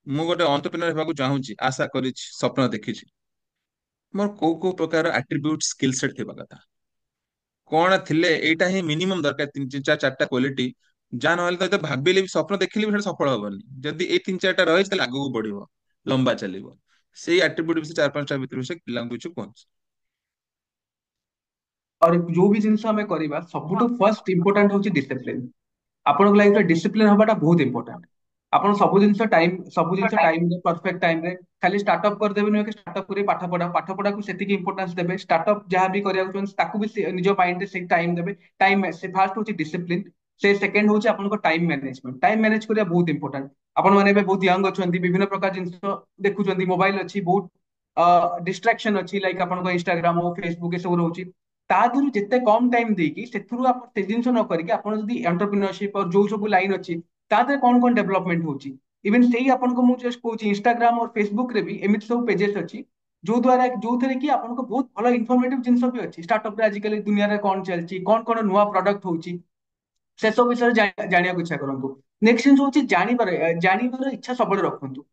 ମୁଁ ଗୋଟେ ଅଣ୍ଟରପ୍ରିନର ହେବାକୁ ଚାହୁଁଛି, ଆଶା କରିଛି, ସ୍ୱପ୍ନ ଦେଖିଛି, ମୋର କୋଉ କୋଉ ପ୍ରକାର ଆଟ୍ରିବ୍ୟୁଟ ସ୍କିଲ ସେଟ୍ ଥିବା କଥା, କଣ ଥିଲେ ଏଇଟା ହିଁ ମିନିମମ୍ ଦରକାର, ତିନି ଚାରି ଚାରିଟା କ୍ୱାଲିଟି, ଯାହା ନହେଲେ ତ ଭାବିଲେ ବି ସ୍ୱପ୍ନ ଦେଖିଲେ ବି ସେଟା ସଫଳ ହବନି। ଯଦି ଏଇ ତିନି ଚାରିଟା ରହିଛି ତାହେଲେ ଆଗକୁ ବଢିବ, ଲମ୍ବା ଚାଲିବ। ସେଇ ଆଟ୍ରିବ୍ୟୁଟ ବିଷୟ ଚାରି ପାଞ୍ଚଟା ଭିତରେ ବିଷୟ ପିଲାଙ୍କୁ କିଛି କୁହନ୍ତୁ।
और जो भी जिनिस आमे करिबा सबुठु फर्स्ट इंपोर्टेंट होची डिसिप्लिन। आपन लाइफ रे डिसिप्लिन हबाटा बहुत इंपोर्टेंट। आपन सब जिनिस टाइम रे परफेक्ट टाइम रे खाली स्टार्टअप कर देबे न कि स्टार्टअप करी पाठ पढ़ा को सेतिकी इंपोर्टेंस देबे। स्टार्टअप जहां भी करिया को ताकू भी निजो माइंड रे से टाइम देबे। टाइम से फास्ट होची डिसिप्लिन, से सेकंड होची आपन को टाइम मैनेजमेंट। टाइम मैनेज करिया बहुत इंपोर्टेंट। आपन माने बे बहुत यंग अछंती, विभिन्न प्रकार जिनिस देखुचंती, मोबाइल अछि, बहुत डिस्ट्रैक्शन अछि, लाइक आपन को इंस्टाग्राम हो फेसबुक ए सब रहउची। ता धुरु जेते कम टाइम देकी सेथुरु आप से जिनिस न करिके आपन जदी एंटरप्रेन्योरशिप और जो सब लाइन अछि ता दे कोन कोन डेवलपमेंट होची। इवन सेही आपन को मु जस्ट कहूची इंस्टाग्राम और फेसबुक रे भी एमित सब पेजेस अछि जो द्वारा जो थरे कि आपन को बहुत भलो इन्फॉर्मेटिव जिनिस भी अछि। स्टार्टअप रे आजिकल दुनिया रे कोन चलची, कोन कोन नुवा प्रोडक्ट होची, से सब विषय जानिया को इच्छा करंतु। नेक्स्ट जिनिस होची जानिबार इच्छा सबले रखंतु।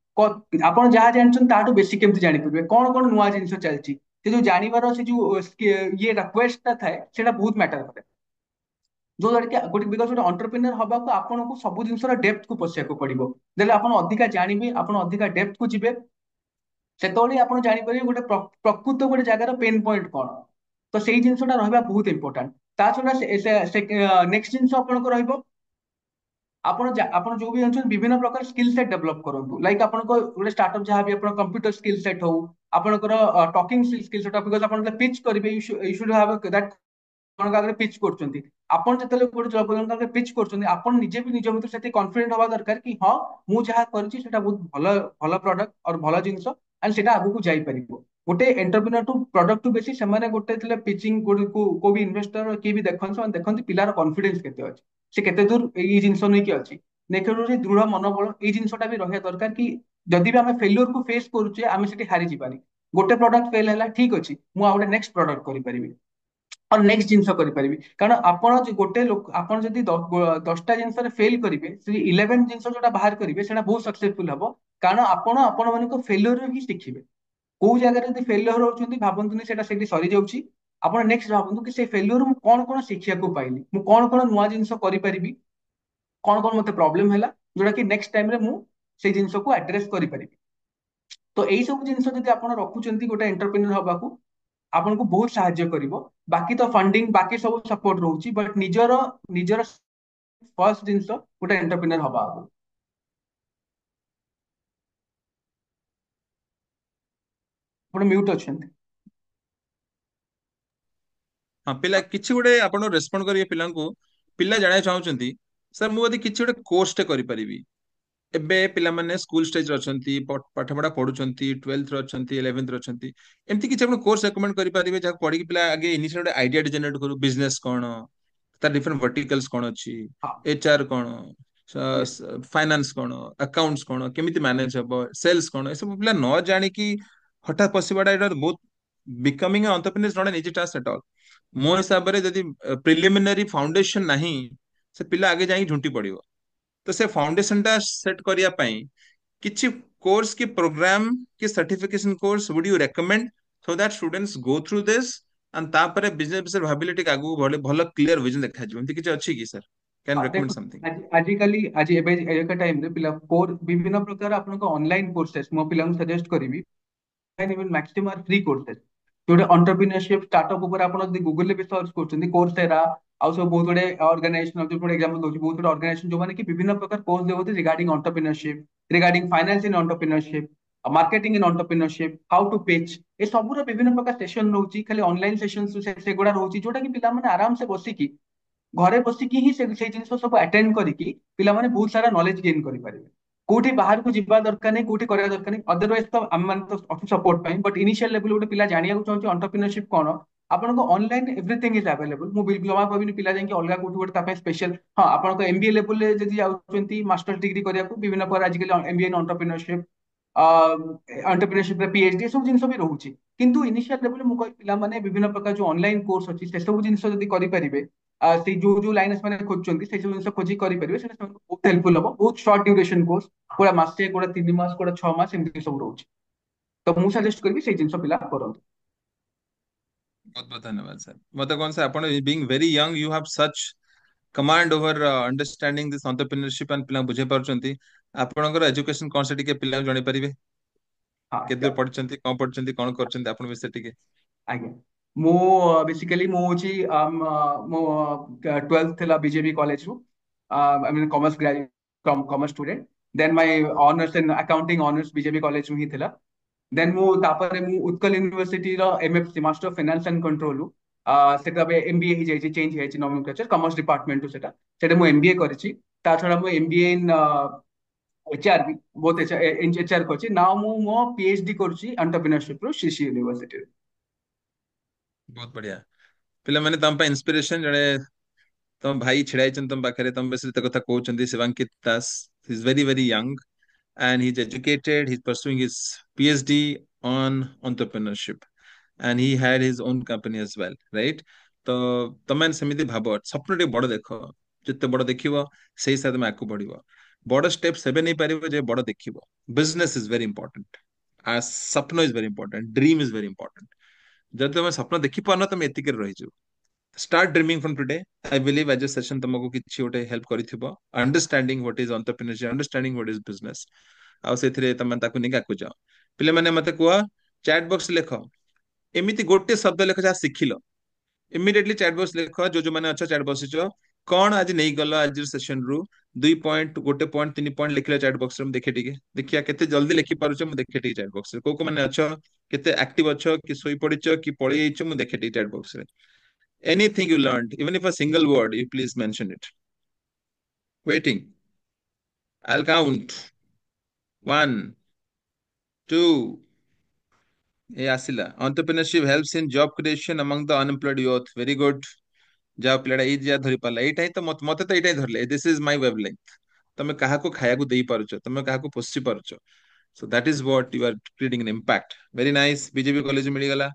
ଆପଣ ଯାହା ଜାଣିଛନ୍ତି ତାଠୁ ବେଶୀ କେମିତି ଜାଣିପାରିବେ, କଣ କଣ ନୂଆ ଜିନିଷ ଚାଲିଛି, ସେ ଯୋଉ ଜାଣିବାର ସେ ଯୋଉ ଇଏଟା କ୍ୱେଷ୍ଟ ଟା ଥାଏ ସେଇଟା ବହୁତ ମ୍ୟାଟର କରେ। ଯୋଉଟା କି ଗୋଟେ ବିକଜ ଗୋଟେ ଅଣ୍ଟରପ୍ରିନର ହବାକୁ ଆପଣଙ୍କୁ ସବୁ ଜିନିଷର ଡେପ୍ଥ କୁ ପଶିବାକୁ ପଡିବ। ଦେଲେ ଆପଣ ଅଧିକା ଜାଣିବେ, ଆପଣ ଅଧିକା ଡେପ୍ଥ କୁ ଯିବେ, ସେତେବେଳେ ଆପଣ ଜାଣିପାରିବେ ଗୋଟେ ପ୍ରକୃତ ଗୋଟେ ଜାଗାର ପେନ୍ ପଏଣ୍ଟ କଣ। ତ ସେଇ ଜିନିଷଟା ରହିବା ବହୁତ ଇମ୍ପୋର୍ଟାଣ୍ଟ। ତା ଛଡା ନେକ୍ସଟ ଜିନିଷ ଆପଣଙ୍କ ରହିବ, ଆପଣ ଯୋଉ ବି ଜାଣିଛନ୍ତି ବିଭିନ୍ନ ପ୍ରକାର ସ୍କିଲ ସେଟ୍ ଡେଭଲପ କରନ୍ତୁ। ଲାଇକ୍ ଆପଣଙ୍କ ଗୋଟେ ଷ୍ଟାର୍ଟଅପ ଯାହା ବି ଆପଣ କମ୍ପ୍ୟୁଟର ସ୍କିଲ ସେଟ୍ ହଉ, ଆପଣଙ୍କର ଟକିଂ ସ୍କିଲ ସେଟ୍ ହଉ, ବିକଜ ଆପଣ ଯେତେବେଳେ ପିଚ୍ କରିବେ ୟୁ ଶୁଡ୍ ହାଭ୍ ଦ୍ୟାଟ୍। ଆପଣଙ୍କ ଆଗରେ ପିଚ୍ କରୁଛନ୍ତି, ଆପଣ ଯେତେବେଳେ ଗୋଟେ ଜଣଙ୍କ ଆଗରେ ପିଚ୍ କରୁଛନ୍ତି, ଆପଣ ନିଜେ ବି ନିଜ ଭିତରେ ସେତିକି କନଫିଡେଣ୍ଟ ହବା ଦରକାର କି ହଁ ମୁଁ ଯାହା କରିଛି ସେଟା ବହୁତ ଭଲ ଭଲ ପ୍ରଡକ୍ଟ और ଭଲ ଜିନିଷ ଆଣ୍ଡ ସେଟା ଆଗକୁ ଯାଇପାରିବ। ଗୋଟେ ଏଣ୍ଟରପ୍ରିନର ଟୁ ପ୍ରଡକ୍ଟ ଟୁ ବେଶୀ ସେମାନେ ଗୋଟେ ଥିଲେ ପିଚିଂ କୋଉ ବି ଇନଭେଷ୍ଟର କିଏ ବି ଦେଖନ୍ତି, ସେମାନେ ଦେଖନ୍ତି ପିଲାର କନଫିଡେନ୍ସ କେତେ ଅଛି, ସେ କେତେ ଦୂର ଏଇ ଜିନିଷ ନେଇକି ଅଛି। ନେକ୍ସଟ ଦୃଢ ମନୋବଳ, ଏଇ ଜିନିଷଟା ବି ରହିବା ଦରକାର କି ଯଦି ବି ଆମେ ଫେଲ୍ୟୁର କୁ ଫେସ୍ କରୁଛେ ଆମେ ସେଠି ହାରିଯିବାନି। ଗୋଟେ ପ୍ରଡକ୍ଟ ଫେଲ ହେଲା ଠିକ ଅଛି, ମୁଁ ଆଉ ଗୋଟେ ନେକ୍ସଟ ପ୍ରଡକ୍ଟ କରିପାରିବି और नेक्स्ट जिनिस करिपारिबी। कारण आपण गोटे लोक आपण जदी 10टा जिनिस रे फेल करिवे, से 11 जिनिस जोटा बाहर करिवे सेटा बहुत सक्सेसफुल हबो। कारण आपण मानको फेल्योर रे ही शिखिबे। कोउ जगह रे जदी फेल्योर होउछंती भाबंतुनी सेटा सेठी सरी जाउची, आपण नेक्स्ट भाबंतु कि से फेल्योर मु कोन कोन शिखिया को पाइली, मु कोन कोन नुवा जिनिस करिपारिबी, कोन कोन मते प्रॉब्लम हैला जोटा कि नेक्स्ट टाइम रे मु से जिनिस को एड्रेस करिपारिबी। तो एई सब जिनिस जदी आपण रखुचंती गोटे एंटरप्रेन्योर हबाकू, आपनको बहुत साहाଯ୍य करिवो। बाकी तो फंडिंग बाकी सब सपोर्ट रहउची, बट निजर निजर फर्स्ट जिनिस गोटे एंटरप्रेन्योर हबा आगो। आपण म्यूट अछंती।
ହଁ, ପିଲା କିଛି ଗୋଟେ ଆପଣ ରେସ୍ପଣ୍ଡ କରିବେ ପିଲାଙ୍କୁ। ପିଲା ଜାଣିବାକୁ ଚାହୁଁଛନ୍ତି ସାର୍ ମୁଁ ଯଦି କିଛି ଗୋଟେ କୋର୍ସଟେ କରିପାରିବି, ଏବେ ପିଲାମାନେ ସ୍କୁଲ ଷ୍ଟେଜରେ ଅଛନ୍ତି, ପାଠ ପଢା ପଢୁଛନ୍ତି, 12th ରେ ଅଛନ୍ତି, 11th ରେ ଅଛନ୍ତି, ଏମିତି କିଛି ଆପଣ କୋର୍ସ ରେକମେଣ୍ଡ କରିପାରିବେ ଯାହାକୁ ପଢିକି ପିଲା ଆଗେ ଇନିସିଆଲ ଗୋଟେ ଆଇଡିଆ ଜେନେରେଟ କରୁ, ବିଜନେସ କଣ, ତାର ଡିଫରେଣ୍ଟ ଭର୍ଟିକାଲ୍ସ କଣ ଅଛି,
हाँ।
ଏଚଆର କଣ,
यस।
ଫାଇନାନ୍ସ କଣ, ଆକାଉଣ୍ଟସ କଣ, କେମିତି ମ୍ୟାନେଜ ହବ, ସେଲ୍ସ କଣ, ଏସବୁ ପିଲା ନ ଜାଣିକି ହଠାତ୍ ପଶିବାଟା ଏଇଟା ବହୁତ becoming entrepreneur not an easy task at all. ମୋ ହିସାବରେ ଯଦି ପ୍ରିଲିମିନାରୀ ଫାଉଣ୍ଡେସନ ନାହିଁ, ସେ ପିଲା ଆଗେ ଯାଇକି ଝୁଣ୍ଟି ପଡିବ। ତ ସେ ଫାଉଣ୍ଡେସନ ଟା ସେଟ୍ କରିବା ପାଇଁ କିଛି କୋର୍ସ କି ପ୍ରୋଗ୍ରାମ କି certification course would you recommend so that students go through this and तापर बिजनेस विषय भाबिले टिक आगु भले भल क्लियर विजन देखा जिवो, एमती किछ अछि कि सर, कैन रेकमेंड
देखो
समथिंग?
आजिकली आज एबे एका टाइम रे पिला कोर विभिन्न प्रकार आपनको ऑनलाइन कोर्सेस मो पिला सजेस्ट करिवि। Even maximum are free courses जोटे एंटरप्रेन्योरशिप स्टार्टअप ऊपर आपण जदी गूगल रे भी सर्च करछन्ती कोर्सेरा आउ सब बहुत गुडे ऑर्गेनाइजेशन जो गुडे एग्जांपल दोछि, बहुत गुडे ऑर्गेनाइजेशन जो माने कि विभिन्न प्रकार कोर्स देवते regarding entrepreneurship, regarding finance in entrepreneurship, marketing in entrepreneurship, how to pitch, ए सबुर विभिन्न प्रकार सेशन रोची, खाली ऑनलाइन सेशन से गुडा रोची जोटा कि पिला माने आराम से बसिकी घरे बसिकी ही से जिनिस सब अटेंड करिकी पिला माने बहुत सारा नॉलेज गेन करि परिबे। कोठी बाहर को जिबा दरकार नहीं, कोठी करिया दरकार नहीं, अदरवाइज तो हम माने तो अति support pi, but initial level गोटे पिला जानिया को चाहूची एंटरप्रेन्योरशिप कोन, आपन को ऑनलाइन एवरीथिंग इज अवेलेबल। मु बिल्कुल जमा कहबिनी पिला जाई कि अलगा कोठी गोटे तापे स्पेशल, हां आपन को एमबीए लेवल ले जदी जाउचंती मास्टर्स डिग्री करिया को विभिन्न प्रकार आजकल MBA in entrepreneurship, entrepreneurship PhD सब जिन भी रोचे, किंतु इनिशियल लेवल मु कहि पिला माने विभिन्न प्रकार जो ऑनलाइन कोर्स अछि से सब जिनिस जदी करि परिबे, से जो लाइन से खोजुंट से सब जिन खोजी करेंगे से बहुत हेल्पफुल हम, बहुत शॉर्ट ड्यूरेशन कोर्स, पूरा मासे गोटा 3 मास गोटा 6 मास एमती सब रोचे। तो मुझे सजेस्ट करी से जिन पिला करंतु।
बहुत बहुत धन्यवाद सर। मत कौन से आपण being very young you have such command over understanding this entrepreneurship and पिला बुझे पारुचंती। आपणकर एजुकेशन कौन से टिके पिला जानि परिबे,
हाँ
केते
sure।
पढचंती कोन पढचंती कोन करचंती आपण विषय टिके।
आज्ञा मु बेसिकली मु होची मो 12th थिला बीजेपी कॉलेज रु, I mean commerce graduate, commerce student. Then my honours in accounting honours BJP college में ही थिला। देन मु तापर मु उत्कल यूनिवर्सिटी रो MFC master of finance and control रु सेटा बे एमबीए ही जाई चेंज है नोमेनक्लेचर कॉमर्स डिपार्टमेंट रु, सेटा मु एमबीए करिछि। ता छडा मु एमबीए इन एचआर भी बहुत एचआर करछि। नाउ मु मो पीएचडी करछि एंटरप्रेन्योरशिप रु सीसी यूनिवर्सिटी।
बहुत बढ़िया। पिला माने तम पे इंस्पिरेशन जड़े तम भाई छिड़ाई चन तम पाखरे तम बेस त कथा कहउचंती Shivankit Das. He is very very young and he's educated. He's pursuing his PhD on entrepreneurship, and he had his own company as well, right? तो तमें सेमिति भाव स्वप्न टे बड़ देख, जिते बड़ देखिबो सेही हिसाब में आगु बढ़िबो। बड़ स्टेप सेबे नहीं पारिबो जे बड़ देखिबो। बिजनेस इज वेरी इंपोर्टेंट, आ स्वप्न is very important, dream is very important. जब तुम स्वप्न देखि पारन तुम एतिके रहि जाउ। Start dreaming from today. I believe as a session तुमको किछि ओटे हेल्प करिथिबो understanding what is entrepreneurship, understanding what is business. आ सेथिरे तमे ताकु निका को जाओ। पिले माने मते कुआ चैट बॉक्स लेख, एमिति गोटे शब्द लेख जा सिखिलो, इमिडिएटली चैट बॉक्स लेख। जो माने अच्छा चैट बॉक्स छ कोन आज नहीं गलो आज सेशन रु 2 पॉइंट गोटे पॉइंट 3 पॉइंट लिखले चैट बॉक्स रे हम देखे टिके देखिया केते जल्दी लिखि पारुछ हम देखे टिके चैट बॉक्स रे। को माने अच्छा केते एक्टिव अच्छा कि सोई पडिछ कि पळि आइछ हम देखे टिके चैट बॉक्स रे। Anything you learned even if a single word you please mention it. Waiting, I will count 1 2। ये आसिला entrepreneurship helps in job creation among the unemployed youth। very good। जाओ पिलाडा ई जा धरि पाला एटा ही तो मते तो एटा ही धरले। This is my wavelength. तमे काहा को खाया को देई पारुछ, तमे काहा को पोषि पारुछ, so that is what you are creating an impact. Very nice. BJP college मिली गला।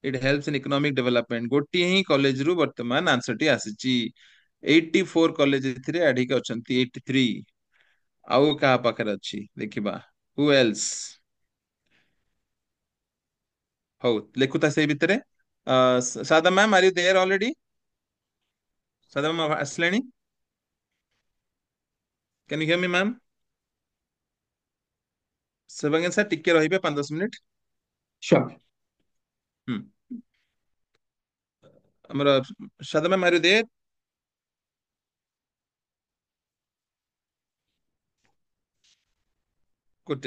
It helps in economic development. गोटी ही कॉलेज रु वर्तमान आंसर टी आसीची। 84 कॉलेज थिरे एडिक अछंती 83। आउ काहा पाखर अछि देखिबा हु एल्स। हो लेखुता से भितरे Sada ma'am are you there already? Sada ma'am असलेनी? Can you hear me ma'am? Shivangan sir टिके रहिबे 5-10 मिनिट।
श्योर।
हम्म हमर Sada ma'am are you there? Good.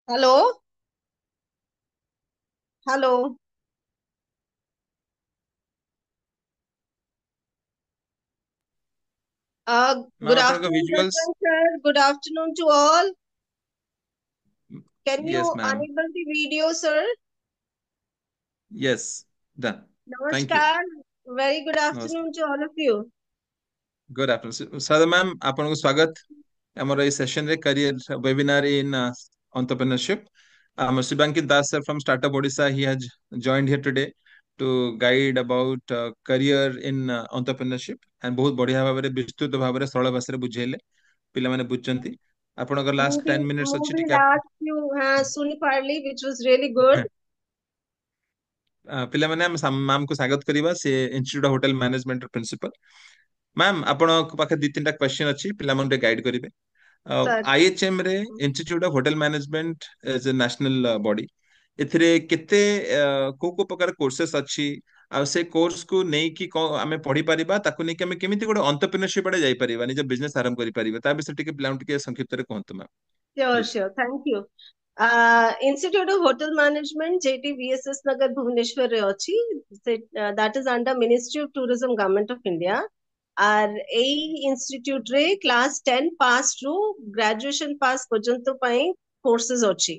Hello hello.
Ma'am
Good
आपन को
afternoon,
visuals.
Dashwan sir. Good afternoon to all. Can
yes
you
ma'am.
enable the video, sir?
Yes done. Thank you.
Namaskar. Very good
नमस्कार।
afternoon to all of you.
Good afternoon सादा ma'am आपन को स्वागत हमर A session रे career webinar in entrepreneurship. Shivanki Das sir from Startup Odisha, he has joined here today to guide about career in entrepreneurship and बहुत बढ़िया भाव रे विस्तृत भाव रे सरल भाषा रे बुझेले पिला माने बुझचंती। आपनकर लास्ट 10 मिनिट्स अछि
Movie
टिके आप
last few Suni Parli, which was really good.
पिला माने हम मैम को स्वागत करिबा से institute of hotel management principal. Ma'am आपण पाखे 2-3टा क्वेश्चन अछि पिला माने गाइड करिवे।
sir.
आईएचएम रे institute of hotel management as a national body एथिरे केते को को प्रकार कोर्सेस अछि आ से कोर्स को नै कि आमे पढ़ी परिबा ताकू नै कि आमे केमिति गोटे एंटरप्रेन्योरशिप आडे जाई परिबा निज बिजनेस आरंभ करि परिबा ता विषय टिके प्लान टिके संक्षिप्त रे कहंतु ma'am
Sure,
please
sure. Thank you. Institute of Hotel Management, JT VSS Nagar, Bhubaneswar re ଅଛି. That is under Ministry of Tourism, Government of India. আর এই ইনস্টিটিউট রে ক্লাস 10 পাস রু গ্রাজুয়েশন পাস পর্যন্ত ପାଇଁ কোর্সেস ଅଛି.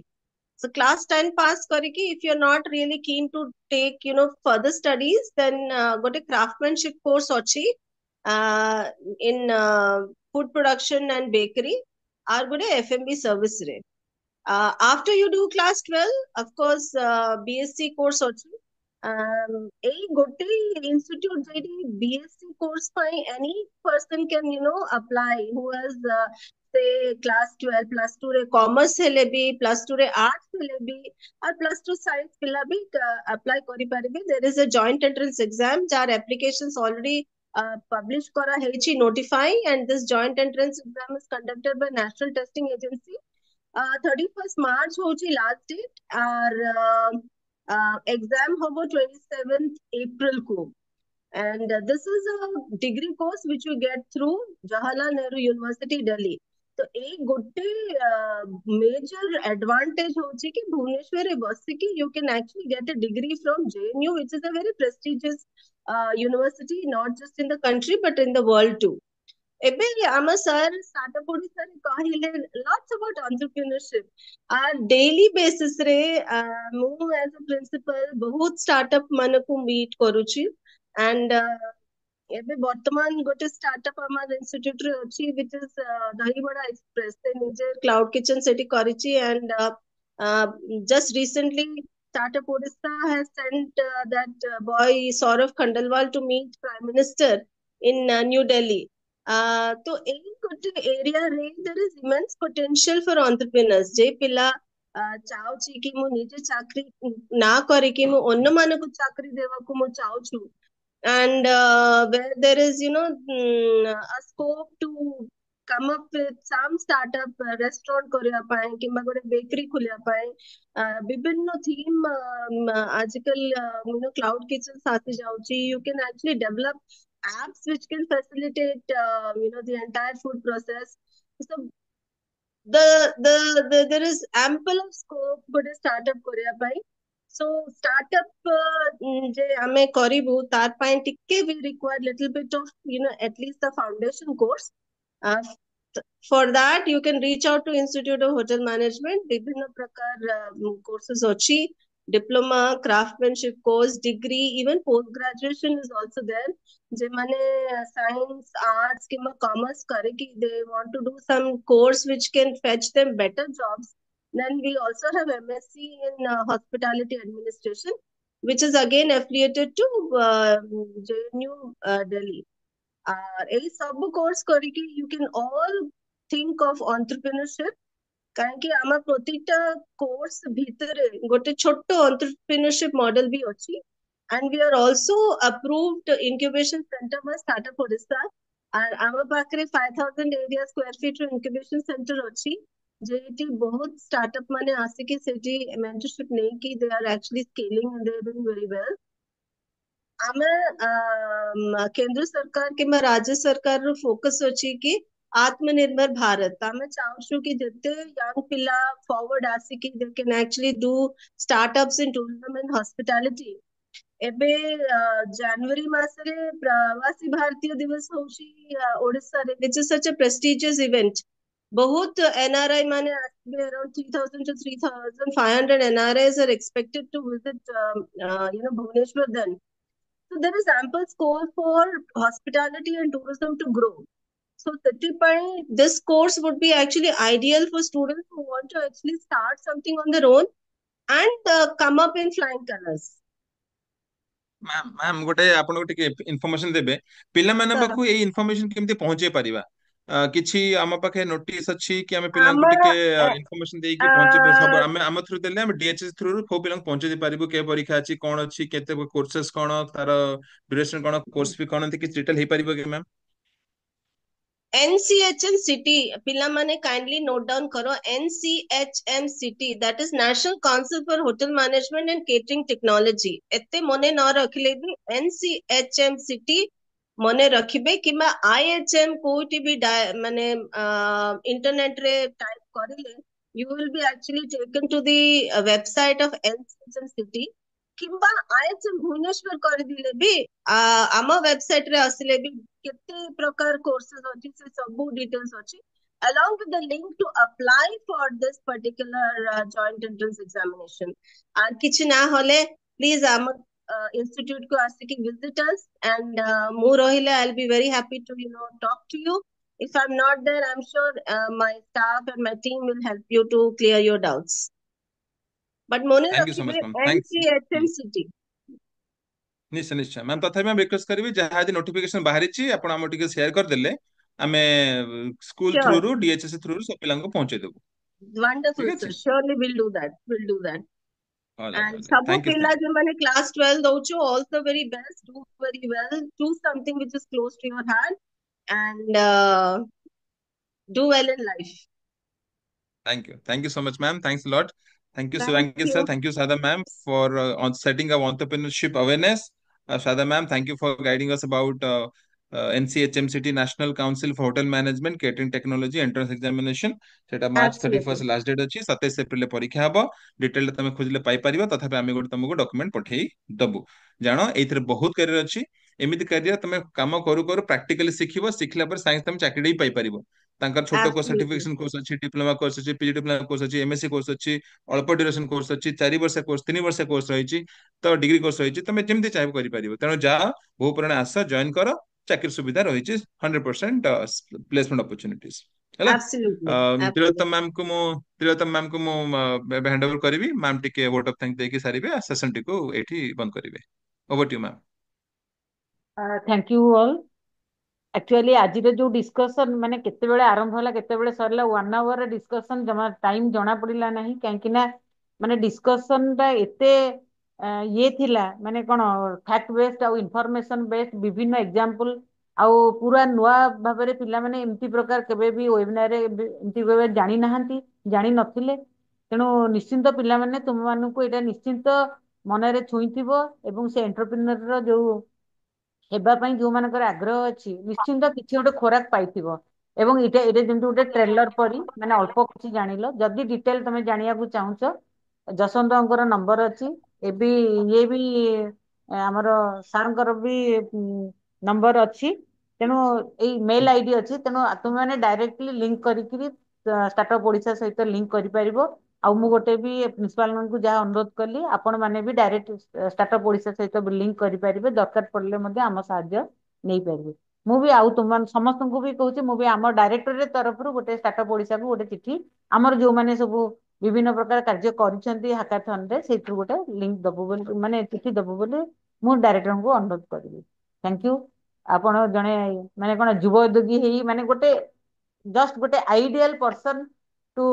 So class 10 pass kariki, if you're not really keen to take, further studies, then got a craftsmanship course achi in food production and bakery, or got a FMB service re. After you do class 12, of course, BSc course achi. A gote institute JD BSc course by any person can, apply who has say class 12 plus 2 रे commerce हेले भी plus 2 रे arts हेले भी और plus 2 science पिला भी apply करी परिबे. There is a joint entrance exam jar applications already published करा हेची notify, and this joint entrance exam is conducted by National Testing Agency. 31st March होची last date और exam होबो 27th April को. And this is a degree course which you get through Jawaharlal Nehru University, Delhi. तो एक गोटे major advantage होची कि भुवनेश्वर रे बसिकी you can actually get a degree from JNU, which is a very prestigious university, not just in the country but in the world too. ଏବେ ଆମ sir startup ଓଡ଼ିଶାରେ କହିଲେ lots about entrepreneurship. Daily basis ରେ ମୁଁ as a principal ବହୁତ startup ମାନଙ୍କୁ meet କରୁଛି, and ଏବେ ବର୍ତ୍ତମାନ ଗୋଟେ startup ଆମର institute ରେ ଅଛି which is ଦହିବଡା express. ସେ ନିଜେ cloud kitchen ସେଠି କରିଛି, and just recently startup Odisha has sent that boy Saurav Khandelwal to meet Prime Minister in New Delhi. तो एक गोटे एरिया रे there is immense potential for entrepreneurs. जे पिला चाहूची कि मु निजे चाकरी ना करिकी मु अन्य मानकु चाकरी देवाकु मु चाहूछु, and where there is a scope to come up with some startup restaurant କରିବା ପାଇଁ କିମ୍ବା ଗୋଟେ bakery ଖୋଲିବା ପାଇଁ ବିଭିନ୍ନ theme आजकल cloud kitchen आसी जाଉଛି. You can actually develop apps which can facilitate the entire food process. So there is ample of scope ଗୋଟେ startup କରିବା ପାଇଁ. So startup जे ଆମେ କରିବୁ तार ପାଇଁ ଟିକେ we require little bit of at least the foundation course. For that you can reach out to Institute of Hotel Management. ବିଭିନ୍ନ ପ୍ରକାର courses ଅଛି, diploma, craftsmanship course, degree, even post graduation is also there. जेमाने science, arts किंवा commerce करेगी, they want to do some course which can fetch them better jobs. Then we also have MSc in hospitality administration, which is again affiliated to JNU Delhi. এই সব course করিকি you can all think of entrepreneurship. କାହିଁକି ଆମ ପ୍ରତିଟା course ଭିତରେ ଗୋଟେ ଛୋଟ entrepreneurship model ବି ଅଛି, and we are also approved incubation center by Startup Odisha. and ଆମ ପାଖରେ 5000 area square feet ର incubation center ଅଛି, जेठी बहुत startup माने आसिकी सेठी mentorship नेकी they are actually scaling and they are doing very well. ଆମେ केंद्र सरकार किंवा राज्य सरकार रो फोकस अछि कि आत्मनिर्भर भारत. ଆମେ ଚାହୁଁଛୁ कि ଯେତେ young ପିଲା forward ଆସିକି they can actually do startups in tourism and hospitality. ଏବେ ଜାନୁଆରୀ ମାସରେ ପ୍ରବାସୀ ଭାରତୀୟ ଦିବସ ହଉଛି ଓଡ଼ିଶାରେ, which is such a prestigious event. बहुत NRI माने around 3000 to 3500 NRIs are expected to visit Bhubaneswar then. So there is ample scope for hospitality and tourism to grow. So this course would be actually ideal for students who want to actually start something on their own and come up in flying colors.
Ma'am गोटे आपन टिके information देबे पिला माने
Sir,
पाखु एई information केमते पहुंचे परिबा किछि आम पाखे नोटिस अछि कि आमे पिला को
आम
टिके इन्फॉर्मेशन देई कि पहुंचे सब आमे थ्रू देले आमे डीएचएस थ्रू रो को पिला को पहुंचे दे परिबो के परीक्षा अछि कोन अछि केते कोर्सेस कोन तार ड्यूरेशन कोन कोर्स भी कोन कि डिटेल हे परिबो कि मैम
NCHMCT पिला माने kindly note down करो NCHMCT that is National Council for Hotel Management and Catering Technology एते मने न रखिले भी NCHMCT मने रखिबे किमा IHM कोठी भी माने इंटरनेट रे टाइप करिले you will be actually taken to the website of NCHMCT किंबा IHM भुवनेश्वर କରିदिले भी आम वेबसाइट रे आसिले भी केते प्रकार कोर्सेस अछि से सब डिटेल्स अछि along with the link to apply for this particular joint entrance examination आर किछ ना होले please आम institute को आसिकी visit us and मु रहिले I'll be very happy to talk to you. If I'm not there, I'm sure my staff and my team will help you to clear your doubts. But mone
thank you so much
rakhibe
ma'am, thanks.
NCHMCT.
निश्चय निश्चय ma'am, तथापि मैं request करी जहाँ यदि notification बाहरी आपण आम टिके शेयर करदेले आमे स्कूल थ्रू
Sure.
रु डीएचएससी थ्रू सब पिला पहुंचे देबू। ठीक
Wonderful, sir.
अछि।
Surely we'll do that. We'll do that. And सब
थैंक यू,
पिला
थैंक
जो मैंने class 12 दौचो, all the very best. Do very well. Choose something which is close to your heart and do well in life.
Thank you so much ma'am, thanks a lot. Thank you
Thank
Shivangi sir,
you.
Thank you Sada ma'am for on setting up entrepreneurship awareness. Sada ma'am, thank you for guiding us about NCHMCT National Council for Hotel Management Catering Technology Entrance Examination. सेटा मार्च
Absolutely.
31 last date अछि, 27 April परीक्षा हबो। Detail तमे खोजले पाई परिबो, तथापि आमे गोटे तुमको डॉक्यूमेंट पठेई दबु। जानो एथिरे बहुत करियर अछि, एमिति करियर तमे काम करू करू प्रैक्टिकली सिखिबो, सिखला पर साइंस तमे चाकरी पाई परिबो। तांकर छोटो को
Absolutely.
सर्टिफिकेशन कोर्स अछि, डिप्लोमा कोर्स अछि, पीजी डिप्लोमा कोर्स अछि, एमएससी कोर्स अछि, अल्प ड्यूरेशन कोर्स अछि, 4 वर्ष कोर्स 3 वर्ष कोर्स रहिछि, तो डिग्री कोर्स रहिछि, तमे जेमति चाहे करि परिबो। तेनो जा बहु पुराण आस जॉइन कर, चाकरी सुविधा रहिछि 100% प्लेसमेंट अपॉर्चुनिटीज हैला।
Absolutely.
त्रिलोत्तम
Absolutely.
मैम को मो हैंड ओवर करिवि। मैम टिके वोट ऑफ थैंक देकी सारिबे, सेशन टिको एठी बंद करिवे। Over to you ma'am.
Thank you all. Actually आज जो डिस्कसन माने केतेबेले आरंभ होला केतेबेले सरला 1 आवर डिस्कसन जमा टाइम जना पड़िला नहीं कहीं ना माने डिस्कसन टा एते ये थिला माने कोन फैक्ट बेस्ड आ इंफॉर्मेशन बेस्ड विभिन्न एग्जांपल आउ पूरा नुआ भाबरे रे पिला माने एमती प्रकार केबे भी वेबिनार रे एमती केबे जानि नहांती जानि नथिले तेणु निश्चिंत पिला माने तुम मानकु एटा निश्चिंत मनरे छुईथिबो एवं से एंटरप्रेन्योर रो जो हेबा ପାଇଁ ଯୋଉମାନଙ୍କର ଆଗ୍ରହ ଅଛି ନିଶ୍ଚିନ୍ତ କିଛି ଗୋଟେ ଖୋରାକ ପାଇଥିବ ଏବଂ ଏଇଟା ଯେମିତି ଗୋଟେ ଟ୍ରେଲର ପରି ମାନେ ଅଳ୍ପ କିଛି ଜାଣିଲ ଯଦି ଡିଟେଲ ତମେ ଜାଣିବାକୁ ଚାହୁଁଛ ଯଶବନ୍ତଙ୍କର ନମ୍ବର ଅଛି ଏବେ ଇଏ ବି ଆମର ସାରଙ୍କର ବି ନମ୍ବର ଅଛି ତେଣୁ ଏଇ ମେଲ ଆଇଡି ଅଛି ତେଣୁ ତୁମେ ମାନେ ଡାଇରେକ୍ଟଲି ଲିଙ୍କ କରିକିରି ଷ୍ଟାର୍ଟଅପ୍ ଓଡ଼ିଶା ସହିତ ଲିଙ୍କ କରିପାରିବ ଆଉ ମୁଁ ଗୋଟେ ବି ପ୍ରିନ୍ସିପାଲଙ୍କୁ ଯାହା ଅନୁରୋଧ କଲି ଆପଣ ମାନେ ବି ଡାଇରେକ୍ଟ ଷ୍ଟାର୍ଟଅପ୍ ଓଡ଼ିଶା ସହିତ ଲିଙ୍କ କରିପାରିବେ ଦରକାର ପଡ଼ିଲେ ମଧ୍ୟ ଆମ ସାହାଯ୍ୟ ନେଇପାରିବେ ମୁଁ ବି ଆଉ ତୁମ ସମସ୍ତଙ୍କୁ ବି କହୁଛି ମୁଁ ବି ଆମ ଡାଇରେକ୍ଟୋରେଟ ତରଫରୁ ଗୋଟେ ଷ୍ଟାର୍ଟଅପ୍ ଓଡ଼ିଶାକୁ ଗୋଟେ ଚିଠି ଆମର ଯୋଉମାନେ ସବୁ ବିଭିନ୍ନ ପ୍ରକାର କାର୍ଯ୍ୟ କରିଛନ୍ତି ହାକାଥନରେ ସେଇଥିରୁ ଗୋଟେ ଲିଙ୍କ ଦବୁ ବୋଲି ମାନେ ଚିଠି ଦବୁ ବୋଲି ମୁଁ ଡାଇରେକ୍ଟରଙ୍କୁ ଅନୁରୋଧ କରିବି ଥ୍ୟାଙ୍କ ୟୁ ଆପଣ ଜଣେ ମାନେ କଣ ଯୁବ ଉଦ୍ୟୋଗୀ ହେଇ ମାନେ ଗୋଟେ ଜଷ୍ଟ ଗୋଟେ ideal person to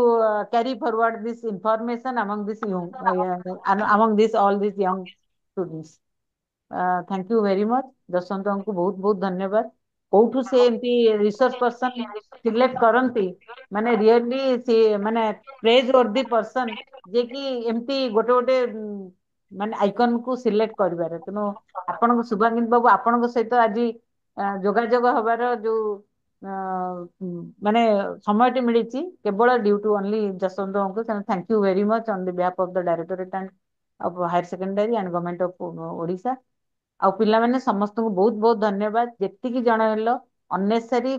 carry forward this information among this young among this all these young students. Thank you very much. Jaswant ଆମକୁ ବହୁତ ବହୁତ ଧନ୍ୟବାଦ କୋଉଠୁ ସେ ଏମତି ରିସର୍ଚ୍ଚ ପର୍ସନ ସିଲେକ୍ଟ କରନ୍ତି ମାନେ ରିଅଲି ସେ ମାନେ ପ୍ରେଜ worthy ପର୍ସନ ଯେ କି ଏମତି ଗୋଟେ ଗୋଟେ ମାନେ ଆଇକନ କୁ ସିଲେକ୍ଟ କରିବାରେ ତେଣୁ ଆପଣଙ୍କ ଶୁଭାଙ୍ଗୀନ ବାବୁ ଆପଣଙ୍କ ସହିତ ଆଜି ଯୋଗାଯୋଗ ହବାର ଯୋଉ ମାନେ ସମୟଟି ମିଳିଛି କେବଳ ଡ୍ୟୁ ଟୁ ଓନଲି ଯଶବନ୍ତ ବାବୁଙ୍କୁ thank you very much on the behalf of the directorate and of higher secondary and government of Odisha ଆଉ ପିଲାମାନେ ସମସ୍ତଙ୍କୁ ବହୁତ ବହୁତ ଧନ୍ୟବାଦ ଯେତିକି ଜଣ ହେଲ ଅନନେସେସାରୀ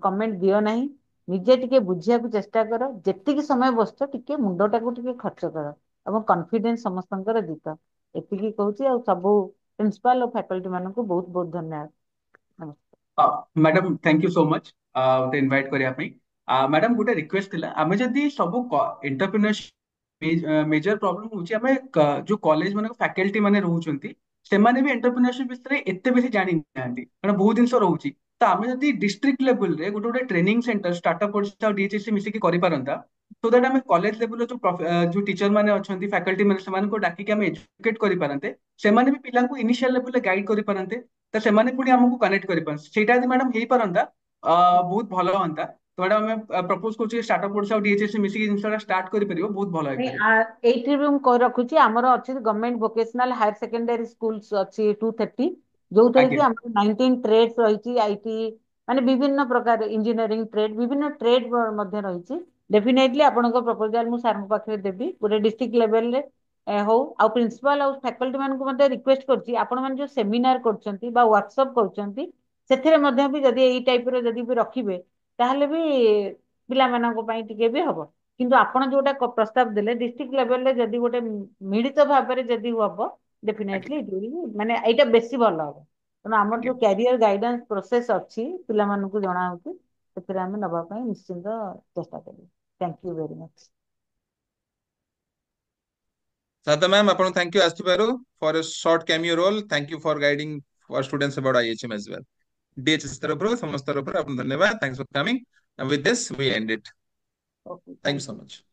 କମେଣ୍ଟ ଦିଅ ନାହିଁ ନିଜେ ଟିକେ ବୁଝିବାକୁ ଚେଷ୍ଟା କର ଯେତିକି ସମୟ ବସୁଛ ଟିକେ ମୁଣ୍ଡଟାକୁ ଟିକେ ଖର୍ଚ୍ଚ କର ଏବଂ କନଫିଡେନ୍ସ ସମସ୍ତଙ୍କର ଜିତ ଏତିକି କହୁଛି ଆଉ ସବୁ ପ୍ରିନ୍ସିପାଲ ଓ ଫ୍ୟାକଲ୍ଟି ମାନଙ୍କୁ ବହୁତ ବହୁତ ଧନ୍ୟବାଦ ନମସ୍କାର।
Madam thank you so much गोटे इनवाइट करिया ପାଇଁ मैडम गोटे रिक्वेस्ट थिला आमे जदी सब एंटरप्रेन्योरशिप मेजर प्रॉब्लम होची आमे जो कॉलेज माने फैकल्टी माने रहउचंती ସେମାନେ ବି ଏଣ୍ଟରପ୍ରିନରशिप ବିଷୟରେ ଏତେ ବେଶୀ ଜାଣି ନାହାନ୍ତି କାରଣ ବହୁତ ଜିନିଷ ରହୁଛି ତ ଆମେ ଯଦି ଡିଷ୍ଟ୍ରିକ୍ଟ ଲେଭେଲରେ ଗୋଟେ ଗୋଟେ ଟ୍ରେନିଂ ସେଣ୍ଟର ଷ୍ଟାର୍ଟଅପ୍ ଓଡ଼ିଶା ଆଉ ଡିଏଚଏସସି ମିଶିକି କରିପାରନ୍ତା ସୋ ଦ୍ୟାଟ ଆମେ କଲେଜ ଲେଭେଲର ଯୋଉ ଟିଚର ମାନେ ଅଛନ୍ତି ଫ୍ୟାକଲ୍ଟି ମାନେ ସେମାନଙ୍କୁ ଡାକିକି ଆମେ ଏଜୁକେଟ କରିପାରନ୍ତେ ସେମାନେ ବି ପିଲାଙ୍କୁ ଇନିସିଆଲ ଲେଭେଲରେ ଗାଇଡ କରିପାରନ୍ତେ ତ ସେମାନେ ପୁଣି ଆମକୁ କନେକ୍ଟ କରିପାରନ୍ତେ ସେଇଟା ଯଦି ମ୍ୟାଡମ ହେଇପାରନ୍ତା ବହୁତ ଭଲ ହୁଅନ୍ତା। ତ ମ୍ୟାଡାମ ଆମେ ପ୍ରପୋଜ କରୁଛୁ ଷ୍ଟାର୍ଟଅପ୍ ଓଡ଼ିଶା ଆଉ DHS ମିଶିକି ଜିନିଷଟା ଷ୍ଟାର୍ଟ କରିପାରିବ, ବହୁତ ଭଲ ହେଇପାରିବ।
ଏଇଠି ବି ମୁଁ କହି ରଖୁଛି, ଆମର ଅଛି government vocational higher secondary school ଅଛି 230, ଯୋଉଥିରେ କି
ଆଜ୍ଞା
ଆମର 19 ଟ୍ରେଡ୍ ରହିଛି, ଆଇଟି ମାନେ ବିଭିନ୍ନ ପ୍ରକାର ଇଞ୍ଜିନିୟରିଂ ଟ୍ରେଡ୍, ବିଭିନ୍ନ ଟ୍ରେଡ୍ ମଧ୍ୟ ରହିଛି। ଡେଫିନେଟଲି ଆପଣଙ୍କ ପ୍ରପୋଜାଲ ମୁଁ ସାରଙ୍କ ପାଖରେ ଦେବି, ଗୋଟେ ଡିଷ୍ଟ୍ରିକ୍ଟ ଲେଭେଲରେ ହଉ। ଆଉ ପ୍ରିନ୍ସିପାଲ ଆଉ ଫ୍ୟାକଲ୍ଟି ମାନଙ୍କୁ ମଧ୍ୟ ରିକ୍ୱେଷ୍ଟ କରୁଛି, ଆପଣମାନେ ଯୋଉ ସେମିନାର କରୁଛନ୍ତି ବା ୱାର୍କସପ୍ କରୁଛନ୍ତି, ସେଥିରେ ମଧ୍ୟ ବି ଯଦି ଏଇ ଟାଇପର ଯଦି ବି ରଖିବେ, ତାହେଲେ ବି ପିଲାମାନଙ୍କ ପାଇଁ ଟିକେ ବି ହବ। କିନ୍ତୁ ଆପଣ ଯୋଉଟା ପ୍ରସ୍ତାବ ଦେଲେ ଡିଷ୍ଟ୍ରିକ୍ଟ ଲେଭେଲରେ ଯଦି ଗୋଟେ ମିଳିତ ଭାବରେ ଯଦି ହବ,
ଆଜ୍ଞା
ଡେଫିନେଟଲି ମାନେ ଏଇଟା ବେଶୀ ଭଲ ହବ। ତେଣୁ ଆମର
ଆଜ୍ଞା
ଯୋଉ କ୍ୟାରିୟର ଗାଇଡାନ୍ସ ପ୍ରୋସେସ ଅଛି ପିଲାମାନଙ୍କୁ ଜଣାଉଛି, ସେଥିରେ ଆମେ ନବା ପାଇଁ ନିଶ୍ଚିନ୍ତ ଚେଷ୍ଟା କରିବୁ। Thank you very much.
Sadha ma'am, ଆପଣଙ୍କୁ thank you ଆସିଥିବାରୁ for a short cameo role. Thank you for guiding our students about IHM as well. DHS ତରଫରୁ ସମସ୍ତ ତରଫରୁ ଆପଣଙ୍କୁ ଧନ୍ୟବାଦ. Thanks for coming. And with this, we end it.
Okay,
Thank you
thank
so
you.
much.